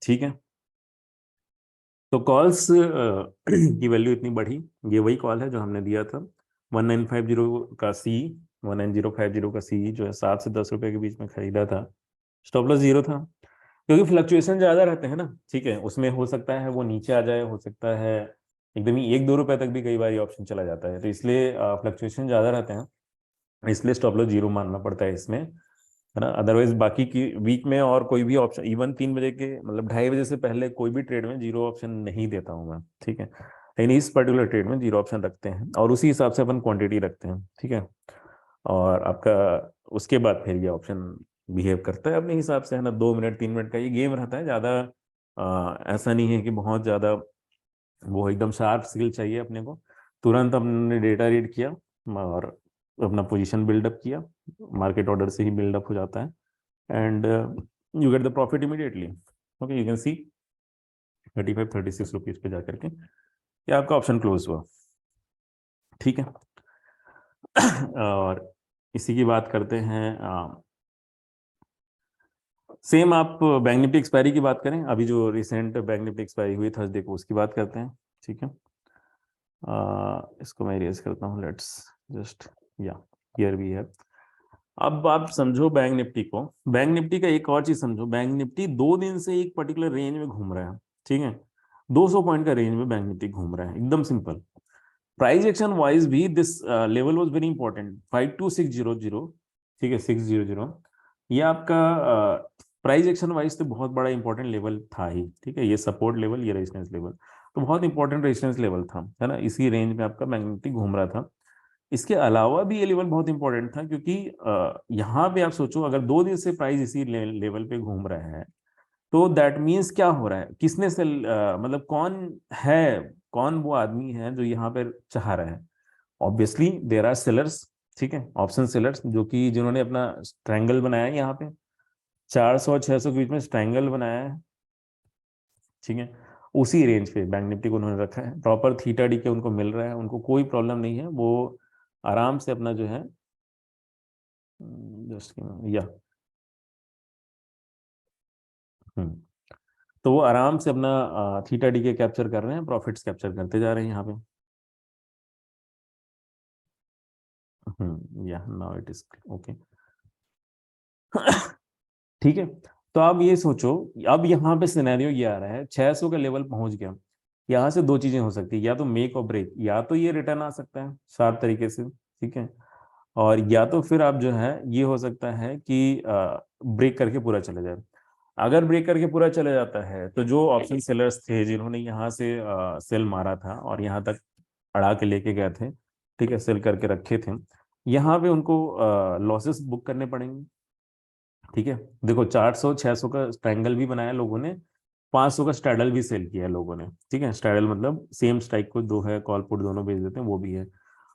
ठीक है। तो कॉल्स की वैल्यू इतनी बढ़ी, ये वही कॉल है जो हमने दिया था 1950 का सी, 19050 का सी जो है 7 से 10 रुपए के बीच में खरीदा था, स्टॉप लॉस 0 था, क्योंकि फ्लक्चुएशन ज्यादा रहते हैं ना, ठीक है, उसमें हो सकता है वो नीचे आ जाए, हो सकता है एकदम ही 1-2 रुपए तक भी कई बार ऑप्शन चला जाता है, तो इसलिए फ्लक्चुएशन ज्यादा रहते हैं, इसलिए स्टॉप लॉस 0 मानना पड़ता है इसमें, है ना। अदरवाइज बाकी की वीक में और कोई भी ऑप्शन, इवन 3 बजे के मतलब 2:30 बजे से पहले कोई भी ट्रेड में 0 ऑप्शन नहीं देता हूँ मैं, ठीक है, लेकिन इस पर्टिकुलर ट्रेड में 0 ऑप्शन रखते हैं और उसी हिसाब से अपन क्वांटिटी रखते हैं, ठीक है। और आपका उसके बाद फिर ये ऑप्शन बिहेव करता है अपने हिसाब से, है ना, 2 मिनट 3 मिनट का ये गेम रहता है, ज़्यादा ऐसा नहीं है कि बहुत ज़्यादा वो एकदम शार्प स्किल चाहिए अपने को। तुरंत हमने डेटा रीड किया और अपना पोजीशन बिल्डअप किया, मार्केट ऑर्डर से ही बिल्डअप हो जाता है, and you get the profit immediately. Okay, you can see 35-36 rupees पे जाकर के ये आपका ऑप्शन क्लोज हुआ, ठीक है। और इसी की बात करते हैं, सेम आप बैंक निफ्टी एक्सपायरी की बात करें, अभी जो रिसेंट बैंक निफ्टी एक्सपायरी हुई थर्सडे को उसकी बात करते हैं, ठीक है। इसको मैं इरेज करता हूँ, लेट्स जस्ट, या हियर वी है। अब आप समझो बैंक निफ्टी को, बैंक निफ्टी का एक और चीज समझो, बैंक निफ्टी 2 दिन से एक पर्टिकुलर रेंज में घूम रहा है, ठीक है, 200 पॉइंट का रेंज में बैंक निफ्टी घूम रहा है, एकदम सिंपल। प्राइस एक्शन वाइज भी this level was very important, 52600, ठीक है, 600, ये आपका प्राइस एक्शन वाइज तो बहुत बड़ा इंपॉर्टेंट लेवल था ही, ठीक है, ये सपोर्ट लेवल, ये रेजिस्टेंस लेवल, तो बहुत इंपॉर्टेंट रेजिस्टेंस लेवल था, है ना, इसी रेंज में आपका बैंक निफ्टी घूम रहा था। इसके अलावा भी ये लेवल बहुत इंपॉर्टेंट था क्योंकि यहाँ पे आप सोचो अगर 2 दिन से प्राइस इसी लेवल पे घूम रहा है, तो दैट मीन्स क्या हो रहा है, किसने से मतलब है, कौन वो आदमी है जो यहाँ पे चाह रहा है, ऑब्वियसली देर आर सेलर्स, ठीक है, ऑप्शन सेलर्स जो कि जिन्होंने अपना ट्रायंगल बनाया है यहाँ पे 400-600 के बीच में ट्रायंगल बनाया है, ठीक है, उसी रेंज पे बैंक निफ्टी को उन्होंने रखा है, प्रॉपर थीटा डी के उनको मिल रहा है, उनको कोई प्रॉब्लम नहीं है, वो आराम से अपना जो है, जस्ट या, हम्म, तो वो आराम से अपना थीटा डी के कैप्चर कर रहे हैं, प्रॉफिट्स कैप्चर करते जा रहे हैं यहाँ पे। या नाउ इट इज ओके। ठीक है, तो अब ये सोचो, अब यहाँ पे सिनेरियो ये आ रहा है 600 का लेवल पहुंच गया। यहाँ से दो चीजें हो सकती है, या तो मेक और ब्रेक, या तो ये रिटर्न आ सकता है शार्प तरीके से, ठीक है, और या तो फिर आप जो है ये हो सकता है कि ब्रेक करके पूरा चला जाए। अगर ब्रेक करके पूरा चला जाता है तो जो ऑप्शन सेलर्स थे जिन्होंने यहाँ से सेल मारा था और यहाँ तक अड़ा के लेके गए थे, ठीक है, सेल करके रखे थे, यहाँ पे उनको लॉसेस बुक करने पड़ेंगे। ठीक है, देखो 400 600 का ट्रायंगल भी बनाया लोगों ने, 500 का स्ट्रैडल भी सेल किया है लोगों ने, ठीक है, स्ट्रैडल मतलब सेम स्ट्राइक को दो है, कॉल पुट दोनों बेच देते हैं, वो भी है,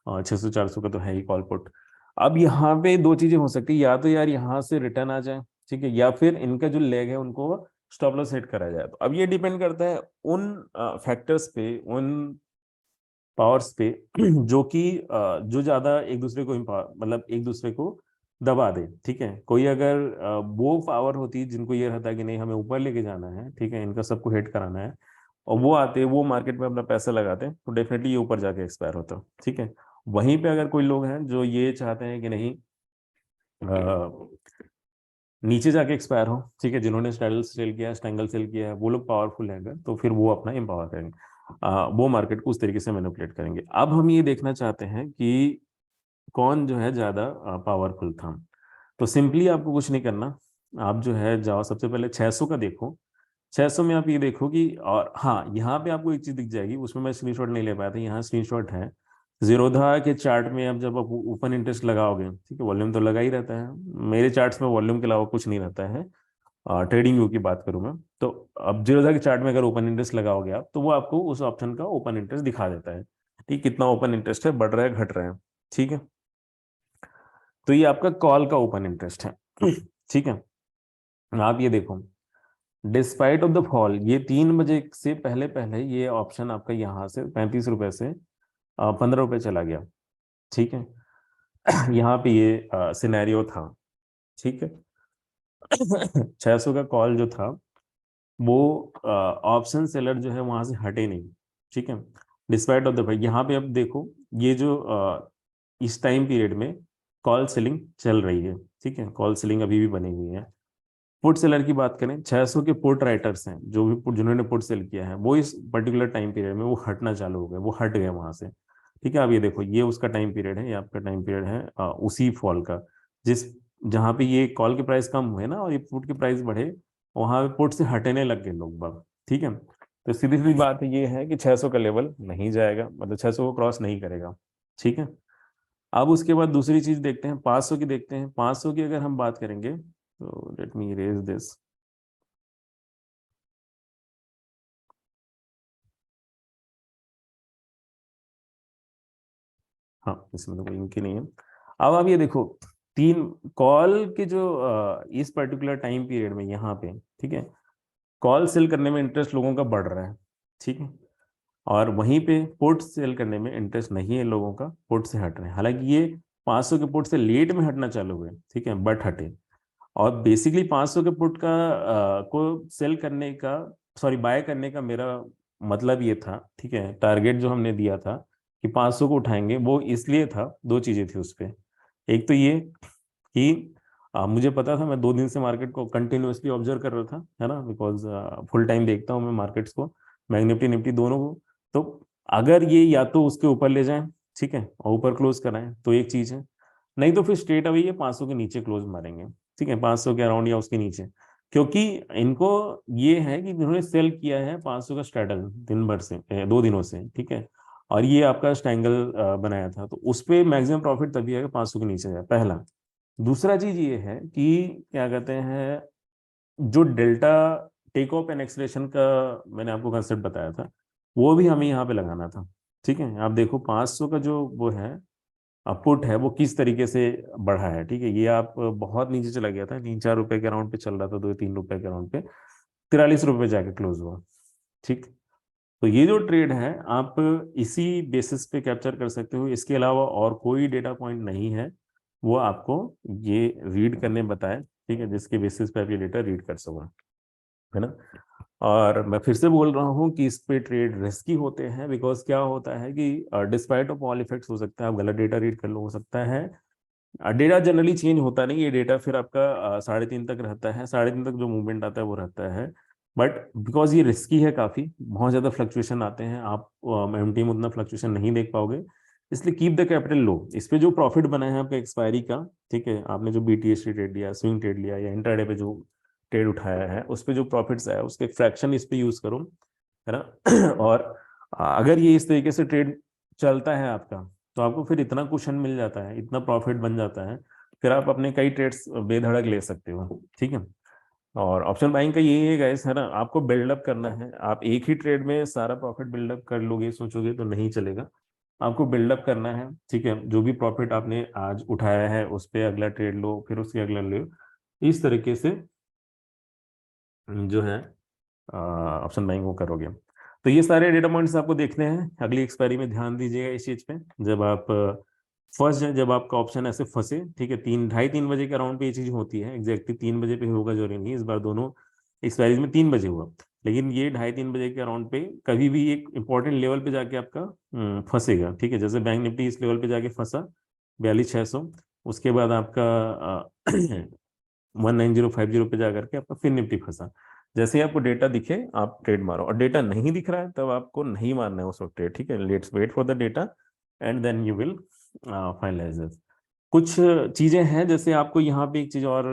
600 400 का तो है ही कॉल पुट। अब यहाँ पे दो चीजें हो सकती है, या तो यार यहाँ से रिटर्न आ जाए, ठीक है, या फिर इनका जो लेग है उनको स्टॉप लॉस सेट करा जाए। तो अब ये डिपेंड करता है उन फैक्टर्स पे, उन पावर्स पे जो कि जो ज्यादा एक दूसरे को मतलब एक दूसरे को दबा दे। ठीक है, कोई अगर वो पावर होती है जिनको ये रहता है कि नहीं हमें ऊपर लेके जाना है, ठीक है, इनका सबको हिट कराना है, और वो आते वो मार्केट में अपना पैसा लगाते हैं, तो डेफिनेटली ये ऊपर जाके एक्सपायर होता है। ठीक है, वहीं पे अगर कोई लोग हैं जो ये चाहते हैं कि नहीं नीचे जाके एक्सपायर हो, ठीक है, जिन्होंने स्ट्रैडल सेल किया, स्ट्रैंगल सेल किया है, वो लोग पावरफुल हैं अगर, तो फिर वो अपना एम्पावर करेंगे, वो मार्केट को उस तरीके से मैनिपुलेट करेंगे। अब हम ये देखना चाहते हैं कि कौन जो है ज्यादा पावरफुल था। तो सिंपली आपको कुछ नहीं करना, आप जो है जाओ सबसे पहले 600 का देखो। 600 में आप ये देखो कि, और हाँ यहाँ पे आपको एक चीज दिख जाएगी, उसमें मैं स्क्रीनशॉट नहीं ले पाया था, यहाँ स्क्रीनशॉट है। जीरोधा के चार्ट में अब जब आप ओपन इंटरेस्ट लगाओगे, ठीक है, वॉल्यूम तो लगा ही रहता है, मेरे चार्ट्स में वॉल्यूम के अलावा कुछ नहीं रहता है, ट्रेडिंग व्यू की बात करूं मैं तो। अब जीरोधा के चार्ट में अगर ओपन इंटरेस्ट लगाओगे आप, तो वो आपको उस ऑप्शन का ओपन इंटरेस्ट दिखा देता है, ठीक, कितना ओपन इंटरेस्ट है, बढ़ रहा है घट रहा है, ठीक है। तो ये आपका कॉल का ओपन इंटरेस्ट है। ठीक है, आप ये देखो, डिस्पाइट ऑफ द फॉल, ये 3 बजे से पहले पहले ये ऑप्शन आपका यहाँ से 35 रुपए से 15 रुपए चला गया, ठीक है। यहाँ पे ये सिनेरियो था, ठीक है। 600 का कॉल जो था वो ऑप्शन सेलर जो है वहां से हटे नहीं, ठीक है, डिस्पाइट ऑफ द भाई। यहाँ पे अब देखो, ये जो इस टाइम पीरियड में कॉल सेलिंग चल रही है, ठीक है, कॉल सेलिंग अभी भी बनी हुई है। पुट सेलर की बात करें, 600 के पुट राइटर्स हैं जो भी जिन्होंने पुट सेल किया है, वो इस पर्टिकुलर टाइम पीरियड में वो हटना चालू हो गए, वो हट गए वहां से, ठीक है। अब ये देखो, ये उसका टाइम पीरियड है, ये आपका टाइम पीरियड है उसी फॉल का, जिस जहां पे ये कॉल के प्राइस कम हुए ना और ये पुट के प्राइस बढ़े, वहां पे पुट से हटने लग गए लोग बाग, ठीक है। तो सीधी सीधी बात ये है कि 600 का लेवल नहीं जाएगा, मतलब 600 को क्रॉस नहीं करेगा, ठीक है। अब उसके बाद दूसरी चीज देखते हैं, 500 की देखते हैं। 500 की अगर हम बात करेंगे, तो लेट मी इरेज दिस। हाँ, इसमें तो कोई इनकी नहीं है। अब आप ये देखो, तीन कॉल के जो इस पर्टिकुलर टाइम पीरियड में यहाँ पे, ठीक है, कॉल सेल करने में इंटरेस्ट लोगों का बढ़ रहा है, ठीक है, और वहीं पे पुट सेल करने में इंटरेस्ट नहीं है लोगों का, पुट से हट रहे हैं। हालांकि ये 500 के पुट से लेट में हटना चालू हुए, ठीक है, बट हटे। और बेसिकली 500 के पुट का को सेल करने का, सॉरी बाय करने का मेरा मतलब ये था, ठीक है, टारगेट जो हमने दिया था कि 500 को उठाएंगे, वो इसलिए था, दो चीजें थी उस पे। एक तो ये कि मुझे पता था, मैं 2 दिन से मार्केट को कंटिन्यूअसली ऑब्जर्व कर रहा था, है ना, बिकॉज फुल टाइम देखता हूँ मैं मार्केट्स को, बैंक निफ्टी निफ्टी दोनों को। तो अगर ये या तो उसके ऊपर ले जाएं, ठीक है, और ऊपर क्लोज कराएं तो एक चीज है, नहीं तो फिर स्ट्रेट अवे ये 500 के नीचे क्लोज मारेंगे, ठीक है, 500 के अराउंड या उसके नीचे। क्योंकि इनको ये है कि इन्होंने सेल किया है 500 का स्ट्रैडल दिन भर से, 2 दिनों से, ठीक है, और ये आपका स्ट्रैंगल बनाया था, तो उस पे मैक्सिमम प्रॉफिट तभी आएगा 500 के नीचे जाए, पहला। दूसरा चीज ये है कि क्या कहते हैं, जो delta take off and acceleration का मैंने आपको कंसेप्ट बताया था, वो भी हमें यहाँ पे लगाना था, ठीक है। आप देखो 500 का जो वो है पुट है, वो किस तरीके से बढ़ा है, ठीक है, ये आप बहुत नीचे चला गया था, 3 4 रुपए के अराउंड पे चल रहा था, 2 3 रुपए के अराउंड पे, 43 रुपए जाके क्लोज हुआ, ठीक। तो ये जो ट्रेड है आप इसी बेसिस पे कैप्चर कर सकते हो, इसके अलावा और कोई डेटा पॉइंट नहीं है वो आपको ये रीड करने बताए, ठीक है, जिसके बेसिस पे आप ये डेटा रीड कर सको, है ना। और मैं फिर से बोल रहा हूँ कि इस पे ट्रेड रिस्की होते हैं, बिकॉज क्या होता है कि डिस्पाइट ऑफ ऑल इफेक्ट्स हो सकता है, आप गलत डेटा रीड कर लो, हो सकता है डेटा जनरली चेंज होता नहीं, ये डेटा फिर आपका 3:30 तक रहता है, 3:30 तक जो मूवमेंट आता है वो रहता है। बट बिकॉज ये रिस्की है, काफी बहुत ज्यादा फ्लक्चुएशन आते हैं, आप एमटी में उतना फ्लक्चुएशन नहीं देख पाओगे, इसलिए कीप द कैपिटल लो। इस पे जो प्रॉफिट बना है आपका एक्सपायरी का, ठीक है, आपने जो बीटीएस ट्रेड लिया, स्विंग ट्रेड लिया, या इंट्राडे पे जो ट्रेड उठाया है, उस पे जो प्रॉफिट्स आया उसके फ्रैक्शन इस पे यूज करो, है ना। और अगर ये इस तरीके से ट्रेड चलता है आपका, तो आपको फिर इतना कुशन मिल जाता है, इतना प्रॉफिट बन जाता है, फिर आप अपने कई ट्रेड्स बेधड़क ले सकते हो, ठीक है। और ऑप्शन बाइंग का यही है गाइस, है ना, आपको बिल्डअप करना है। आप एक ही ट्रेड में सारा प्रॉफिट बिल्डअप कर लोगे सोचोगे तो नहीं चलेगा, आपको बिल्डअप करना है, ठीक है। जो भी प्रॉफिट आपने आज उठाया है उस पे अगला ट्रेड लो, फिर उसके अगला लो, इस तरीके से जो है ऑप्शन बाइंग वो करोगे। तो ये सारे डेटा पॉइंट्स आपको देखने हैं, अगली एक्सपायरी में ध्यान दीजिएगा इस चीज पे। जब आप फर्स्ट जब आपका ऑप्शन ऐसे फंसे, ठीक है, 3 ढाई 3 बजे के अराउंड पे ये चीज होती है, एग्जैक्टली 3 बजे पे होगा जरूरी नहीं, इस बार दोनों एक्सपायरीज में 3 बजे हुआ, लेकिन ये 2:30 3 बजे के अराउंड पे कभी भी एक इंपॉर्टेंट लेवल पे जाके आपका फंसेगा, ठीक है। जैसे बैंक निफ्टी इस लेवल पे जाके फंसा 42,600, उसके बाद आपका 19050 पे जा करके आपका फिर निफ्टी फंसा। जैसे ही आपको डेटा दिखे आप ट्रेड मारो, और डेटा नहीं दिख रहा है तब आपको नहीं मारना है उस वक्त ट्रेड, ठीक है। Let's wait for the data and then you will finalise this. कुछ चीजें हैं, जैसे आपको यहाँ पे एक चीज और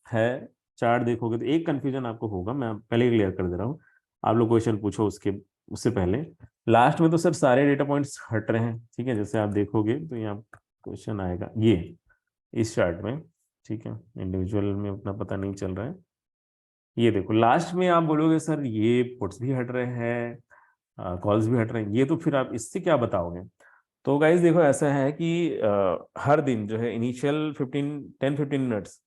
है, चार्ट देखोगे तो एक कंफ्यूजन आपको होगा, मैं पहले ही क्लियर कर दे रहा हूँ, आप लोग क्वेश्चन पूछो उसके उससे पहले। लास्ट में तो सर सारे डेटा पॉइंट्स हट रहे हैं, ठीक है, जैसे आप देखोगे तो यहाँ क्वेश्चन आएगा ये इस चार्ट में, ठीक है, इंडिविजुअल में उतना पता नहीं चल रहा है। ये देखो लास्ट में आप बोलोगे सर ये पुट्स भी हट रहे हैं, कॉल्स भी हट रहे हैं, ये तो फिर आप इससे क्या बताओगे। तो गाइज देखो ऐसा है कि हर दिन जो है इनिशियल 15 10 15 मिनट्स,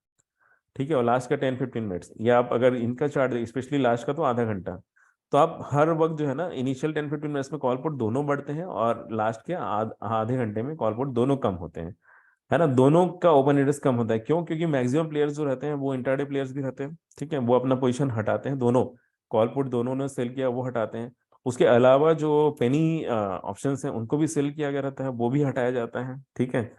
ठीक है, और लास्ट का 10 15 मिनट्स, या आप अगर इनका चार्ट स्पेशली लास्ट का तो आधा घंटा, तो आप हर वक्त जो है ना इनिशियल 10 15 मिनट्स में कॉल पुट दोनों बढ़ते हैं, और लास्ट के आधे घंटे में कॉल पुट दोनों कम होते हैं, है ना। दोनों का ओपन इंटरेस्ट कम होता है, क्यों? क्योंकि मैक्सिमम प्लेयर्स जो रहते हैं वो इंट्राडे प्लेयर्स भी रहते हैं, ठीक है, वो अपना पोजीशन हटाते हैं, दोनों कॉल पुट दोनों ने सेल किया वो हटाते हैं। उसके अलावा जो पेनी ऑप्शंस हैं उनको भी सेल किया गया रहता है, वो भी हटाया जाता है, ठीक है।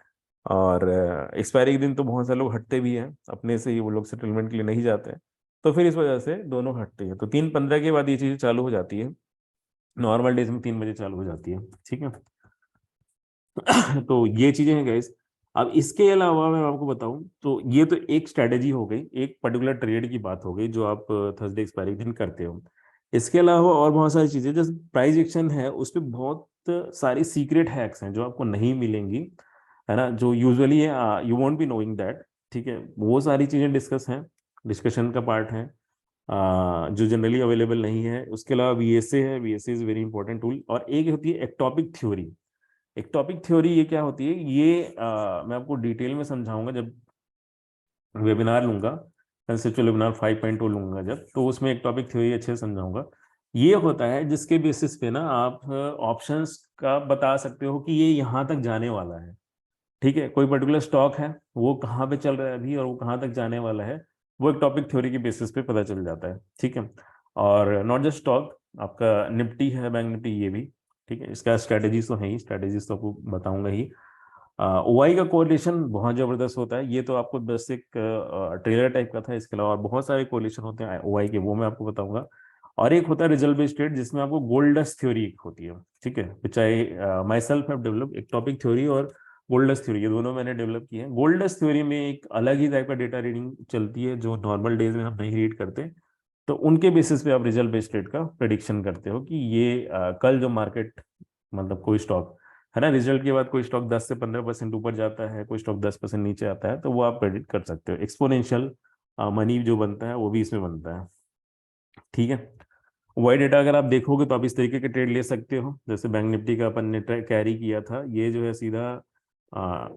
और एक्सपायरी के दिन तो बहुत सारे लोग हटते भी हैं, अपने से ही वो लोग सेटलमेंट के लिए नहीं जाते हैं, तो फिर इस वजह से दोनों हटते हैं। तो 3:15 के बाद ये चीज़ चालू हो जाती है, नॉर्मल डेज में 3 बजे चालू हो जाती है, ठीक है। तो ये चीजें हैं गाइस। अब इसके अलावा मैं आपको बताऊं तो ये तो एक स्ट्रेटेजी हो गई, एक पर्टिकुलर ट्रेड की बात हो गई जो आप थर्सडे एक्सपायरी दिन करते हो। इसके अलावा और बहुत सारी चीजें, जैसे प्राइस एक्शन है, उस पर बहुत सारी सीक्रेट हैक्स हैं जो आपको नहीं मिलेंगी, है ना, जो usually you won't be knowing that, ठीक है। वो सारी चीजें डिस्कस हैं, डिस्कशन का पार्ट है, जो जनरली अवेलेबल नहीं है। उसके अलावा वीएसए है, VSA is very important tool. और एक होती है एक्टॉपिक थ्योरी। एक टॉपिक थ्योरी ये क्या होती है, ये मैं आपको डिटेल में समझाऊंगा जब वेबिनार लूंगा, कंसेप्चुअल वेबिनार 5.2 लूंगा जब, तो उसमें एक टॉपिक थ्योरी अच्छे से समझाऊंगा। ये होता है जिसके बेसिस पे ना आप ऑप्शंस का बता सकते हो कि ये यहाँ तक जाने वाला है, ठीक है। कोई पर्टिकुलर स्टॉक है, वो कहाँ पे चल रहा है अभी और वो कहाँ तक जाने वाला है, वो एक टॉपिक थ्योरी के बेसिस पे पता चल जाता है, ठीक है। और नॉट जस्ट स्टॉक, आपका निफ्टी है, बैंक निफ्टी, ये भी, ठीक है। इसका स्ट्रेटेजीज तो है ही, स्ट्रेटेजीज तो आपको बताऊंगा ही। ओआई का कोरिलेशन बहुत जबरदस्त होता है, ये तो आपको बस एक ट्रेलर टाइप का था, इसके अलावा और बहुत सारे कोरिलेशन होते हैं ओआई के, वो मैं आपको बताऊंगा। और एक होता है रिजल्ट बेस्ड ट्रेड, जिसमें आपको गोल्डस्ट थ्योरी एक होती है, ठीक है। चाहे माई सेल्फ हैव डेवलप एक टॉपिक थ्योरी और गोल्डस्ट थ्योरी, ये दोनों मैंने डेवलप किए हैं। गोल्डस्ट थ्योरी में एक अलग ही टाइप का डेटा रीडिंग चलती है जो नॉर्मल डेज में हम नहीं रीड करते, तो उनके बेसिस पे आप रिजल्ट बेस्ड ट्रेड का प्रेडिक्शन करते हो कि ये कल जो मार्केट, मतलब कोई स्टॉक, है ना, रिजल्ट के बाद कोई स्टॉक 10 से 15% ऊपर जाता है, कोई स्टॉक 10% नीचे आता है, तो वो आप प्रेडिक्ट कर सकते हो। एक्सपोनेंशियल मनी जो बनता है वो भी इसमें बनता है, ठीक है। वाई डेटा अगर आप देखोगे तो आप इस तरीके के ट्रेड ले सकते हो, जैसे बैंक निफ्टी का अपन ने कैरी किया था, ये जो है सीधा आ,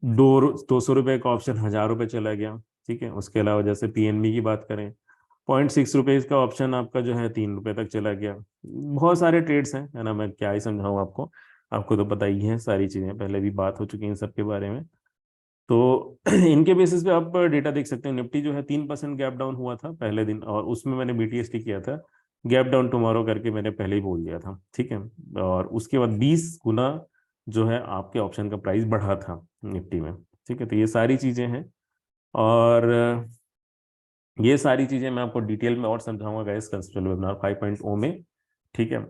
200 रुपए का ऑप्शन 1,000 रुपए चला गया, ठीक है। उसके अलावा जैसे पीएनबी की बात करें, 0.6 रुपीज का ऑप्शन आपका जो है 3 रुपए तक चला गया। बहुत सारे ट्रेड्स हैं, है ना, मैं क्या ही समझाऊं आपको, आपको तो पता ही है सारी चीजें, पहले भी बात हो चुकी है इन सब के बारे में। तो इनके बेसिस पे आप डेटा देख सकते हैं। निफ्टी जो है 3% गैप डाउन हुआ था पहले दिन, और उसमें मैंने बीटीएसटी किया था, गैप डाउन टुमारो करके मैंने पहले ही बोल दिया था, ठीक है। और उसके बाद 20 गुना जो है आपके ऑप्शन का प्राइस बढ़ा था निफ्टी में, ठीक है। तो ये सारी चीजें हैं, और ये सारी चीजें मैं आपको डिटेल में और समझाऊंगा गाइस कंसेप्चुअल वेबिनार 5.0 में, ठीक है।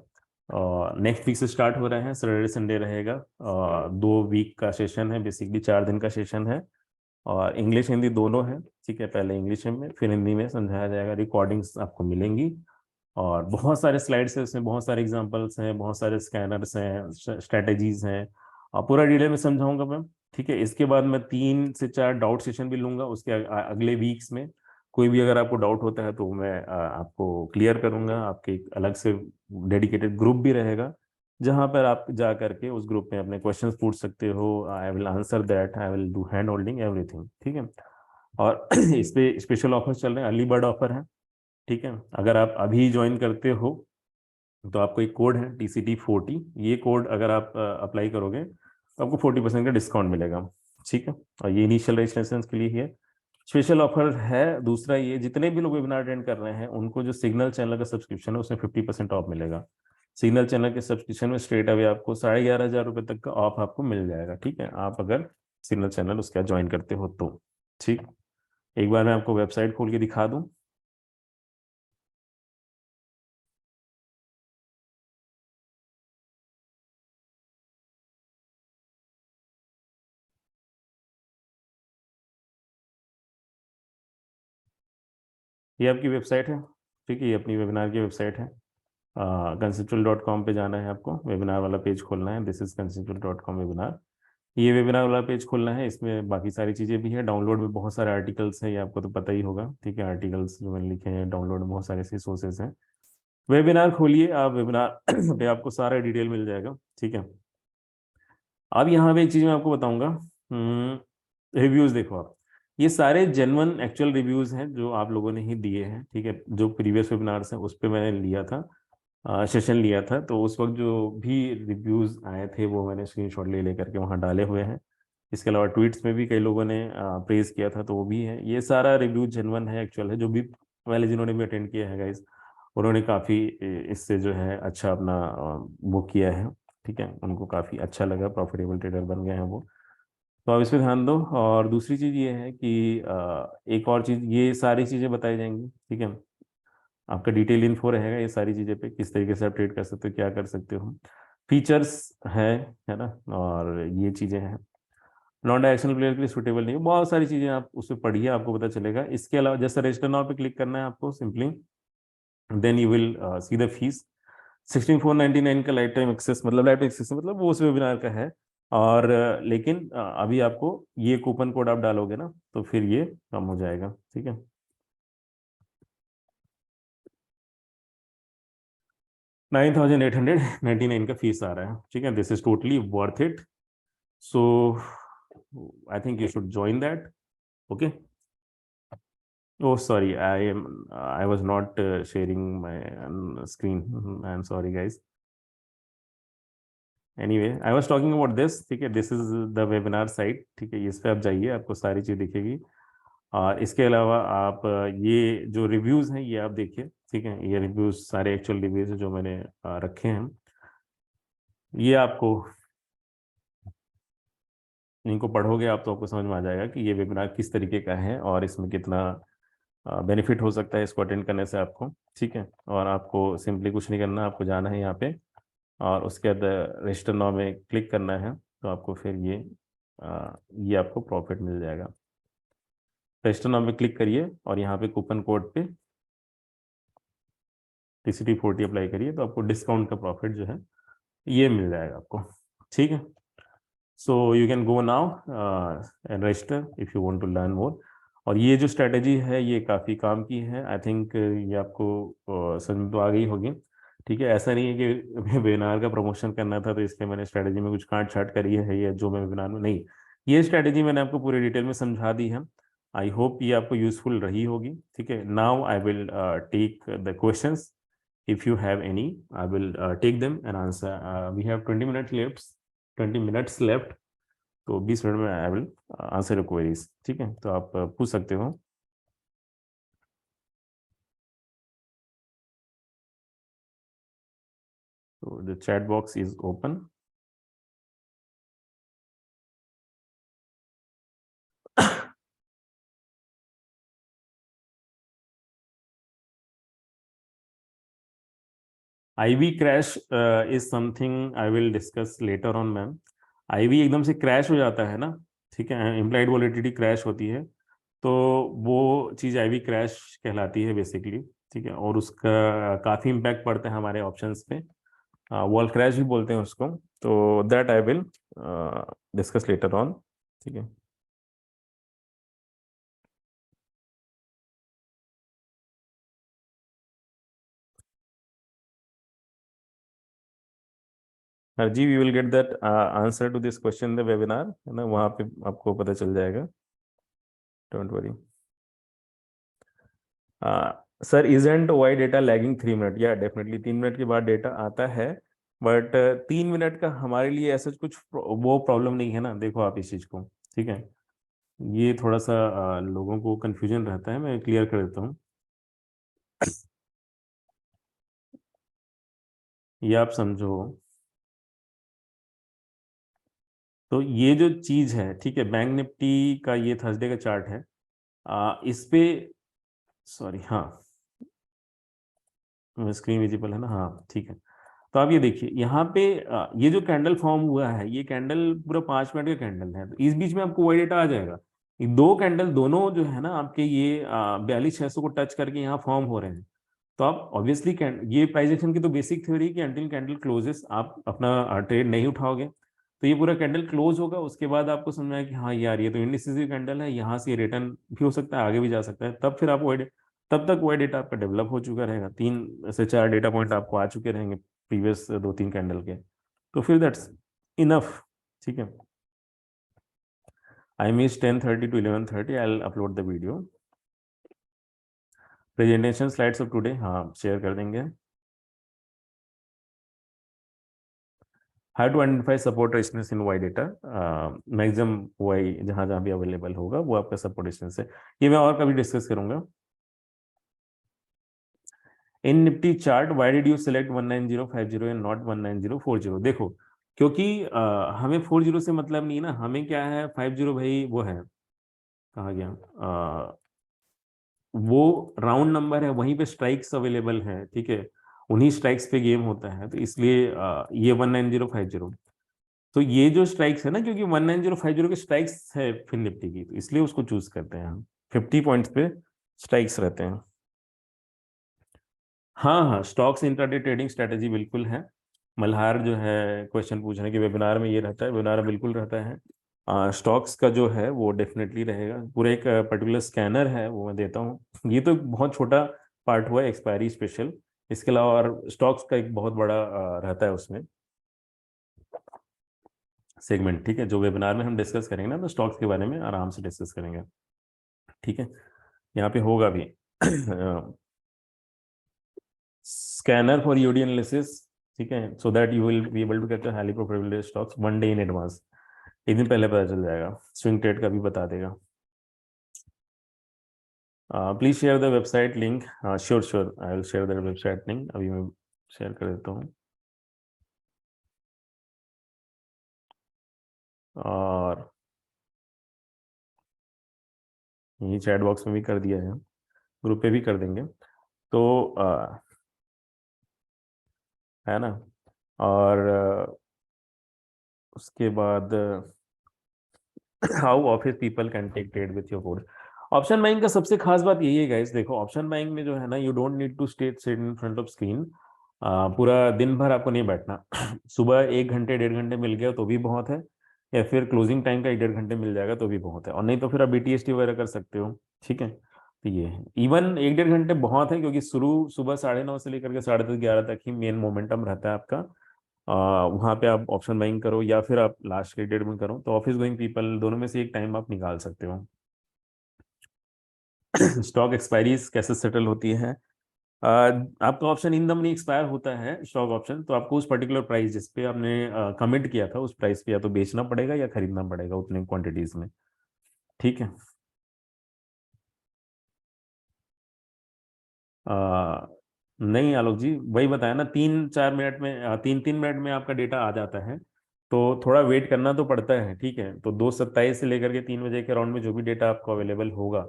और नेक्स्ट वीक से स्टार्ट हो रहे हैं, सैटरडे संडे रहेगा, और 2 वीक का सेशन है, बेसिकली 4 दिन का सेशन है, और इंग्लिश हिंदी दोनों है, ठीक है। पहले इंग्लिश में फिर हिंदी में समझाया जाएगा, रिकॉर्डिंग्स आपको मिलेंगी, और बहुत सारे स्लाइड्स हैं उसमें, बहुत सारे एग्जांपल्स हैं, बहुत सारे स्कैनर्स हैं, स्ट्रेटेजीज हैं, और पूरा डिटेल में समझाऊंगा मैं, ठीक है। इसके बाद मैं 3 से 4 डाउट सेशन भी लूंगा उसके अगले वीक्स में। कोई भी अगर आपको डाउट होता है तो मैं आपको क्लियर करूंगा, आपके एक अलग से डेडिकेटेड ग्रुप भी रहेगा, जहां पर आप जा करके उस ग्रुप में अपने क्वेश्चंस पूछ सकते हो। आई will answer that, I will do hand holding everything, ठीक है। और इस पे स्पेशल ऑफर चल रहे हैं, अर्ली बर्ड ऑफर है, ठीक है। अगर आप अभी ज्वाइन करते हो तो आपको एक कोड है TCT40, ये कोड अगर आप अप्लाई करोगे तो आपको 40% का डिस्काउंट मिलेगा, ठीक है। और ये इनिशियल रजिस्ट्रेशन के लिए ही है, स्पेशल ऑफर है। दूसरा, ये जितने भी लोग वेबिनार अटेंड कर रहे हैं उनको जो सिग्नल चैनल का सब्सक्रिप्शन है उसमें 50% ऑफ मिलेगा। सिग्नल चैनल के सब्सक्रिप्शन में स्ट्रेट अवे आपको 11,500 तक का ऑफ आपको मिल जाएगा, ठीक है, आप अगर सिग्नल चैनल उसका ज्वाइन करते हो तो, ठीक। एक बार मैं आपको वेबसाइट खोल के दिखा दूं। ये आपकी वेबसाइट है, ठीक है, ये अपनी वेबिनार की वेबसाइट है। conceptual.com पे जाना है आपको, वेबिनार वाला पेज खोलना है, दिस इज conceptual.com वेबिनार। ये वेबिनार वाला पेज खोलना है, इसमें बाकी सारी चीज़ें भी है, डाउनलोड में बहुत सारे आर्टिकल्स हैं, ये आपको तो पता ही होगा, ठीक है। आर्टिकल्स जो मैंने लिखे हैं, डाउनलोड में बहुत सारे ऐसे सोर्सेज हैं। वेबिनार खोलिए आप, वेबिनार पे आपको सारा डिटेल मिल जाएगा, ठीक है। अब यहाँ पे एक चीज़ मैं आपको बताऊंगा, रिव्यूज़ देखो आप, ये सारे जेन्युइन एक्चुअल रिव्यूज़ हैं जो आप लोगों ने ही दिए हैं, ठीक है। जो प्रीवियस वेबिनार्स हैं उस पर मैंने लिया था, सेशन लिया था, तो उस वक्त जो भी रिव्यूज़ आए थे वो मैंने स्क्रीनशॉट ले लेकर के वहाँ डाले हुए हैं। इसके अलावा ट्वीट्स में भी कई लोगों ने प्रेज किया था, तो वो भी है। ये सारा रिव्यू जेन्युइन है, एक्चुअल है। जो भी पहले जिन्होंने भी अटेंड किया है गाइज, उन्होंने काफ़ी इससे जो है अच्छा अपना वो किया है, ठीक है। उनको काफ़ी अच्छा लगा, प्रॉफिटेबल ट्रेडर बन गए हैं वो। तो आप इस पर ध्यान दो। और दूसरी चीज़ ये है कि एक और चीज़, ये सारी चीज़ें बताई जाएंगी, ठीक है। आपका डिटेल इन्फो रहेगा ये सारी चीज़ें पे, किस तरीके से आप ट्रेड कर सकते हो, क्या कर सकते हो, फीचर्स है ना, और ये चीज़ें हैं। नॉन डायरेक्शनल प्लेयर के लिए सूटेबल नहीं है, बहुत सारी चीज़ें आप उससे पढ़िए, आपको पता चलेगा। इसके अलावा जैसे रजिस्टर नाउ पे क्लिक करना है आपको simply, then you will see the fees. 16,499 का लाइफ टाइम एक्सेस, मतलब लाइफ टाइम एक्सेस मतलब वो उस वेबिनार का है। और लेकिन अभी आपको ये कूपन कोड आप डालोगे ना तो फिर ये कम हो जाएगा, ठीक है। 9,899 का फीस आ रहा है, ठीक है। This is totally worth it. So I think you should join that, okay. Oh, sorry, I was not sharing my screen. I'm sorry, guys. Anyway, I was talking about this, ठीक है। This is the webinar site, ठीक है। इस पे आप जाइए, आपको सारी चीज दिखेगी। और इसके अलावा आप ये जो रिव्यूज हैं ये आप देखिए, ठीक है। ये रिव्यूज सारे एक्चुअल रिव्यूज जो मैंने रखे हैं, ये आपको, इनको पढ़ोगे आप तो आपको समझ में आ जाएगा कि ये वेबिनार किस तरीके का है और इसमें कितना बेनिफिट हो सकता है इसको अटेंड करने से आपको, ठीक है। और आपको सिंपली कुछ नहीं करना, आपको जाना है यहाँ पे, और उसके बाद रजिस्टर नाउ में क्लिक करना है, तो आपको फिर ये आपको प्रॉफिट मिल जाएगा। रजिस्टर नाउ में क्लिक करिए और यहाँ पे कूपन कोड पे TCT40 अप्लाई करिए, तो आपको डिस्काउंट का प्रॉफिट जो है ये मिल जाएगा आपको, ठीक है। So you can go now and register if you want to learn more. और ये जो स्ट्रेटजी है ये काफ़ी काम की है, आई थिंक ये आपको समझ में तो आ गई होगी, ठीक है। ऐसा नहीं है कि वेबिनार का प्रमोशन करना था तो इसलिए मैंने स्ट्रेटजी में कुछ काट छाट करी है या जो मैं वेबिनार में नहीं, ये स्ट्रेटजी मैंने आपको पूरी डिटेल में समझा दी है। आई होप ये आपको यूजफुल रही होगी, ठीक है। Now I will take the questions, if you have any, I will take them and answer. We have 20 minutes left, तो 20 मिनट में I will answer your queries. ठीक है, तो आप पूछ सकते हो। तो the chat box is open. IV crash is something I will discuss later on ma'am. IV एकदम से क्रैश हो जाता है ना, ठीक है, इम्प्लाइड वॉलेटिलिटी क्रैश होती है, तो वो चीज़ आईवी क्रैश कहलाती है बेसिकली। ठीक है, और उसका काफ़ी इम्पैक्ट पड़ता है हमारे ऑप्शंस पे, वॉल क्रैश भी बोलते हैं उसको। तो that I will discuss later on. ठीक है। हर जी, we will get that answer to this question in the webinar, है ना, वहाँ पे आपको पता चल जाएगा, don't worry. Sir, isn't why data lagging 3 minute? या डेफिनेटली 3 मिनट के बाद डेटा आता है, बट 3 मिनट का हमारे लिए ऐसा कुछ वो प्रॉब्लम नहीं है ना, देखो आप इस चीज़ को। ठीक है, ये थोड़ा सा लोगों को कंफ्यूजन रहता है, मैं क्लियर कर देता हूँ। ये आप समझो, तो ये जो चीज़ है, ठीक है, बैंक निफ्टी का ये थर्सडे का चार्ट है, इस पे, सॉरी, हाँ, स्क्रीन विजिबल है ना, हाँ ठीक है। तो आप ये देखिए यहाँ पे ये जो कैंडल फॉर्म हुआ है, ये कैंडल पूरा 5 मिनट का कैंडल है, तो इस बीच में आपको वही डेटा आ जाएगा। ये दो कैंडल दोनों जो है ना आपके, ये 42,600 को टच करके यहाँ फॉर्म हो रहे हैं। तो आप ऑब्वियसली ये प्राइस एक्शन की तो बेसिक थ्योरी कि अंटिल कैंडल क्लोजेस आप अपना ट्रेड नहीं उठाओगे। तो ये पूरा कैंडल क्लोज होगा, उसके बाद आपको समझ में आया कि हाँ यार ये तो इंडिसेस कैंडल है, यहाँ से रिटर्न भी हो सकता है, आगे भी जा सकता है, तब फिर आप वही, तब तक वही डेटा आपका डेवलप हो चुका रहेगा, 3 से 4 डेटा पॉइंट आपको आ चुके रहेंगे प्रीवियस 2-3 कैंडल के। तो फिर दैट्स इनफ। ठीक है, I miss 10:30 to 11:30, I upload the video. Presentation slides of today, हाँ शेयर कर देंगे। How to identify support resistance in Y data, maximum Y जहां जहां भी अवेलेबल होगा वो आपका सपोर्ट रेजिस्टेंस है। ये मैं और कभी डिस्कस करूंगा। In Nifty chart, why did you select 19050 and not 19040? देखो, क्योंकि हमें 40 से मतलब नहीं ना, हमें क्या है, 50 भाई वो है, कहा गया, वो राउंड नंबर है, वहीं पे स्ट्राइक्स अवेलेबल है, ठीक है, उन्हीं स्ट्राइक्स पे गेम होता है, तो इसलिए ये 19050। तो ये जो स्ट्राइक्स है ना, क्योंकि 19050 के स्ट्राइक्स है फिर निफ्टी की, तो इसलिए उसको चूज करते हैं हम। 50 पॉइंट्स पे स्ट्राइक्स रहते हैं। हाँ हाँ, स्टॉक्स इंट्राडे ट्रेडिंग स्ट्रेटेजी बिल्कुल है। मल्हार जो है क्वेश्चन पूछ रहे हैं कि वेबिनार में ये रहता है, वेबिनार में बिल्कुल रहता है। स्टॉक्स का जो है वो डेफिनेटली रहेगा, पूरा एक पर्टिकुलर स्कैनर है वो मैं देता हूँ। ये तो बहुत छोटा पार्ट हुआ है एक्सपायरी स्पेशल, इसके अलावा और स्टॉक्स का एक बहुत बड़ा रहता है उसमें सेगमेंट। ठीक है, जो वेबिनार में हम डिस्कस करेंगे ना, तो स्टॉक्स के बारे में आराम से डिस्कस करेंगे। ठीक है, यहाँ पे होगा भी स्कैनर फॉर यूडी एनालिसिस। ठीक है, so that you will be able to capture highly probable stocks 1 day in advance. एक दिन पहले पता चल जाएगा, स्विंग ट्रेड का भी बता देगा। Please share the website link. Sure sure, I will share the website link, अभी मैं शेयर कर देता हूँ। और यही चैट बॉक्स में भी कर दिया है, ग्रुप पे भी कर देंगे। तो है ना, और उसके बाद how office people can take trade with your course. Option buying का सबसे खास बात यही है गाइस, देखो ऑप्शन बाइंग में जो है ना, you don't need to sit in front of screen, पूरा दिन भर आपको नहीं बैठना। सुबह 1 घंटे 1.5 घंटे मिल गया तो भी बहुत है, या फिर क्लोजिंग टाइम का 1-1.5 घंटे मिल जाएगा तो भी बहुत है, और नहीं तो फिर आप बीटीएसटी वगैरह कर सकते हो। ठीक है, तो ये है, इवन 1-1.5 घंटे बहुत है, क्योंकि शुरू सुबह 9:30 से लेकर के 10:30-11 तक ही मेन मोमेंटम रहता है आपका। वहाँ पे आप ऑप्शन बाइंग करो या फिर आप लास्ट के डेट में करो, तो ऑफिस गोइंग पीपल दोनों में से एक टाइम आप निकाल सकते हो। स्टॉक एक्सपायरीज कैसे सेटल होती है? आपका option in the money expire होता है स्टॉक ऑप्शन, तो आपको उस पर्टिकुलर प्राइस जिस पे आपने कमिट किया था उस प्राइस पे या तो बेचना पड़ेगा या खरीदना पड़ेगा उतने क्वांटिटीज में। ठीक है। आ, नहीं आलोक जी, वही बताया ना, 3-4 मिनट में 3-3 मिनट में आपका डेटा आ जाता है। तो थोड़ा वेट करना तो पड़ता है। ठीक है, तो 2:27 से लेकर के 3 बजे के अराउंड में जो भी डेटा आपको अवेलेबल होगा,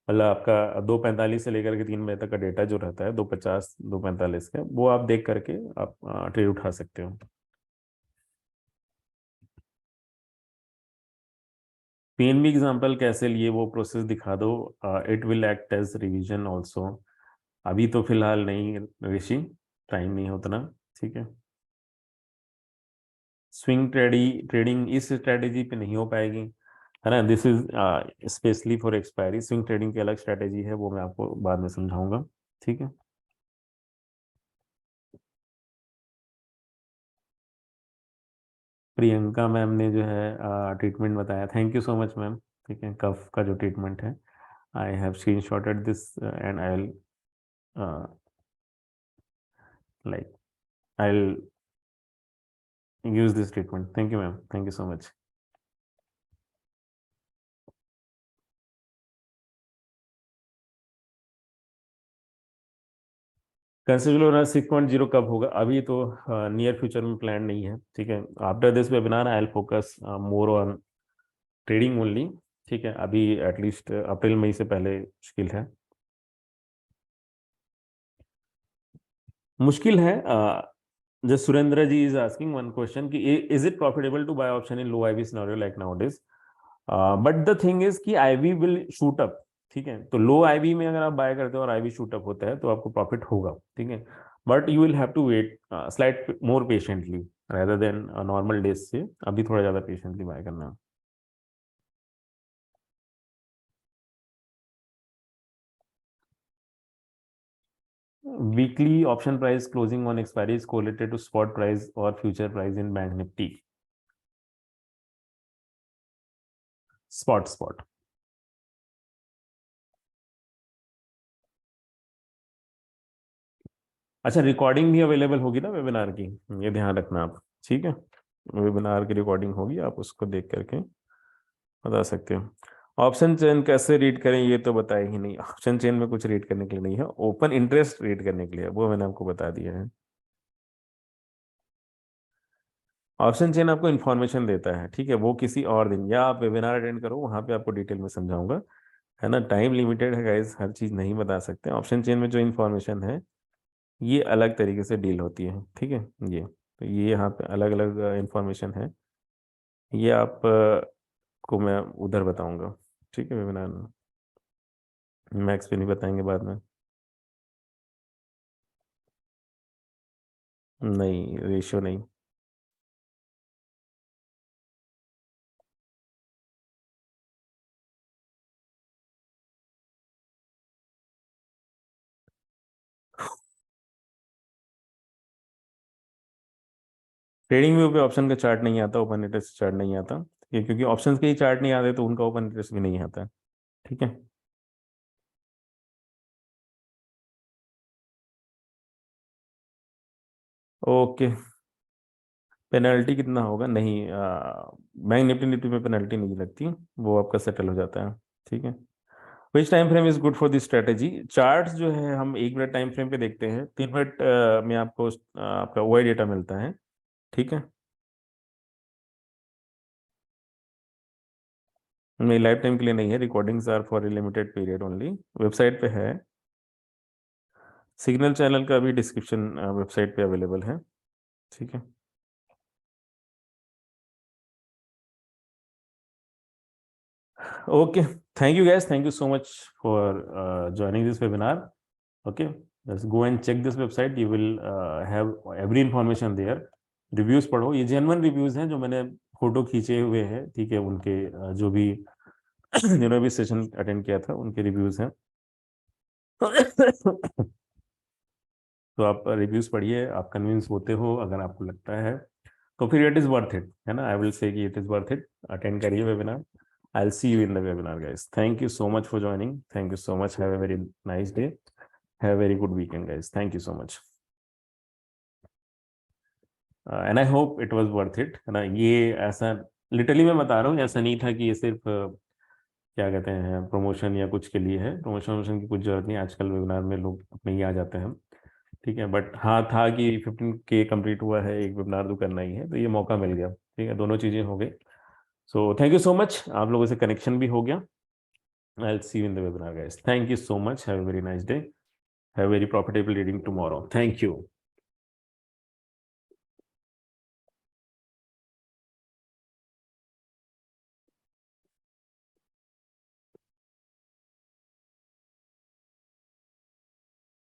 मतलब आपका 2:45 से लेकर के 3 बजे तक का डेटा जो रहता है, 2:50 2:45 का, वो आप देख करके आप ट्रेड उठा सकते हो। पीएनबी एग्जाम्पल कैसे लिए वो प्रोसेस दिखा दो। It will act as revision also. अभी तो फिलहाल नहीं ऋषि, टाइम नहीं है उतना। ठीक है। स्विंग ट्रेडिंग इस स्ट्रेटेजी पे नहीं हो पाएगी, है ना। This is specially for expiry. Swing trading की अलग स्ट्रेटेजी है, वो मैं आपको बाद में समझाऊंगा। ठीक है। प्रियंका मैम ने जो है ट्रीटमेंट बताया, thank you so much ma'am. ठीक है, कफ का जो ट्रीटमेंट है, I have screen shotted this and I will like I will use this treatment. Thank you ma'am, thank you so much. Consider 6.0 कब होगा? अभी तो नियर फ्यूचर में प्लान नहीं है। ठीक है, after this webinar I will focus more on trading only. ठीक है, अभी एटलीस्ट अप्रैल मई से पहले मुश्किल है। मुश्किल है। Just Surendra ji is asking one question कि is it profitable to buy option in low IV scenario like nowadays? But the thing is कि आईवी विल शूट अप। ठीक है, तो लो आईवी में अगर आप बाय करते हो और आईवी शूट अप होता है तो आपको प्रॉफिट होगा। ठीक है, but you will have to wait slight more patiently rather then normal days से। अभी थोड़ा ज्यादा पेशेंटली बाय करना। Weekly option price closing on expiry is correlated to spot price और future price in bank Nifty. Spot. अच्छा, recording भी available होगी ना वेबिनार की, ये ध्यान रखना आप। ठीक है, वेबिनार की रिकॉर्डिंग होगी, आप उसको देख करके बता सकते हो। ऑप्शन चेन कैसे रीड करें ये तो बताया ही नहीं। ऑप्शन चेन में कुछ रीड करने के लिए नहीं है, ओपन इंटरेस्ट रीड करने के लिए है, वो मैंने आपको बता दिया है। ऑप्शन चेन आपको इन्फॉर्मेशन देता है। ठीक है, वो किसी और दिन, या आप वेबिनार अटेंड करो, वहां पे आपको डिटेल में समझाऊंगा। है ना, टाइम लिमिटेड है गाइस, हर चीज नहीं बता सकते। ऑप्शन चेन में जो इन्फॉर्मेशन है ये अलग तरीके से डील होती है। ठीक है, ये तो ये यहाँ पे अलग अलग इंफॉर्मेशन है। ये आप को मैं उधर बताऊंगा। ठीक है, वेबिनार में मैक्स पे नहीं बताएंगे बाद में। नहीं, रेशियो नहीं। ट्रेडिंग व्यू पे ऑप्शन का चार्ट नहीं आता, ओपन इंटरेस्ट चार्ट नहीं आता। ठीक है, क्योंकि ऑप्शंस के ही चार्ट नहीं आते तो उनका ओपन इंटरेस्ट भी नहीं आता। ठीक है। ओके। पेनल्टी कितना होगा? नहीं, बैंक निफ्टी निफ्टी में पेनल्टी नहीं लगती, वो आपका सेटल हो जाता है। ठीक है। Which time frame is good for this strategy? Charts जो है हम 1 मिनट टाइम फ्रेम पे देखते हैं। 3 मिनट में आपको आपका वही डेटा मिलता है। ठीक है। नहीं, लाइफ टाइम के लिए नहीं है, recordings are for a limited period only. Website पे है, सिग्नल चैनल का भी डिस्क्रिप्शन वेबसाइट पे अवेलेबल है। ठीक है। Okay, thank you gas, thank you so much for joining this webinar. Okay, let's go and check this website. You will have every information there. Reviews पढ़ो, ये genuine reviews हैं जो मैंने photo खींचे हुए हैं। ठीक है, उनके जो भी जिन्होंने भी सेशन अटेंड किया था उनके रिव्यूज हैं। तो आप रिव्यूज पढ़िए, आप कन्विंस होते हो अगर आपको लगता है तो फिर इट इज वर्थ इट, है ना। आई विल से कि it is worth it, attend करिए webinar. I will see you in the webinar guys. Thank you so much for joining, thank you so much, have a very nice day. Have very good weekend guys, thank you so much. And I hope it was worth it, है ना। ये ऐसा literally मैं बता रहा हूँ, ऐसा नहीं था कि ये सिर्फ क्या कहते हैं प्रमोशन या कुछ के लिए है। प्रमोशन वमोशन की कुछ जरूरत नहीं, आजकल वेबिनार में लोग अपने ही आ जाते हैं, ठीक है। बट हाँ था कि 15K कंप्लीट हुआ है, एक वेबिनार तो करना ही है, तो ये मौका मिल गया, ठीक है, दोनों चीज़ें हो गई। So thank you so much, आप लोगों से कनेक्शन भी हो गया। आई will see you in the webinar guys, thank you so much, have a very nice day, have very profitable reading tomorrow, thank you.